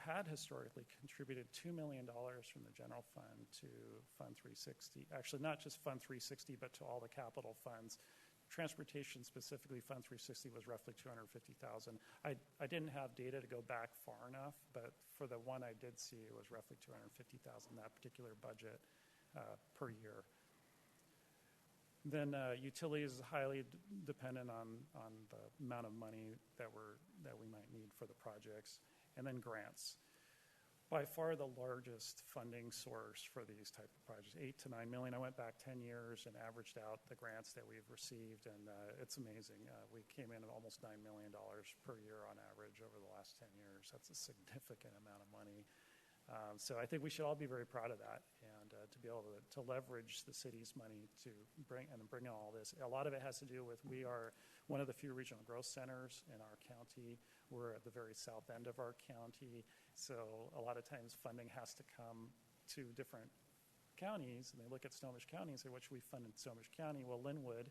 had historically contributed $2 million from the general fund to Fund 360. Actually, not just Fund 360, but to all the capital funds. Transportation, specifically Fund 360, was roughly $250,000. I didn't have data to go back far enough, but for the one I did see, it was roughly $250,000, that particular budget per year. Then utilities is highly dependent on the amount of money that we might need for the projects. And then grants. By far the largest funding source for these type of projects, $8 to $9 million. I went back 10 years and averaged out the grants that we've received, and it's amazing. We came in at almost $9 million per year on average over the last 10 years. That's a significant amount of money. So I think we should all be very proud of that, and to be able to leverage the city's money to bring all this. A lot of it has to do with we are one of the few regional growth centers in our county. We're at the very south end of our county, so a lot of times funding has to come to different counties, and they look at Snohomish County and say, what should we fund in Snohomish County? Well, Lynnwood,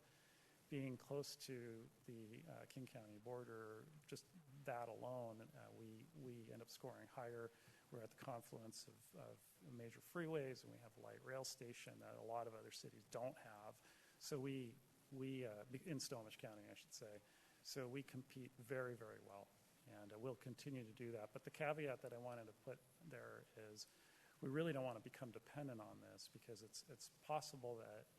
being close to the King County border, just that alone, we end up scoring higher. We're at the confluence of major freeways, and we have a light rail station that a lot of other cities don't have. So we in Snohomish County, I should say. So we compete very, very well, and we'll continue to do that. But the caveat that I wanted to put there is we really don't want to become dependent on this, because it's possible that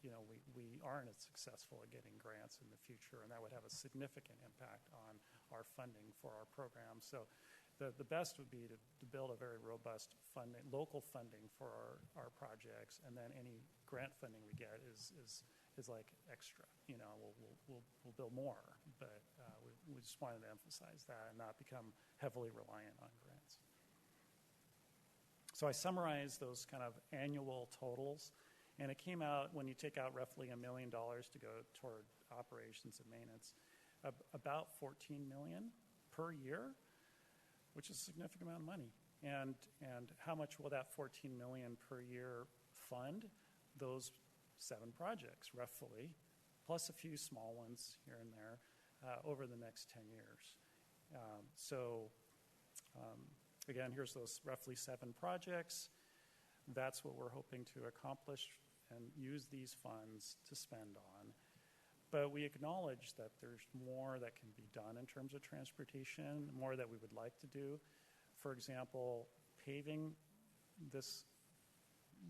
we aren't as successful at getting grants in the future, and that would have a significant impact on our funding for our program. So the best would be to build a very robust local funding for our projects, and then any grant funding we get is like extra. We'll build more, but we just wanted to emphasize that and not become heavily reliant on grants. So I summarized those kind of annual totals, and it came out, when you take out roughly $1 million to go toward operations and maintenance, about $14 million per year, which is a significant amount of money. And how much will that $14 million per year fund? Those 7 projects, roughly, plus a few small ones here and there, over the next 10 years. Again, here's those roughly 7 projects. That's what we're hoping to accomplish and use these funds to spend on. But we acknowledge that there's more that can be done in terms of transportation, more that we would like to do. For example, paving, this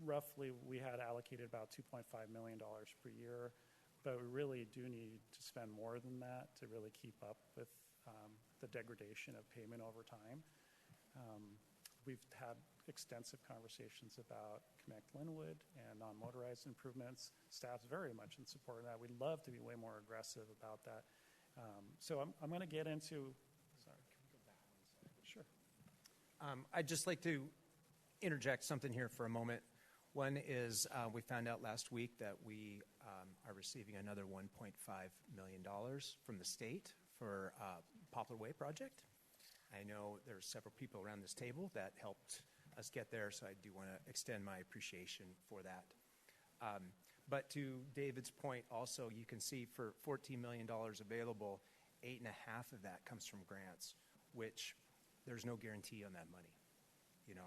roughly we had allocated about $2.5 million per year, but we really do need to spend more than that to really keep up with the degradation of pavement over time. We've had extensive conversations about Connect Lynnwood and non-motorized improvements. Staff's very much in support of that. We'd love to be way more aggressive about that. So I'm going to get into, sorry, can we go back 1 second? Sure. I'd just like to interject something here for a moment. One is we found out last week that we are receiving another $1.5 million from the state for Poplar Way project. I know there's several people around this table that helped us get there, so I do want to extend my appreciation for that. But to David's point also, you can see for $14 million available, 8.5 of that comes from grants, which there's no guarantee on that money.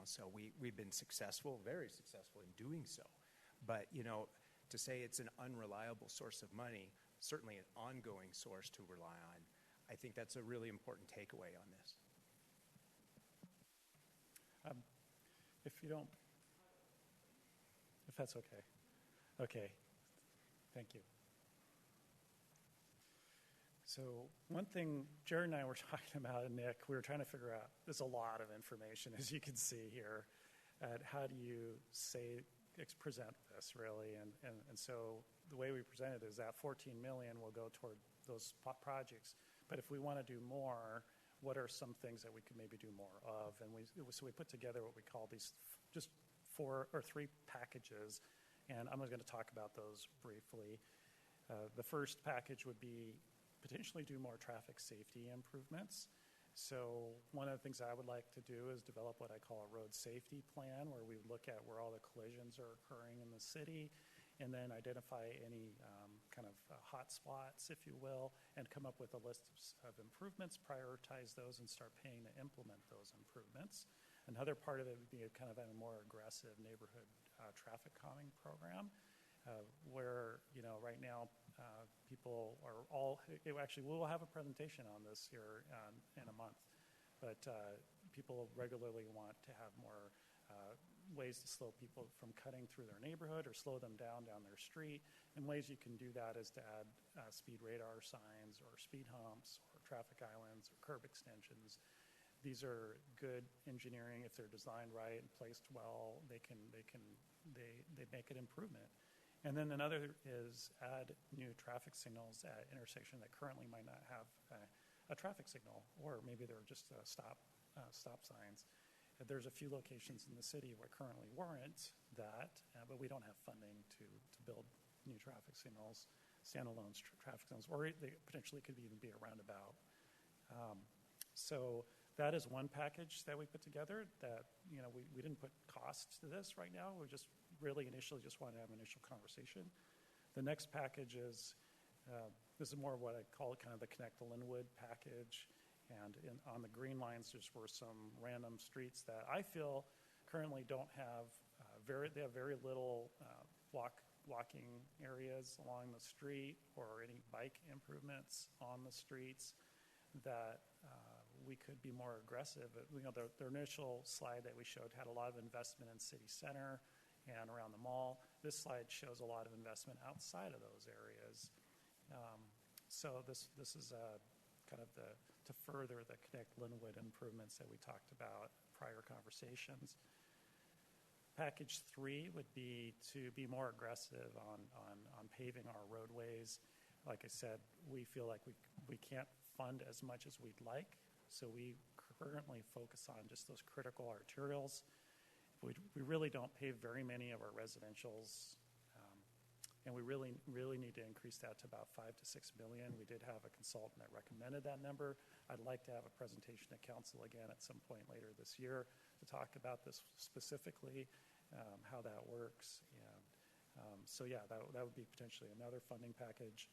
So we've been successful, very successful in doing so. But, to say it's an unreliable source of money, certainly an ongoing source to rely on, I think that's a really important takeaway on this. If that's okay. Okay, thank you. So one thing Jared and I were talking about, and Nick, we were trying to figure out, there's a lot of information, as you can see here, at how do you present this, really. And so the way we present it is that $14 million will go toward those projects. But if we want to do more, what are some things that we could maybe do more of? And so we put together what we call these just 4 or 3 packages, and I'm going to talk about those briefly. The first package would be potentially do more traffic safety improvements. So one of the things I would like to do is develop what I call a road safety plan, where we look at where all the collisions are occurring in the city, and then identify any kind of hot spots, if you will, and come up with a list of improvements, prioritize those, and start paying to implement those improvements. Another part of it would be a kind of a more aggressive neighborhood traffic calming program, where, right now, people are actually, we will have a presentation on this here in a month, but people regularly want to have more ways to slow people from cutting through their neighborhood or slow them down their street. And ways you can do that is to add speed radar signs or speed humps or traffic islands or curb extensions. These are good engineering. If they're designed right and placed well, they make an improvement. And then another is add new traffic signals at intersection that currently might not have a traffic signal, or maybe they're just stop signs. There's a few locations in the city where currently warrant that, but we don't have funding to build new traffic signals, standalone traffic signals, or they potentially could even be a roundabout. So that is one package that we put together that, we didn't put cost to this right now. We just really initially just wanted to have an initial conversation. The next package is, this is more of what I call kind of the Connect to Lynnwood package. And on the green lines, just were some random streets that I feel currently don't have they have very little walking areas along the street or any bike improvements on the streets that we could be more aggressive. Their initial slide that we showed had a lot of investment in city center and around the mall. This slide shows a lot of investment outside of those areas. So this is kind of to further the Connect Lynnwood improvements that we talked about prior conversations. Package 3 would be to be more aggressive on paving our roadways. Like I said, we feel like we can't fund as much as we'd like, so we currently focus on just those critical arterials. We really don't pave very many of our residentials, and we really need to increase that to about $5 to $6 million. We did have a consultant that recommended that number. I'd like to have a presentation to council again at some point later this year to talk about this specifically, how that works. And so yeah, that would be potentially another funding package.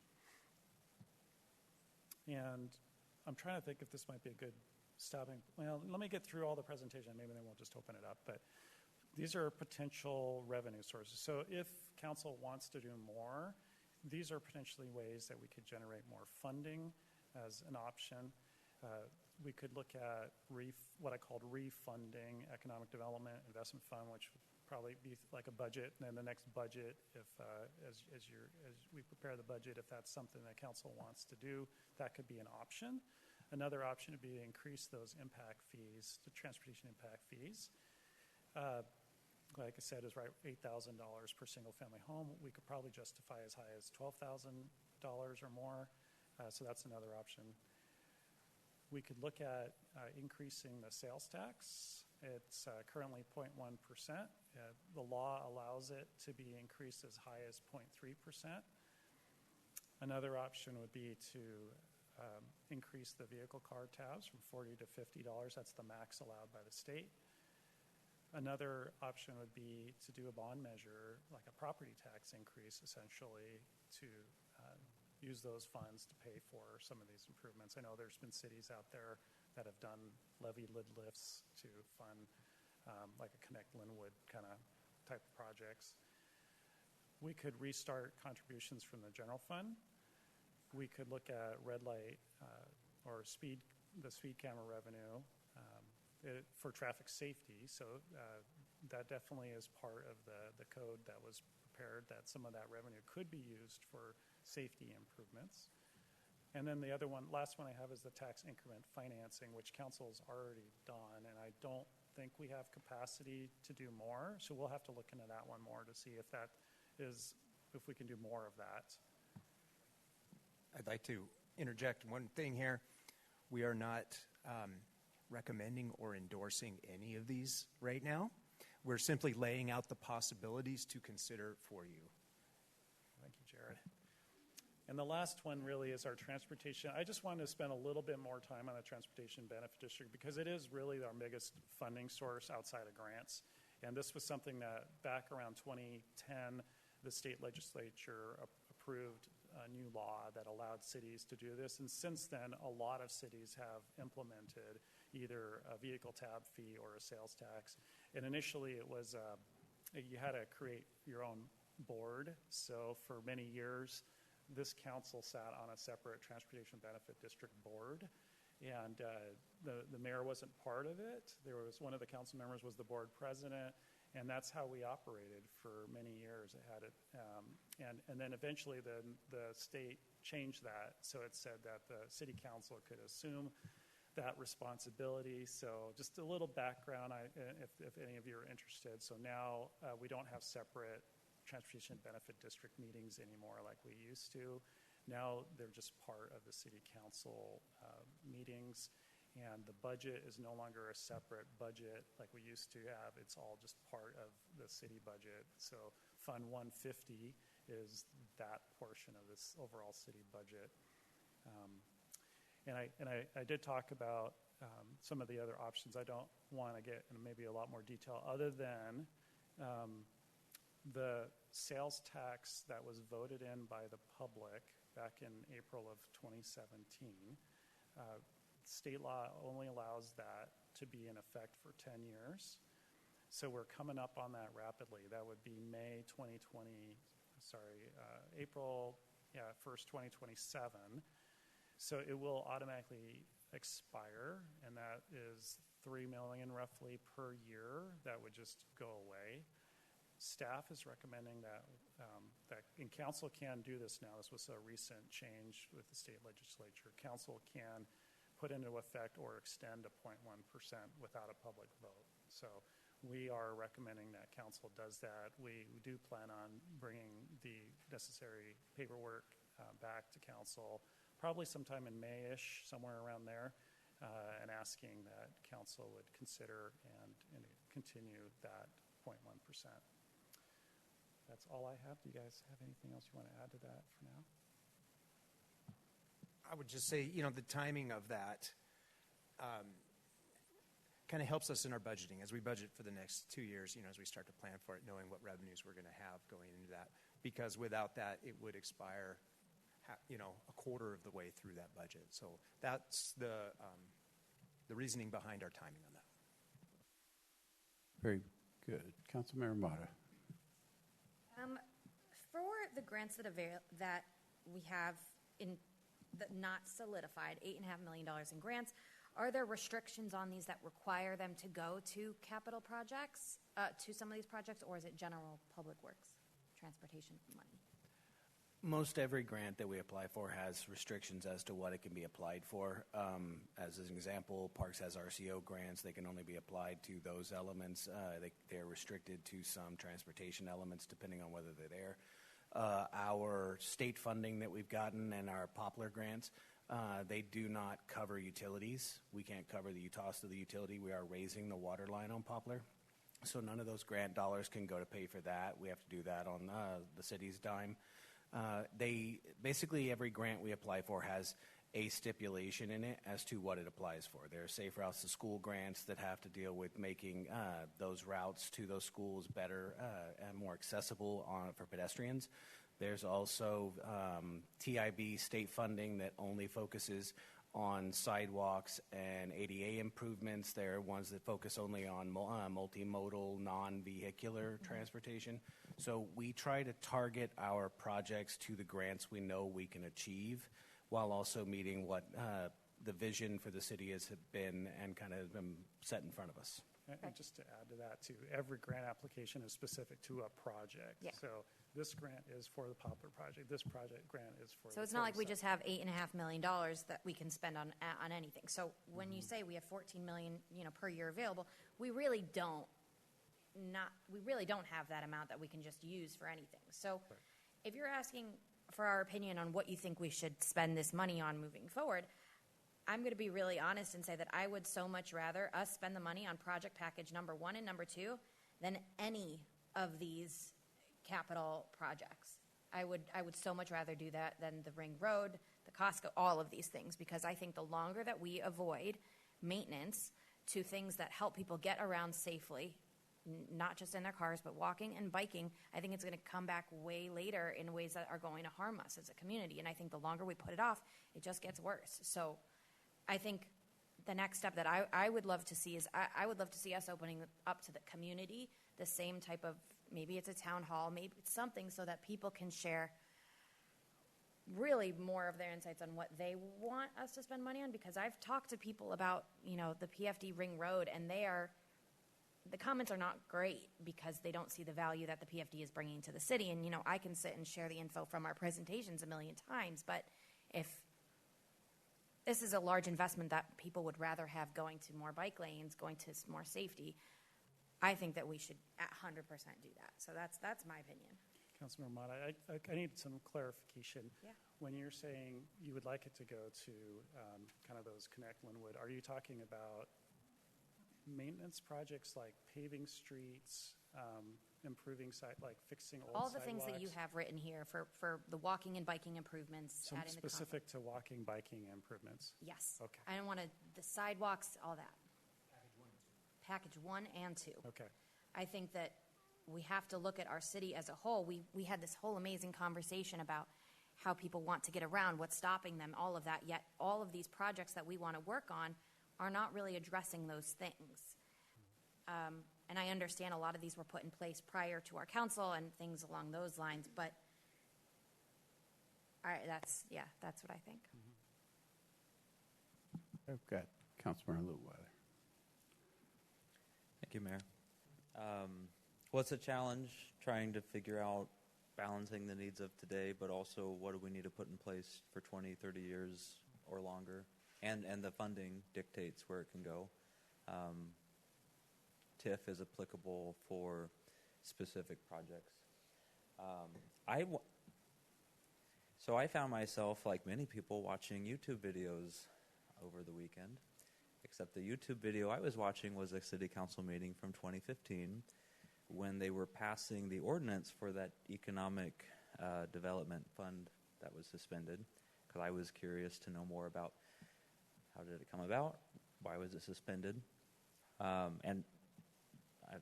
And I'm trying to think if this might be a good stopping. Well, let me get through all the presentation. Maybe then we'll just open it up. But these are potential revenue sources. So if council wants to do more, these are potentially ways that we could generate more funding as an option. We could look at what I called refunding economic development investment fund, which would probably be like a budget. And then the next budget, if as we prepare the budget, if that's something that council wants to do, that could be an option. Another option would be to increase those impact fees, the transportation impact fees. Like I said, is right $8,000 per single family home. We could probably justify as high as $12,000 or more. So that's another option. We could look at increasing the sales tax. It's currently 0.1%. The law allows it to be increased as high as 0.3%. Another option would be to increase the vehicle car tabs from $40 to $50. That's the max allowed by the state. Another option would be to do a bond measure, like a property tax increase, essentially, to use those funds to pay for some of these improvements. I know there's been cities out there that have done levy lid lifts to fund like a Connect Lynnwood kind of type of projects. We could restart contributions from the general fund. We could look at red light or the speed camera revenue for traffic safety. So that definitely is part of the code that was prepared, that some of that revenue could be used for safety improvements. And then the last one I have is the tax increment financing, which council's already done, and I don't think we have capacity to do more. So we'll have to look into that one more to see if we can do more of that. I'd like to interject one thing here. We are not recommending or endorsing any of these right now. We're simply laying out the possibilities to consider for you. Thank you, Jared. And the last one really is our transportation. I just wanted to spend a little bit more time on the transportation benefit district because it is really our biggest funding source outside of grants. And this was something that back around 2010, the state legislature approved a new law that allowed cities to do this. And since then, a lot of cities have implemented either a vehicle tab fee or a sales tax. And initially it was, you had to create your own board. So for many years, this council sat on a separate transportation benefit district board. And the mayor wasn't part of it. There was one of the council members was the board president. And that's how we operated for many years. It had it, and then eventually the state changed that. So it said that the city council could assume that responsibility. So just a little background, if any of you are interested. So now we don't have separate transportation benefit district meetings anymore like we used to. Now they're just part of the city council meetings. and the budget is no longer a separate budget like we used to have. It's all just part of the city budget. So Fund 150 is that portion of this overall city budget. And I did talk about some of the other options. I don't want to get into maybe a lot more detail other than the sales tax that was voted in by the public back in April of 2017. State law only allows that to be in effect for 10 years. So we're coming up on that rapidly. That would be April 1st, 2027. So it will automatically expire, and that is $3 million roughly per year. That would just go away. Staff is recommending that, and council can do this now. This was a recent change with the state legislature. Council can put into effect or extend a 0.1% without a public vote. So we are recommending that council does that. We do plan on bringing the necessary paperwork back to council probably sometime in May-ish, somewhere around there, and asking that council would consider and continue that 0.1%. That's all I have. Do you guys have anything else you want to add to that for now? I would just say, the timing of that kind of helps us in our budgeting as we budget for the next 2 years, as we start to plan for it, knowing what revenues we're going to have going into that. Because without that, it would expire, a quarter of the way through that budget. So that's the reasoning behind our timing on that. Very good. Councilmember Mata. For the grants that we have not solidified, $8.5 million in grants, are there restrictions on these that require them to go to capital projects, to some of these projects, or is it general public works, transportation money? Most every grant that we apply for has restrictions as to what it can be applied for. As an example, Parks has RCO grants. They can only be applied to those elements. They're restricted to some transportation elements depending on whether they're there. Our state funding that we've gotten and our Poplar grants, they do not cover utilities. We can't cover the cost of the utility. We are raising the water line on Poplar. So none of those grant dollars can go to pay for that. We have to do that on the city's dime. Basically every grant we apply for has a stipulation in it as to what it applies for. There are safe routes to school grants that have to deal with making those routes to those schools better and more accessible for pedestrians. There's also TIB state funding that only focuses on sidewalks and ADA improvements. There are ones that focus only on multimodal, non-vehicular transportation. So we try to target our projects to the grants we know we can achieve while also meeting what the vision for the city has been and kind of been set in front of us. And just to add to that, too, every grant application is specific to a project. Yeah. So this grant is for the Poplar project. This project grant is for. So it's not like we just have $8.5 million that we can spend on anything. So when you say we have $14 million, per year available, we really don't have that amount that we can just use for anything. So if you're asking for our opinion on what you think we should spend this money on moving forward, I'm going to be really honest and say that I would so much rather us spend the money on project package number 1 and number 2 than any of these capital projects. I would so much rather do that than the Ring Road, the Costco, all of these things, because I think the longer that we avoid maintenance to things that help people get around safely, not just in their cars, but walking and biking, I think it's going to come back way later in ways that are going to harm us as a community. And I think the longer we put it off, it just gets worse. So I think the next step that I would love to see is I would love to see us opening up to the community the same type of, maybe it's a town hall, maybe it's something so that people can share really more of their insights on what they want us to spend money on. Because I've talked to people about, the PFD Ring Road, and the comments are not great because they don't see the value that the PFD is bringing to the city. And, I can sit and share the info from our presentations a million times, but if this is a large investment that people would rather have going to more bike lanes, going to more safety, I think that we should 100% do that. So that's my opinion. Councilmember Mott, I need some clarification. Yeah. When you're saying you would like it to go to kind of those Connect Lynnwood, are you talking about maintenance projects like paving streets, improving site, like fixing old All the sidewalks? things that you have written here for the walking and biking improvements. Some adding specific to walking, biking improvements? Yes. Okay. I don't want to, the sidewalks, all that. Package 1 and 2. Okay. I think that we have to look at our city as a whole. We had this whole amazing conversation about how people want to get around, what's stopping them, all of that, yet all of these projects that we want to work on are not really addressing those things. And I understand a lot of these were put in place prior to our council and things along those lines, but that's what I think. I've got Councilmember Lutweiler. Thank you, Mayor. Well, it's a challenge trying to figure out balancing the needs of today, but also what do we need to put in place for 20, 30 years or longer. And the funding dictates where it can go. TIF is applicable for specific projects. So I found myself, like many people, watching YouTube videos over the weekend, except the YouTube video I was watching was a city council meeting from 2015 when they were passing the ordinance for that economic development fund that was suspended, because I was curious to know more about how did it come about, why was it suspended,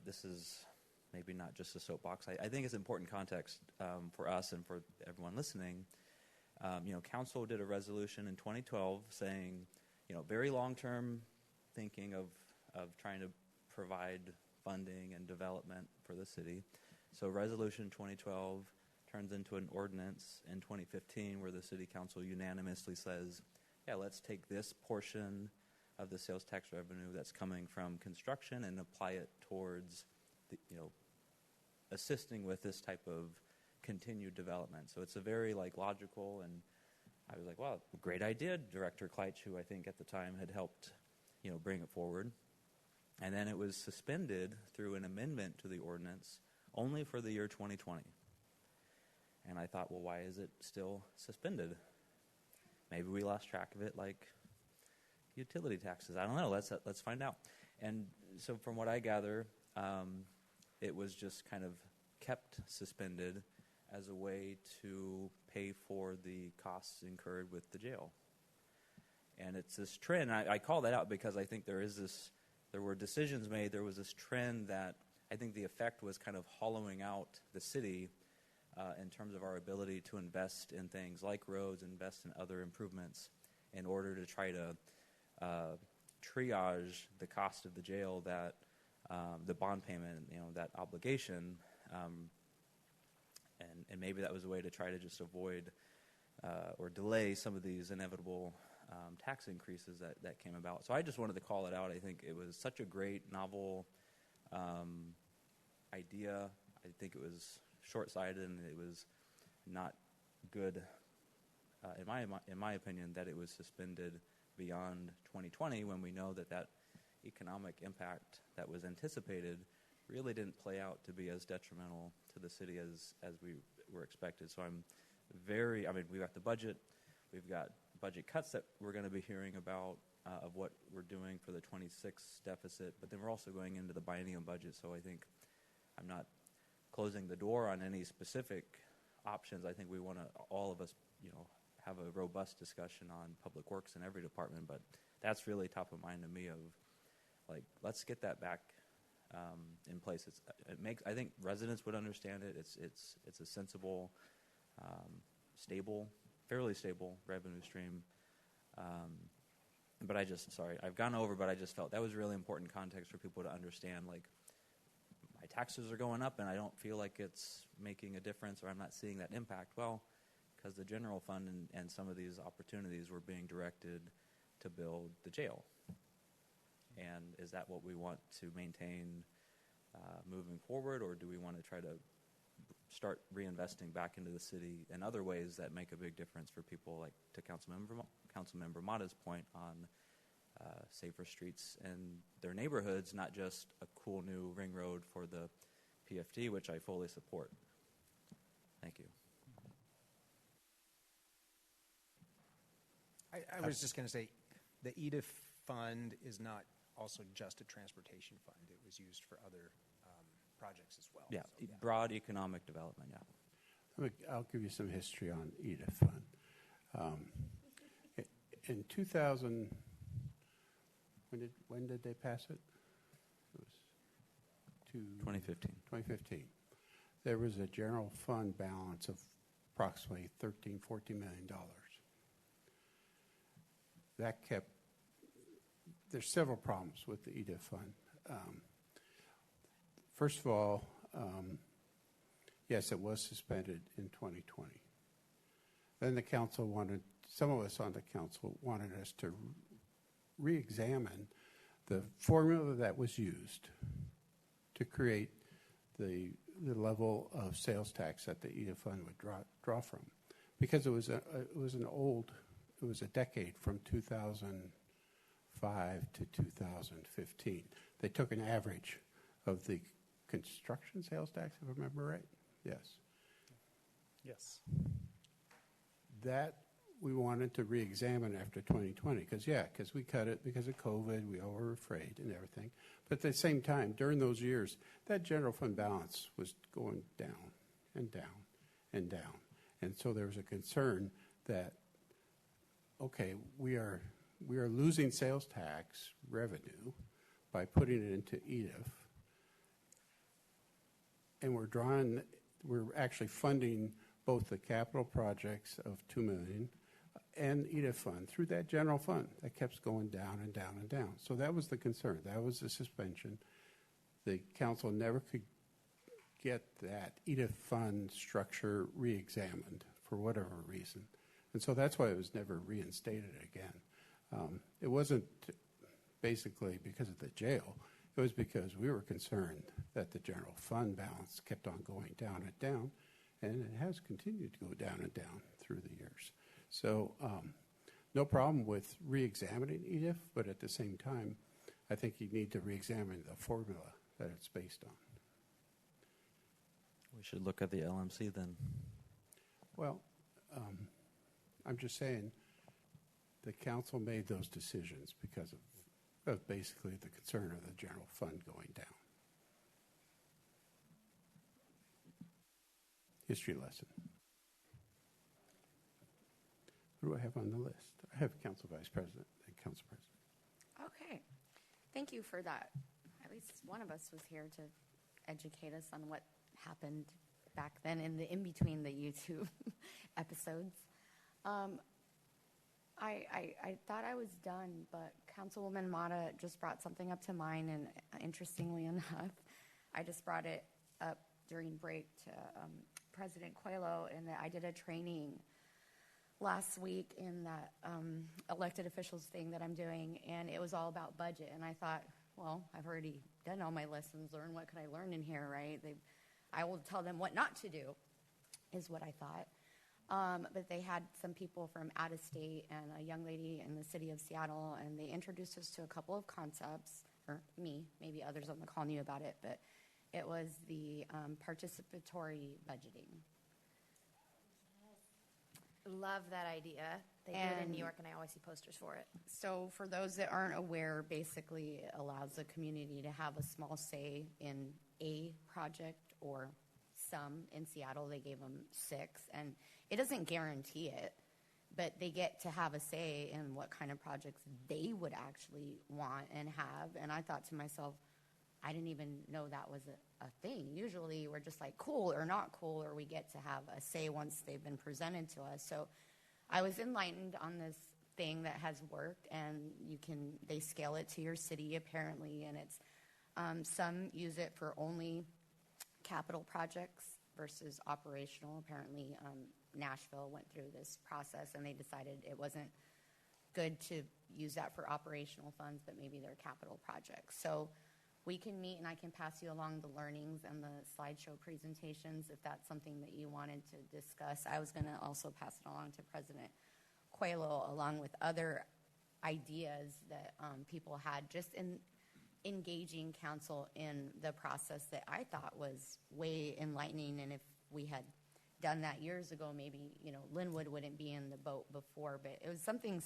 this is maybe not just a soapbox. I think it's important context for us and for everyone listening. Council did a resolution in 2012 saying, very long-term thinking of trying to provide funding and development for the city. So Resolution 2012 turns into an ordinance in 2015 where the city council unanimously says, yeah, let's take this portion of the sales tax revenue that's coming from construction and apply it towards assisting with this type of continued development. So it's a very logical, and I was like, wow, great idea. Director Kleitsch, who I think at the time had helped bring it forward. And then it was suspended through an amendment to the ordinance only for the year 2020. And I thought, well, why is it still suspended? Maybe we lost track of it like utility taxes. I don't know. Let's find out. And so from what I gather, it was just kind of kept suspended as a way to pay for the costs incurred with the jail. And it's this trend. I call that out because I think there were decisions made. There was this trend that I think the effect was kind of hollowing out the city in terms of our ability to invest in things like roads, invest in other improvements in order to try to triage the cost of the jail, that the bond payment, that obligation, and maybe that was a way to try to just avoid or delay some of these inevitable tax increases that came about. So I just wanted to call it out. I think it was such a great, novel idea. I think it was short-sighted, and it was not good, in my opinion, that it was suspended beyond 2020 when we know that economic impact that was anticipated really didn't play out to be as detrimental to the city as we were expected. So we've got the budget, we've got budget cuts that we're going to be hearing about of what we're doing for the 26 deficit, but then we're also going into the biennium budget. So I think I'm not closing the door on any specific options. I think we want to, all of us, have a robust discussion on public works in every department, but that's really top of mind to me of, let's get that back in place. I think residents would understand it. It's a sensible, fairly stable revenue stream. But I've gone over, but I just felt that was really important context for people to understand, my taxes are going up and I don't feel like it's making a difference, or I'm not seeing that impact. Well, because the general fund and some of these opportunities were being directed to build the jail. And is that what we want to maintain moving forward, or do we want to try to start reinvesting back into the city in other ways that make a big difference for people, like to Councilmember Mata's point on safer streets in their neighborhoods, not just a cool new ring road for the PFD, which I fully support. Thank you. I was just going to say, the EDIF fund is not also just a transportation fund. It was used for other projects as well. Yeah, So, broad economic development, yeah. I'll give you some history on EDIF fund. In 2000, when did they pass it? It was 2015. 2015. There was a general fund balance of approximately $13-14 million. That kept. There's several problems with the EDIF fund. First of all, yes, it was suspended in 2020. Then the council some of us on the council wanted us to re-examine the formula that was used to create the level of sales tax that the EDIF fund would draw from, because it was a decade from 2005 to 2015. They took an average of the construction sales tax, if I remember right. Yes. Yes. That we wanted to re-examine after 2020, because we cut it because of COVID, we all were afraid and everything. But at the same time, during those years, that general fund balance was going down and down and down. And so there was a concern that, okay, we are losing sales tax revenue by putting it into EDIF, and we're actually funding both the capital projects of $2 million and EDIF fund through that general fund that kept going down and down and down. So that was the concern. That was the suspension. The council never could get that EDIF fund structure re-examined for whatever reason. And so that's why it was never reinstated again. It wasn't basically because of the jail. It was because we were concerned that the general fund balance kept on going down and down, and it has continued to go down and down through the years. So no problem with re-examining EDIF, but at the same time, I think you need to re-examine the formula that it's based on. We should look at the LMC then. Well, I'm just saying the council made those decisions because of basically the concern of the general fund going down. History lesson. What do I have on the list? I have Council Vice President and Council President. Okay. Thank you for that. At least one of us was here to educate us on what happened back then in between the YouTube episodes. I thought I was done, but Councilwoman Mata just brought something up to mind, and interestingly enough, I just brought it up during break to President Coelho, and that I did a training last week in that elected officials thing that I'm doing, and it was all about budget. And I thought, well, I've already done all my lessons learned. What could I learn in here, right? I will tell them what not to do, is what I thought. But they had some people from out of state and a young lady in the city of Seattle, and they introduced us to a couple of concepts, or me, maybe others on the call knew about it, but it was the participatory budgeting. Love that idea. They do it in New York, and I always see posters for it. So for those that aren't aware, basically it allows the community to have a small say in a project, or some. In Seattle, they gave them 6, and it doesn't guarantee it, but they get to have a say in what kind of projects they would actually want and have. And I thought to myself, I didn't even know that was a thing. Usually we're just like cool or not cool, or we get to have a say once they've been presented to us. So I was enlightened on this thing that has worked, and they scale it to your city apparently, and it's some use it for only capital projects versus operational. Apparently Nashville went through this process, and they decided it wasn't good to use that for operational funds, but maybe they're capital projects. So we can meet, and I can pass you along the learnings and the slideshow presentations if that's something that you wanted to discuss. I was going to also pass it along to President Coelho, along with other ideas that people had just in engaging council in the process that I thought was way enlightening. And if we had done that years ago, maybe, Lynnwood wouldn't be in the boat before, but it was something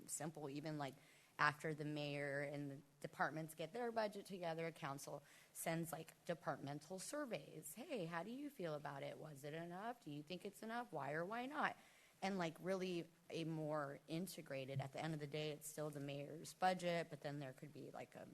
simple, even like after the mayor and the departments get their budget together, council sends like departmental surveys. Hey, how do you feel about it? Was it enough? Do you think it's enough? Why or why not? And like really a more integrated, at the end of the day, it's still the mayor's budget, but then there could be like an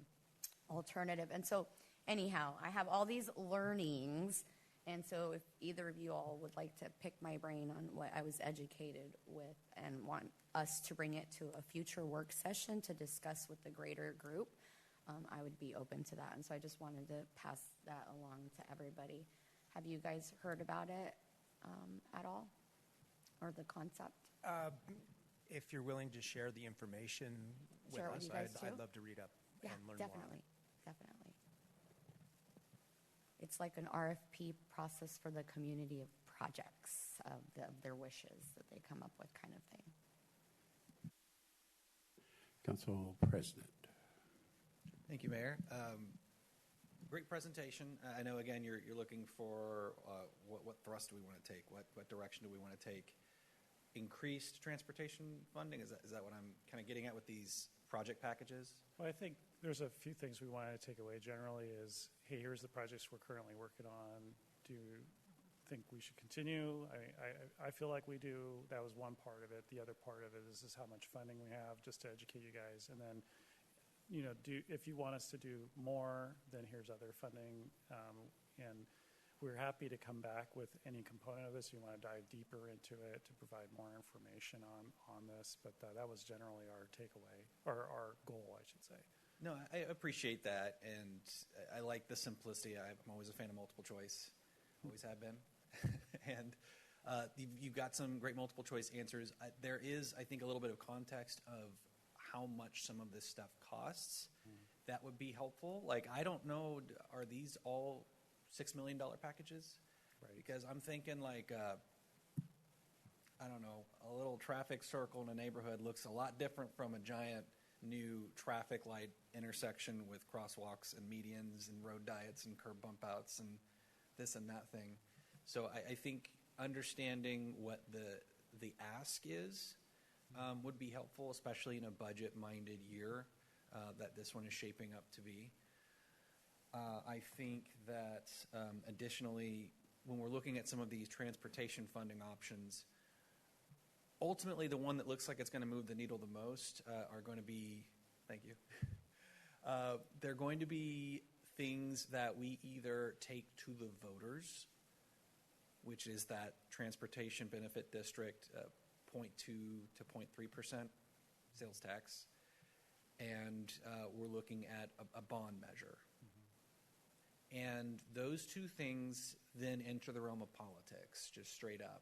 alternative. And so anyhow, I have all these learnings. And so if either of you all would like to pick my brain on what I was educated with and want us to bring it to a future work session to discuss with the greater group, I would be open to that. And so I just wanted to pass that along to everybody. Have you guys heard about it at all? Or the concept? If you're willing to share the information with Share it us, with you guys I'd too? love to read up Yeah, and learn definitely. Definitely. It's like an RFP process for the community of projects, of their wishes that they come up with, kind of thing. Council President. Thank you, Mayor. Great presentation. I know, again, you're looking for what thrust do we want to take? What direction do we want to take? Increased transportation funding? Is that what I'm kind of getting at with these project packages? Well, I think there's a few things we want to take away generally is, hey, here's the projects we're currently working on. Do you think we should continue? I feel like we do. That was one part of it. The other part of it is how much funding we have, just to educate you guys. And then, if you want us to do more, then here's other funding. And we're happy to come back with any component of this. You want to dive deeper into it to provide more information on this. But that was generally our takeaway, or our goal, I should say. No, I appreciate that, and I like the simplicity. I'm always a fan of multiple choice, always have been. And you've got some great multiple choice answers. There is, I think, a little bit of context of how much some of this stuff costs. That would be helpful. Like, I don't know, are these all $6 million packages? Right. Because I'm thinking like, I don't know, a little traffic circle in a neighborhood looks a lot different from a giant new traffic light intersection with crosswalks and medians and road diets and curb bump outs and this and that thing. So I think understanding what the ask is would be helpful, especially in a budget-minded year that this one is shaping up to be. I think that additionally, when we're looking at some of these transportation funding options, ultimately the one that looks like it's going to move the needle the most are going to be, thank you, they're going to be things that we either take to the voters, which is that transportation benefit district 0.2 to 0.3% sales tax, and we're looking at a bond measure. And those two things then enter the realm of politics, just straight up.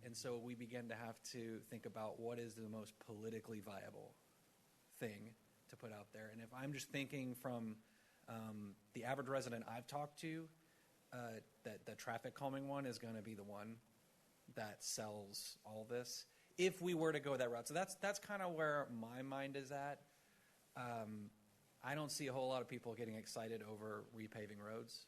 And so we begin to have to think about what is the most politically viable thing to put out there. And if I'm just thinking from the average resident I've talked to, that the traffic calming one is going to be the one that sells all this, if we were to go that route. So that's kind of where my mind is at. I don't see a whole lot of people getting excited over repaving roads.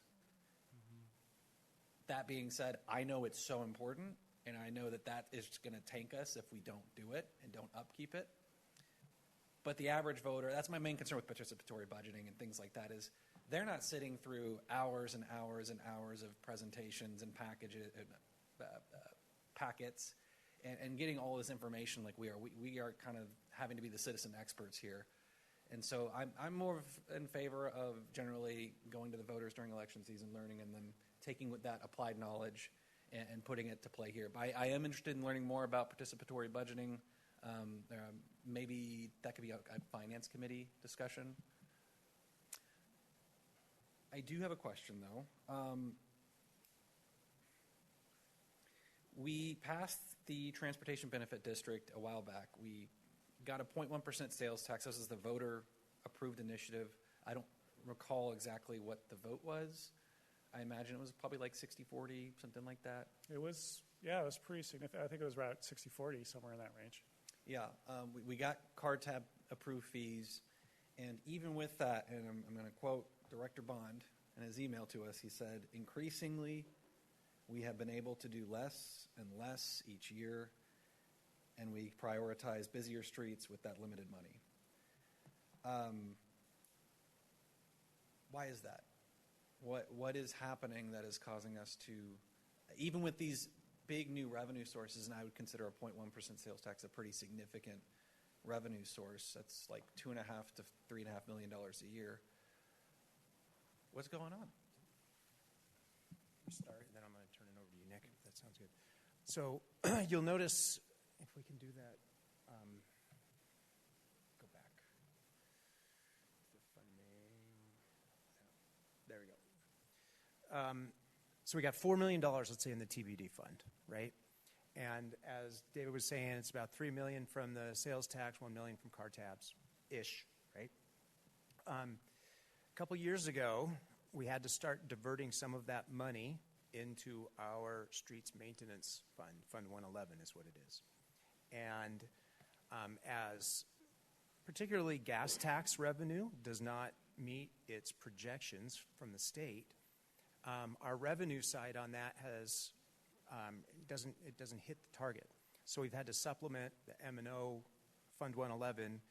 That being said, I know it's so important, and I know that is going to tank us if we don't do it and don't upkeep it. But the average voter, that's my main concern with participatory budgeting and things like that, is they're not sitting through hours and hours and hours of presentations and packets and getting all this information like we are. We are kind of having to be the citizen experts here. And so I'm more in favor of generally going to the voters during election season, learning, and then taking with that applied knowledge and putting it to play here. But I am interested in learning more about participatory budgeting. Maybe that could be a finance committee discussion. I do have a question, though. We passed the Transportation Benefit District a while back. We got a 0.1% sales tax. This is the voter-approved initiative. I don't recall exactly what the vote was. I imagine it was probably like 60-40, something like that. It was pretty significant. I think it was around 60-40, somewhere in that range. Yeah, we got card tab approved fees, and even with that, and I'm going to quote Director Bond in his email to us, he said, increasingly, We have been able to do less and less each year, and we prioritize busier streets with that limited money. Why is that? What is happening that is causing us to, even with these big new revenue sources, and I would consider a 0.1% sales tax a pretty significant revenue source. That's like $2.5 to $3.5 million a year. What's going on? Start, and then I'm going to turn it over to you, Nick, if that sounds good. So you'll notice, if we can do that, go back. The funding. There we go. So we got $4 million, let's say, in the TBD fund, right? And as David was saying, it's about $3 million from the sales tax, $1 million from car tabs-ish, right? A couple years ago, we had to start diverting some of that money into our streets maintenance fund. Fund 111 is what it is. And as particularly gas tax revenue does not meet its projections from the state, our revenue side on that has it doesn't hit the target. So we've had to supplement the M&O Fund 111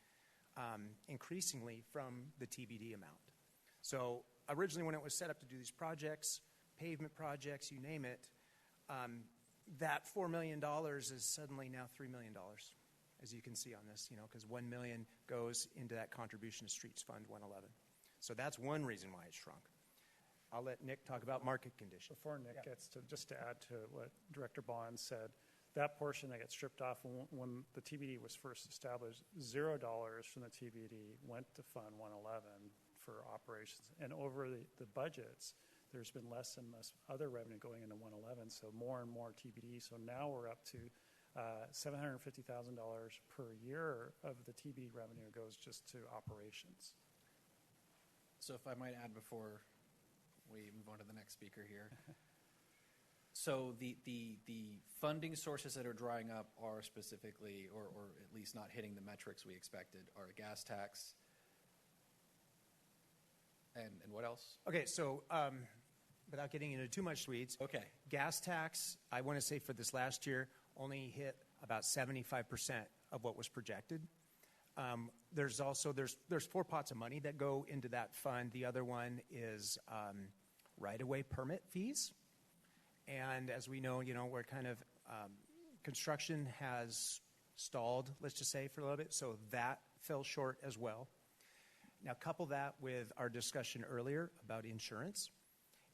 increasingly from the TBD amount. So originally when it was set up to do these projects, pavement projects, you name it, that $4 million is suddenly now $3 million, as you can see on this, because $1 million goes into that contribution to Streets Fund 111. So that's one reason why it shrunk. I'll let Nick talk about market conditions. Before Nick gets to, just to add to what Director Bond said, that portion that gets stripped off when the TBD was first established, $0 from the TBD went to Fund 111 for operations. And over the budgets, there's been less and less other revenue going into 111, so more and more TBD. So now we're up to $750,000 per year of the TBD revenue goes just to operations. So if I might add before we move on to the next speaker here. So the funding sources that are drying up are specifically, or at least not hitting the metrics we expected, are a gas tax. And what else? Okay, so without getting into too much weeds, okay, gas tax, I want to say for this last year, only hit about 75% of what was projected. There's also, there's 4 pots of money that go into that fund. The other one is right-of-way permit fees. And as we know, we're kind of, construction has stalled, let's just say, for a little bit. So that fell short as well. Now, couple that with our discussion earlier about insurance.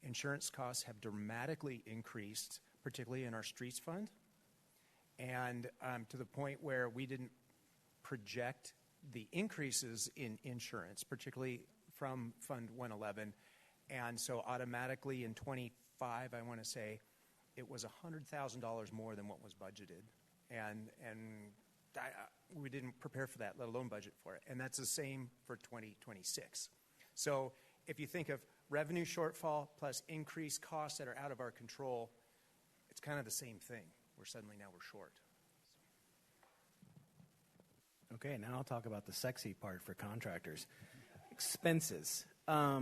Insurance costs have dramatically increased, particularly in our streets fund. And to the point where we didn't project the increases in insurance, particularly from Fund 111. And so automatically in 25, I want to say, it was $100,000 more than what was budgeted. And we didn't prepare for that, let alone budget for it. And that's the same for 2026. So if you think of revenue shortfall plus increased costs that are out of our control, it's kind of the same thing. Suddenly now we're short. Okay, now I'll talk about the sexy part for contractors. Expenses. A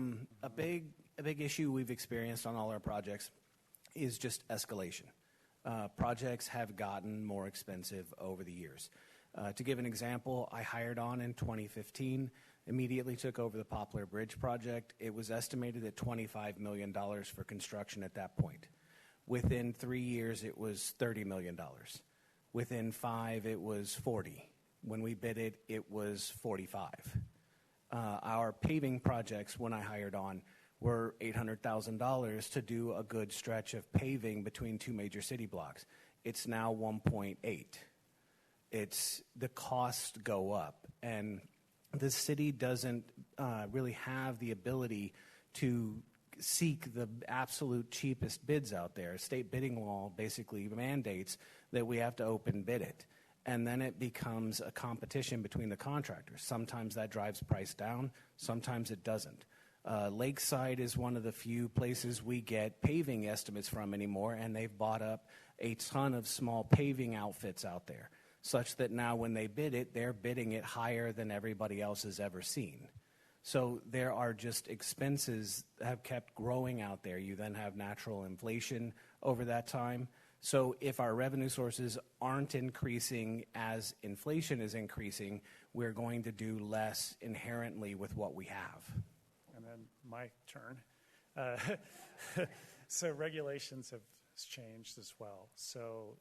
big issue we've experienced on all our projects is just escalation. Projects have gotten more expensive over the years. To give an example, I hired on in 2015, immediately took over the Poplar Bridge project. It was estimated at $25 million for construction at that point. Within 3 years, it was $30 million. Within 5, it was 40. When we bid it, it was 45. Our paving projects, when I hired on, were $800,000 to do a good stretch of paving between 2 major city blocks. It's now 1.8. The costs go up, and the city doesn't really have the ability to seek the absolute cheapest bids out there. State bidding law basically mandates that we have to open bid it. And then it becomes a competition between the contractors. Sometimes that drives price down, sometimes it doesn't. Lakeside is one of the few places we get paving estimates from anymore, and they've bought up a ton of small paving outfits out there, such that now when they bid it, they're bidding it higher than everybody else has ever seen. So there are just expenses that have kept growing out there. You then have natural inflation over that time. So if our revenue sources aren't increasing as inflation is increasing, we're going to do less inherently with what we have. And then my turn. So regulations have changed as well. So,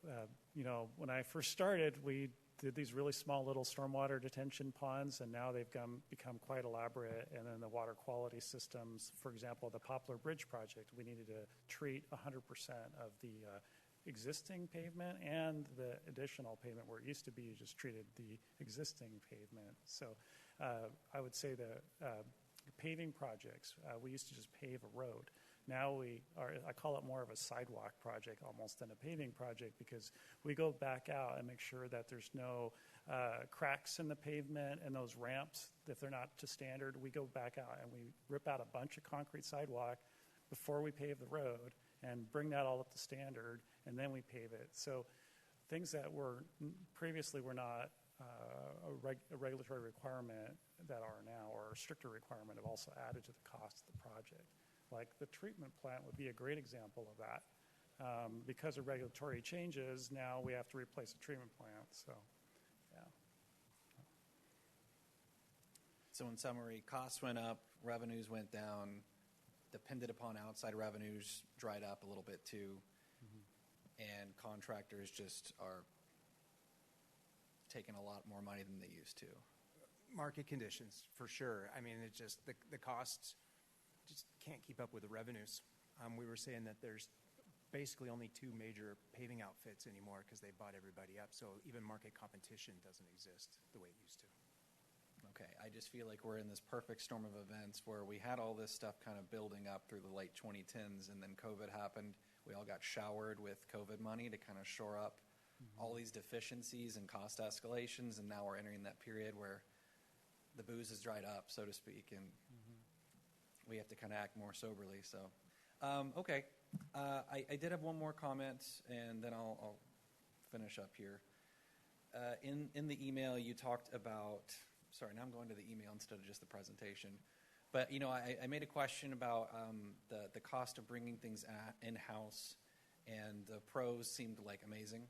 when I first started, we did these really small little stormwater detention ponds, and now they've become quite elaborate. And then the water quality systems, for example, the Poplar Bridge project, we needed to treat 100% of the existing pavement and the additional pavement where it used to be you just treated the existing pavement. So I would say the paving projects, we used to just pave a road. Now I call it more of a sidewalk project almost than a paving project, because we go back out and make sure that there's no cracks in the pavement and those ramps. If they're not to standard, we go back out and we rip out a bunch of concrete sidewalk before we pave the road and bring that all up to standard, and then we pave it. So things that were previously were not a regulatory requirement that are now, or a stricter requirement, have also added to the cost of the project. Like the treatment plant would be a great example of that. Because of regulatory changes, now we have to replace a treatment plant. So, yeah. So in summary, costs went up, revenues went down, depended upon outside revenues dried up a little bit too, and contractors just are taking a lot more money than they used to. Market conditions, for sure. I mean, it's just the costs just can't keep up with the revenues. We were saying that there's basically only two major paving outfits anymore because they bought everybody up. So even market competition doesn't exist the way it used to. Okay, I just feel like we're in this perfect storm of events where we had all this stuff kind of building up through the late 2010s, and then COVID happened. We all got showered with COVID money to kind of shore up all these deficiencies and cost escalations, and now we're entering that period where the booze has dried up, so to speak, and we have to kind of act more soberly. So, okay. I did have one more comment, and then I'll finish up here. In the email, you talked about, sorry, now I'm going to the email instead of just the presentation. But, I made a question about the cost of bringing things in-house, and the pros seemed like amazing.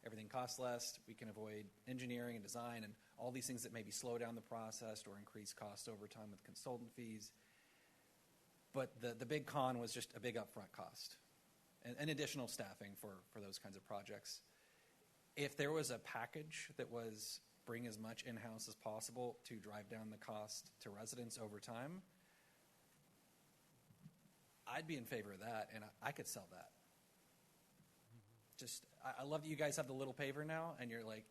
Everything costs less. We can avoid engineering and design and all these things that maybe slow down the process or increase costs over time with consultant fees. But the big con was just a big upfront cost and additional staffing for those kinds of projects. If there was a package that was bring as much in-house as possible to drive down the cost to residents over time, I'd be in favor of that, and I could sell that. I love that you guys have the little paver now, and you're like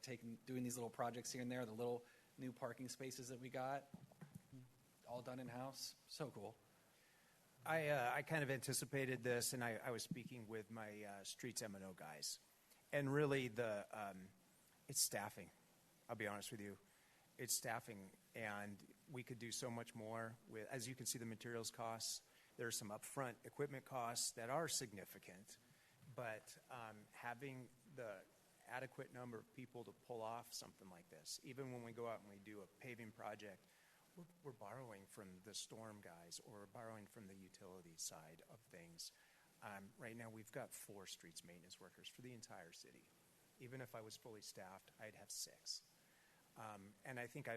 doing these little projects here and there, the little new parking spaces that we got, all done in-house. So cool. I kind of anticipated this, and I was speaking with my streets M&O guys. And really, it's staffing. I'll be honest with you. It's staffing, and we could do so much more with, as you can see, the materials costs. There are some upfront equipment costs that are significant, but having the adequate number of people to pull off something like this, even when we go out and we do a paving project, we're borrowing from the storm guys or borrowing from the utility side of things. Right now, we've got 4 streets maintenance workers for the entire city. Even if I was fully staffed, I'd have 6. And I think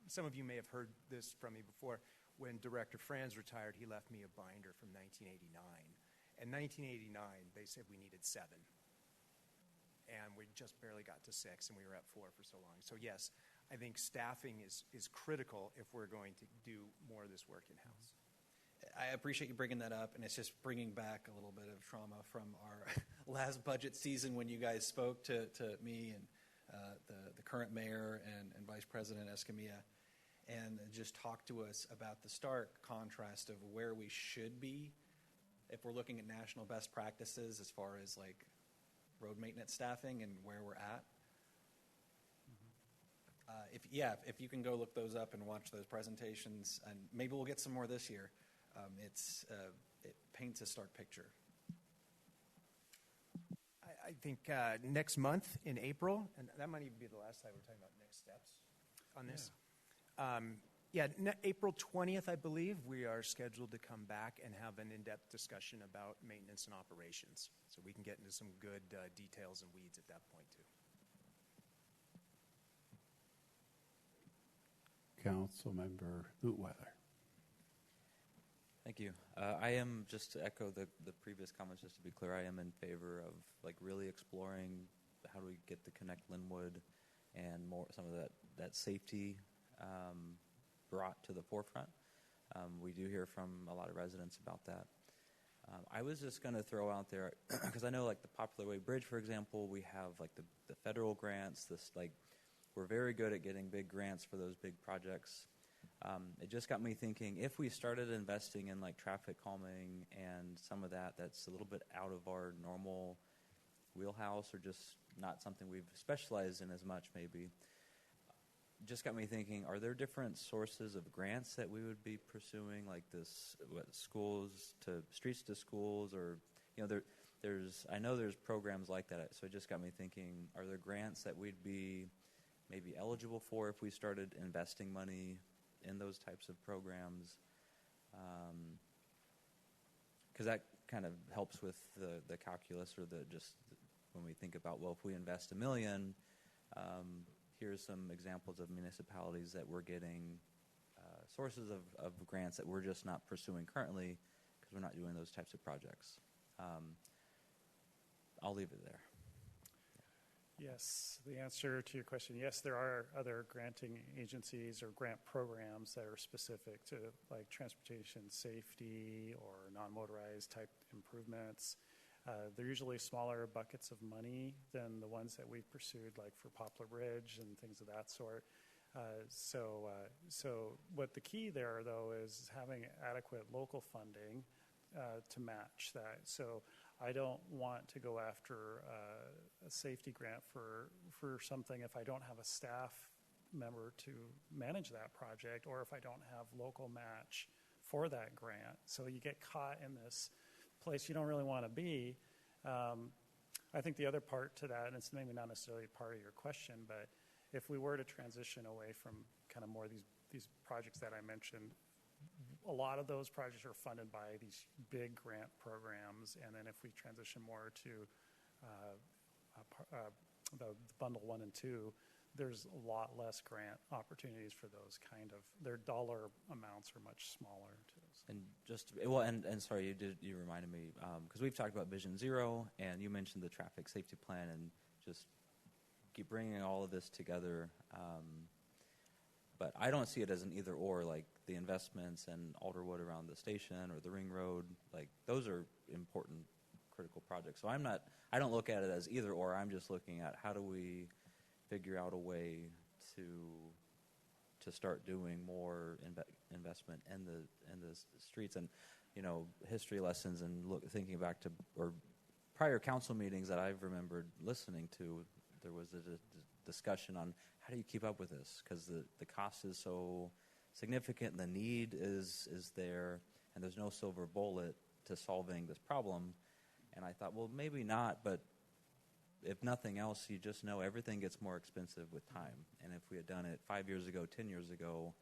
some of you may have heard this from me before. When Director Franz retired, he left me a binder from 1989. In 1989, they said we needed 7. And we just barely got to 6, and we were at 4 for so long. So yes, I think staffing is critical if we're going to do more of this work in-house. I appreciate you bringing that up, and it's just bringing back a little bit of trauma from our last budget season when you guys spoke to me and the current mayor and Vice President Escamilla, and just talked to us about the stark contrast of where we should be if we're looking at national best practices as far as like road maintenance staffing and where we're at. If you can go look those up and watch those presentations, and maybe we'll get some more this year. It paints a stark picture. I think next month in April, and that might even be the last time we're talking about next steps on this. Yeah, April 20th, I believe, we are scheduled to come back and have an in-depth discussion about maintenance and operations. So we can get into some good details and weeds at that point, too. Councilmember Bootweiler. Thank you. I am, just to echo the previous comments, just to be clear, I am in favor of like really exploring how do we get the Connect Lynnwood and more some of that safety brought to the forefront. We do hear from a lot of residents about that. I was just going to throw out there, because I know like the Popular Way Bridge, for example, we have like the federal grants, we're very good at getting big grants for those big projects. It just got me thinking, if we started investing in like traffic calming and some of that's a little bit out of our normal wheelhouse, or just not something we've specialized in as much maybe, just got me thinking, are there different sources of grants that we would be pursuing, like this, streets to schools, or, I know there's programs like that, so it just got me thinking, are there grants that we'd be maybe eligible for if we started investing money in those types of programs? Because that kind of helps with the calculus, or when we think about, well, if we invest $1 million, here's some examples of municipalities that we're getting sources of grants that we're just not pursuing currently because we're not doing those types of projects. I'll leave it there. Yes, the answer to your question, yes, there are other granting agencies or grant programs that are specific to like transportation safety or non-motorized type improvements. They're usually smaller buckets of money than the ones that we've pursued, like for Poplar Bridge and things of that sort. So what the key there, though, is having adequate local funding to match that. So I don't want to go after a safety grant for something if I don't have a staff member to manage that project, or if I don't have local match for that grant. So you get caught in this place you don't really want to be. I think the other part to that, and it's maybe not necessarily part of your question, but if we were to transition away from kind of more these projects that I mentioned, a lot of those projects are funded by these big grant programs, and then if we transition more to the bundle 1 and 2, there's a lot less grant opportunities for those their dollar amounts are much smaller too. And sorry, you reminded me, because we've talked about Vision Zero, and you mentioned the traffic safety plan, and just keep bringing all of this together. But I don't see it as an either or, like the investments and Alderwood around the station or the Ring Road, like those are important, critical projects. So I don't look at it as either or. I'm just looking at how do we figure out a way to start doing more investment in the streets, and history lessons, and thinking back to or prior council meetings that I've remembered listening to. There was a discussion on how do you keep up with this, because the cost is so significant, and the need is there, and there's no silver bullet to solving this problem. And I thought, well, maybe not, but if nothing else, you just know everything gets more expensive with time. And if we had done it 5 years ago, 10 years ago,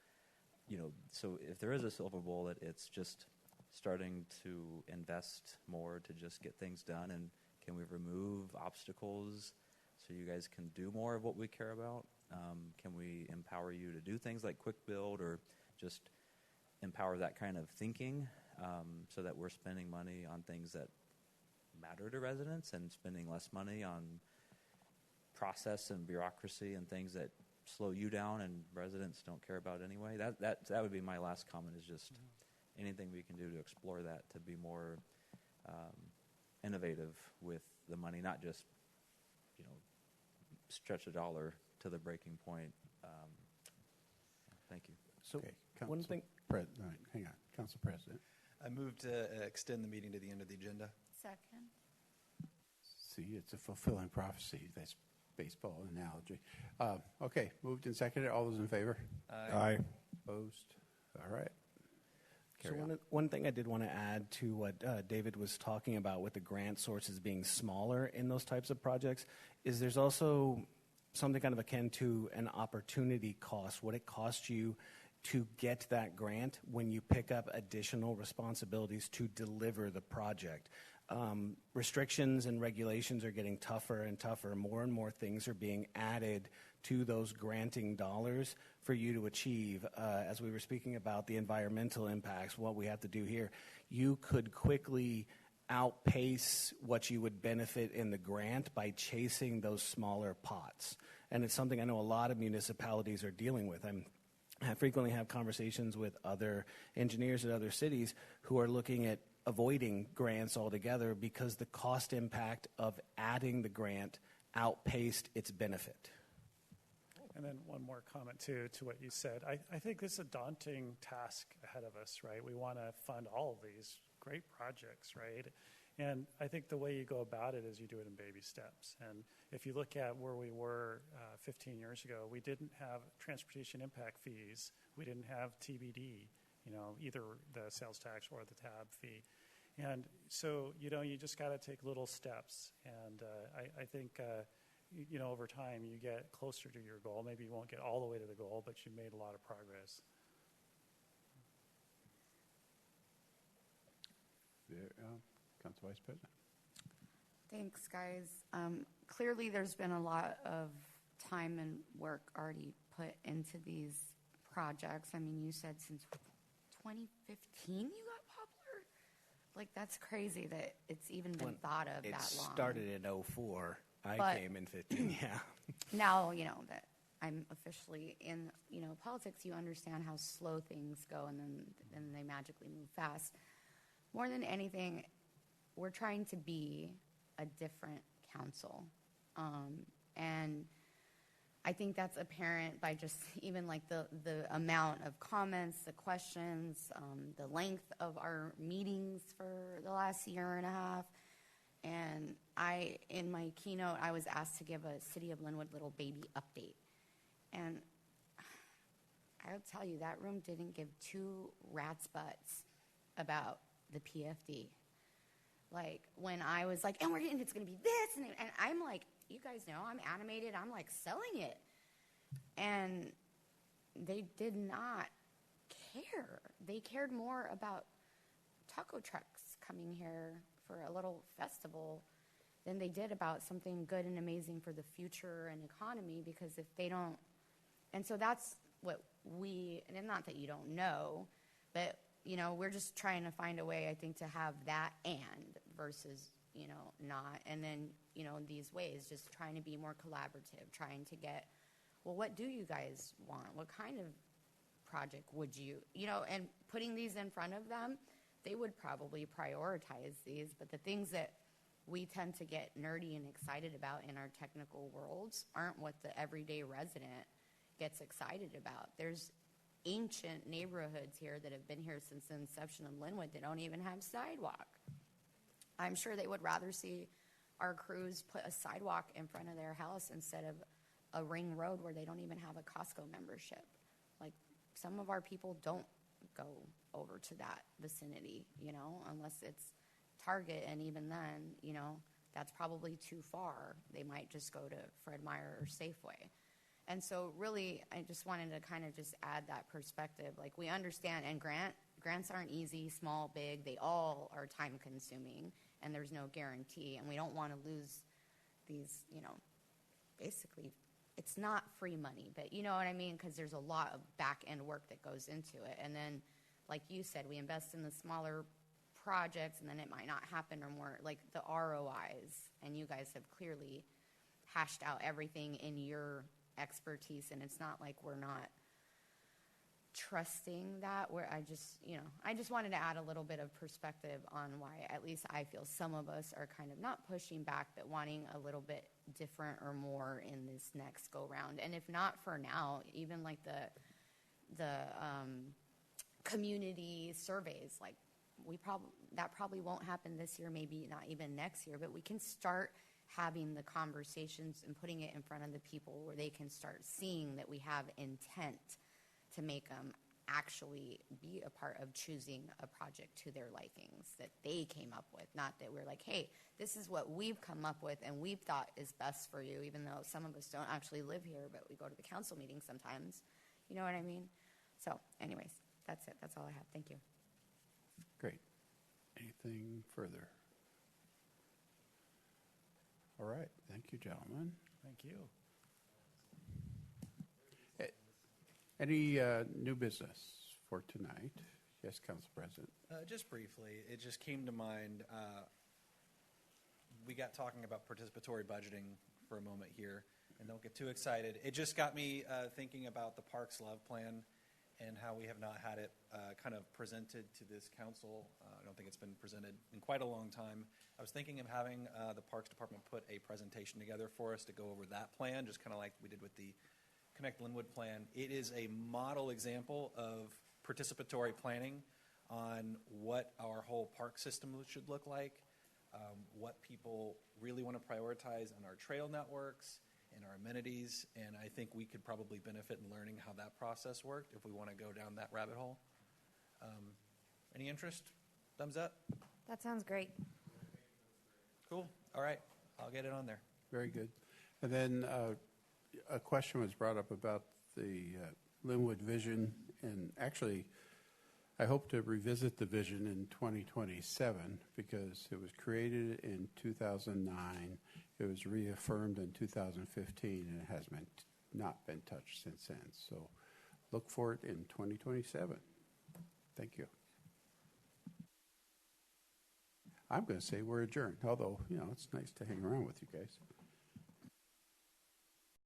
so if there is a silver bullet, it's just starting to invest more to just get things done. And can we remove obstacles so you guys can do more of what we care about? Can we empower you to do things like quick build, or just empower that kind of thinking, so that we're spending money on things that matter to residents and spending less money on process and bureaucracy and things that slow you down and residents don't care about anyway? That would be my last comment, is just anything we can do to explore that, to be more innovative with the money, not just stretch a dollar to the breaking point. Thank you. So okay, one thing. Hang on, Council President. I move to extend the meeting to the end of the agenda. Second. See, it's a fulfilling prophecy. That's baseball analogy. Okay, moved and seconded. All those in favor? Aye. Opposed? All right. So one thing I did want to add to what David was talking about with the grant sources being smaller in those types of projects is there's also something kind of akin to an opportunity cost, what it costs you to get that grant when you pick up additional responsibilities to deliver the project. Restrictions and regulations are getting tougher and tougher. More and more things are being added to those granting dollars for you to achieve. As we were speaking about the environmental impacts, what we have to do here, you could quickly outpace what you would benefit in the grant by chasing those smaller pots. And it's something I know a lot of municipalities are dealing with. I frequently have conversations with other engineers at other cities who are looking at avoiding grants altogether because the cost impact of adding the grant outpaced its benefit. And then one more comment, too, to what you said. I think this is a daunting task ahead of us, right? We want to fund all of these great projects, right? And I think the way you go about it is you do it in baby steps. And if you look at where we were 15 years ago, we didn't have transportation impact fees. We didn't have TBD, either the sales tax or the tab fee. And so, you just got to take little steps. And I think, over time, you get closer to your goal. Maybe you won't get all the way to the goal, but you made a lot of progress. Council Vice President. Thanks, guys. Clearly, there's been a lot of time and work already put into these projects. I mean, you said since 2015 you got popular? Like, that's crazy that it's even been thought of that long. It started in 2004. I came in 15, yeah. Now, that I'm officially in, politics, you understand how slow things go and then they magically move fast. More than anything, we're trying to be a different council. And I think that's apparent by just even like the amount of comments, the questions, the length of our meetings for the last year and a half. And in my keynote, I was asked to give a City of Lynnwood little baby update. And I'll tell you, that room didn't give two rat's butts about the PFD. Like, when I was like, and it's going to be this, and I'm like, you guys know, I'm animated, I'm like selling it. And they did not care. They cared more about taco trucks coming here for a little festival than they did about something good and amazing for the future and economy, because if they don't, and so that's what and not that you don't know, but we're just trying to find a way, I think, to have that and versus, not. And then, these ways, just trying to be more collaborative, trying to get, well, what do you guys want? What kind of project would you, and putting these in front of them, they would probably prioritize these. But the things that we tend to get nerdy and excited about in our technical worlds aren't what the everyday resident gets excited about. There's ancient neighborhoods here that have been here since the inception of Lynnwood that don't even have sidewalk. I'm sure they would rather see our crews put a sidewalk in front of their house instead of a ring road where they don't even have a Costco membership. Like, some of our people don't go over to that vicinity, unless it's Target, and even then, that's probably too far. They might just go to Fred Meyer or Safeway. And so really, I just wanted to kind of just add that perspective. Like, we understand, and grants aren't easy, small, big. They all are time-consuming, and there's no guarantee. And we don't want to lose these, basically, it's not free money, but you know what I mean? Because there's a lot of back-end work that goes into it. And then, like you said, we invest in the smaller projects, and then it might not happen, or more like the ROIs. And you guys have clearly hashed out everything in your expertise, and it's not like we're not trusting that. I just wanted to add a little bit of perspective on why at least I feel some of us are kind of not pushing back, but wanting a little bit different or more in this next go round. And if not for now, even like the community surveys, like that probably won't happen this year, maybe not even next year, but we can start having the conversations and putting it in front of the people where they can start seeing that we have intent to make them actually be a part of choosing a project to their likings that they came up with, not that we're like, hey, this is what we've come up with and we've thought is best for you, even though some of us don't actually live here, but we go to the council meetings sometimes. You know what I mean? So anyways, that's it. That's all I have. Thank you. Great. Anything further? All right. Thank you, gentlemen. Thank you. Any new business for tonight? Yes, Council President. Just briefly, it just came to mind. We got talking about participatory budgeting for a moment here, and don't get too excited. It just got me thinking about the Parks Love Plan and how we have not had it kind of presented to this council. I don't think it's been presented in quite a long time. I was thinking of having the Parks Department put a presentation together for us to go over that plan, just kind of like we did with the Connect Lynnwood plan. It is a model example of participatory planning on what our whole park system should look like, what people really want to prioritize on our trail networks and our amenities, and I think we could probably benefit in learning how that process worked if we want to go down that rabbit hole. Any interest? Thumbs up? That sounds great. Cool. All right. I'll get it on there. Very good. And then a question was brought up about the Lynnwood vision, and actually I hope to revisit the vision in 2027 because it was created in 2009. It was reaffirmed in 2015, and it has not been touched since then. So look for it in 2027. Thank you. I'm going to say we're adjourned, although, it's nice to hang around with you guys.